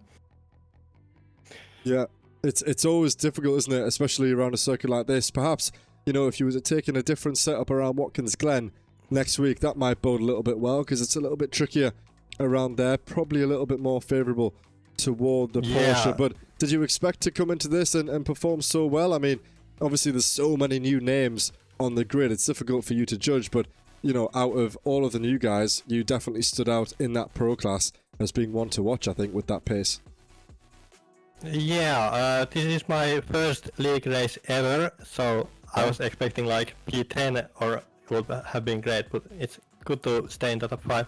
Yeah, it's always difficult, isn't it? Especially around a circuit like this. Perhaps, you know, if you were taking a different setup around Watkins Glen next week, that might bode a little bit well, because it's a little bit trickier around there. Probably a little bit more favourable toward the Porsche. But did you expect to come into this and perform so well? I mean, obviously there's so many new names on the grid. It's difficult for you to judge, but, you know, out of all of the new guys, you definitely stood out in that pro class as being one to watch, I think, with that pace. Yeah, this is my first league race ever, so I was expecting like P10 or it would have been great, but it's good to stay in the top 5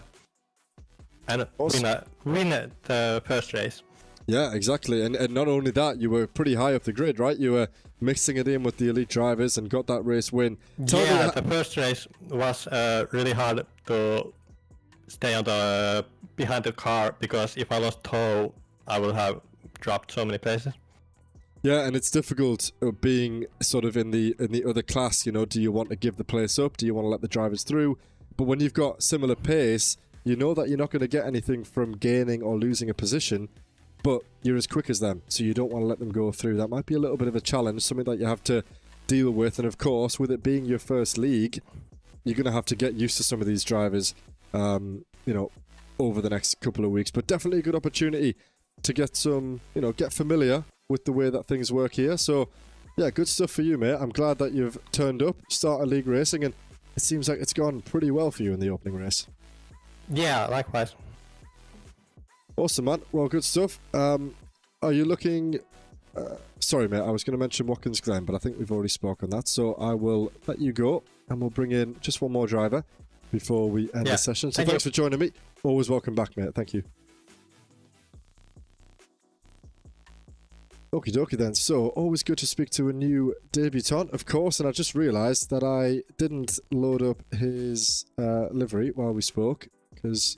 and awesome. win the first race. Yeah, exactly. And not only that, you were pretty high up the grid, right? You were mixing it in with the elite drivers and got that race win. Yeah, the first race was really hard to stay on the behind the car, because if I lost toe, I would have dropped so many places. Yeah, and it's difficult being sort of in the other class. You know, do you want to give the place up? Do you want to let the drivers through? But when you've got similar pace, you know that you're not going to get anything from gaining or losing a position, but you're as quick as them, so you don't want to let them go through. That might be a little bit of a challenge, something that you have to deal with. And of course, with it being your first league, you're going to have to get used to some of these drivers, you know, over the next couple of weeks. But definitely a good opportunity to get some, you know, get familiar with the way that things work here. So, yeah, good stuff for you, mate. I'm glad that you've turned up, started league racing, and it seems like it's gone pretty well for you in the opening race. Yeah, likewise. Awesome, man. Well, good stuff. Are you looking... sorry, mate, I was going to mention Watkins Glen, but I think we've already spoken that, so I will let you go, and we'll bring in just one more driver before we end the session. So thanks for joining me. Always welcome back, mate. Thank you. Okie dokie then. So, always good to speak to a new debutant, of course, and I just realised that I didn't load up his livery while we spoke, because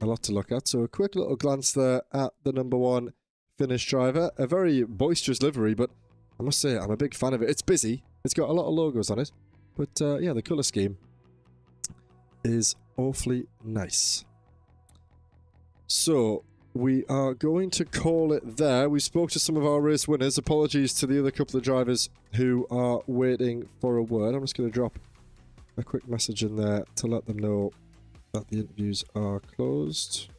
a lot to look at. So, a quick little glance there at the number 1 Finnish driver. A very boisterous livery, but I must say I'm a big fan of it. It's busy. It's got a lot of logos on it, but yeah, the colour scheme is awfully nice. So, we are going to call it there. We spoke to some of our race winners. Apologies to the other couple of drivers who are waiting for a word. I'm just going to drop a quick message in there to let them know that the interviews are closed.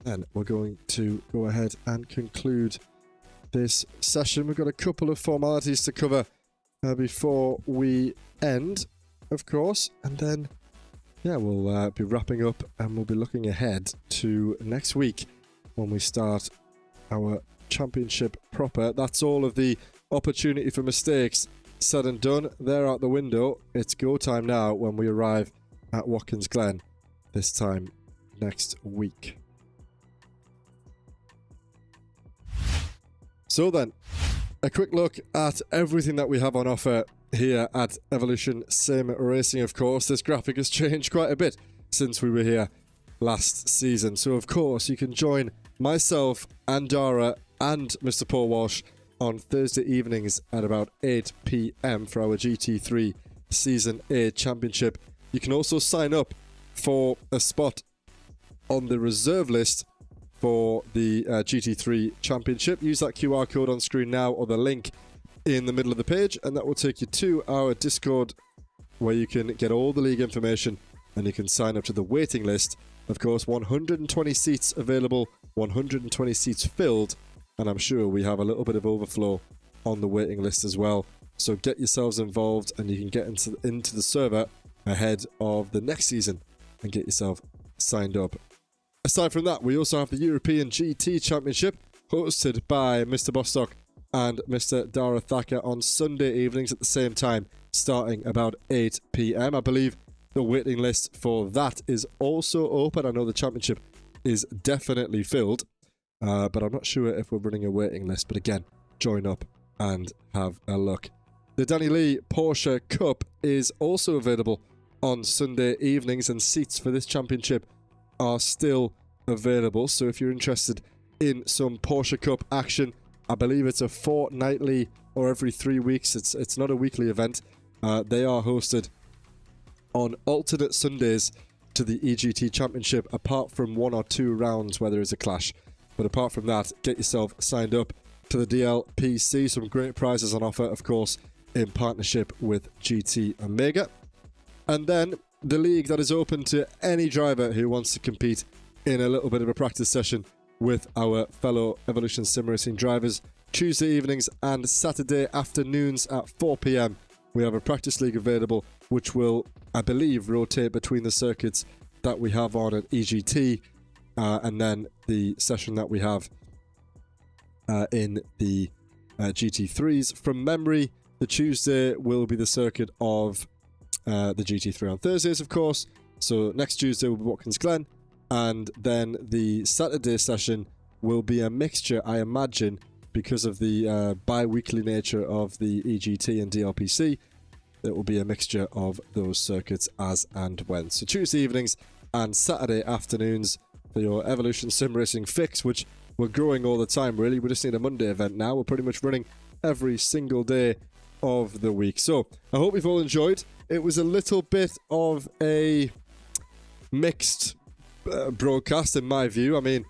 Then we're going to go ahead and conclude this session. We've got a couple of formalities to cover before we end, of course, and then yeah, we'll be wrapping up, and we'll be looking ahead to next week when we start our championship proper. That's all of the opportunity for mistakes said and done. They're out the window. It's go time now when we arrive at Watkins Glen this time next week. So then, a quick look at everything that we have on offer here at Evolution Sim Racing, of course. This graphic has changed quite a bit since we were here last season. So, of course, you can join myself and Dara and Mr. Paul Walsh on Thursday evenings at about 8 p.m. for our GT3 Season 8 Championship. You can also sign up for a spot on the reserve list for the GT3 Championship. Use that QR code on screen now or the link in the middle of the page, and that will take you to our Discord where you can get all the league information and you can sign up to the waiting list. Of course, 120 seats available, 120 seats filled, and I'm sure we have a little bit of overflow on the waiting list as well. So get yourselves involved and you can get into the server ahead of the next season and get yourself signed up. Aside from that, we also have the European GT Championship hosted by Mr. Bostock and Mr. Dara Thacker on Sunday evenings at the same time, starting about 8 p.m. I believe the waiting list for that is also open. I know the championship is definitely filled, but I'm not sure if we're running a waiting list. But again, join up and have a look. The Danny Lee Porsche Cup is also available on Sunday evenings, and seats for this championship are still available. So if you're interested in some Porsche Cup action, I believe it's a fortnightly or every 3 weeks. It's not a weekly event. They are hosted on alternate Sundays to the EGT Championship, apart from 1 or 2 rounds where there is a clash. But apart from that, get yourself signed up to the DLPC. Some great prizes on offer, of course, in partnership with GT Omega. And then the league that is open to any driver who wants to compete in a little bit of a practice session with our fellow Evolution Sim Racing drivers. Tuesday evenings and Saturday afternoons at 4 p.m. we have a practice league available, which will, I believe, rotate between the circuits that we have on at EGT and then the session that we have in the GT3s. From memory, the Tuesday will be the circuit of the GT3 on Thursdays, of course. So next Tuesday will be Watkins Glen, and then the Saturday session will be a mixture, I imagine, because of the bi-weekly nature of the EGT and DLPC. It will be a mixture of those circuits as and when. So Tuesday evenings and Saturday afternoons for your Evolution Sim Racing fix, which we're growing all the time, really. We just need a Monday event now. We're pretty much running every single day of the week. So I hope you've all enjoyed. It was a little bit of a mixed broadcast in my view. I mean,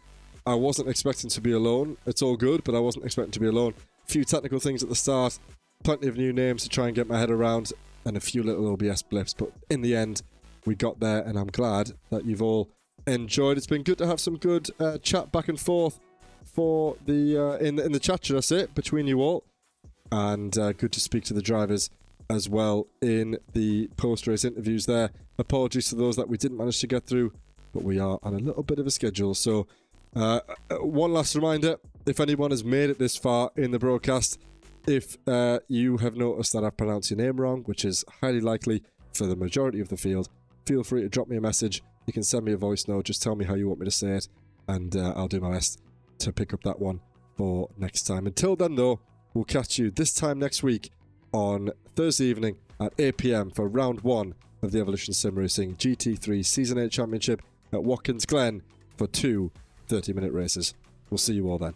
I wasn't expecting to be alone. It's all good, but I wasn't expecting to be alone. A few technical things at the start, plenty of new names to try and get my head around, and a few little OBS blips. But in the end, we got there, and I'm glad that you've all enjoyed. It's been good to have some good chat back and forth for the in the chat, should I say, between you all, and good to speak to the drivers as well in the post-race interviews there. Apologies to those that we didn't manage to get through, but we are on a little bit of a schedule. So one last reminder, if anyone has made it this far in the broadcast, if you have noticed that I've pronounced your name wrong, which is highly likely for the majority of the field, feel free to drop me a message. You can send me a voice note, just tell me how you want me to say it, and I'll do my best to pick up that one for next time. Until then though, we'll catch you this time next week on Thursday evening at 8 p.m. for round 1 of the Evolution Sim Racing GT3 Season 8 Championship at Watkins Glen for 2 30-minute races. We'll see you all then.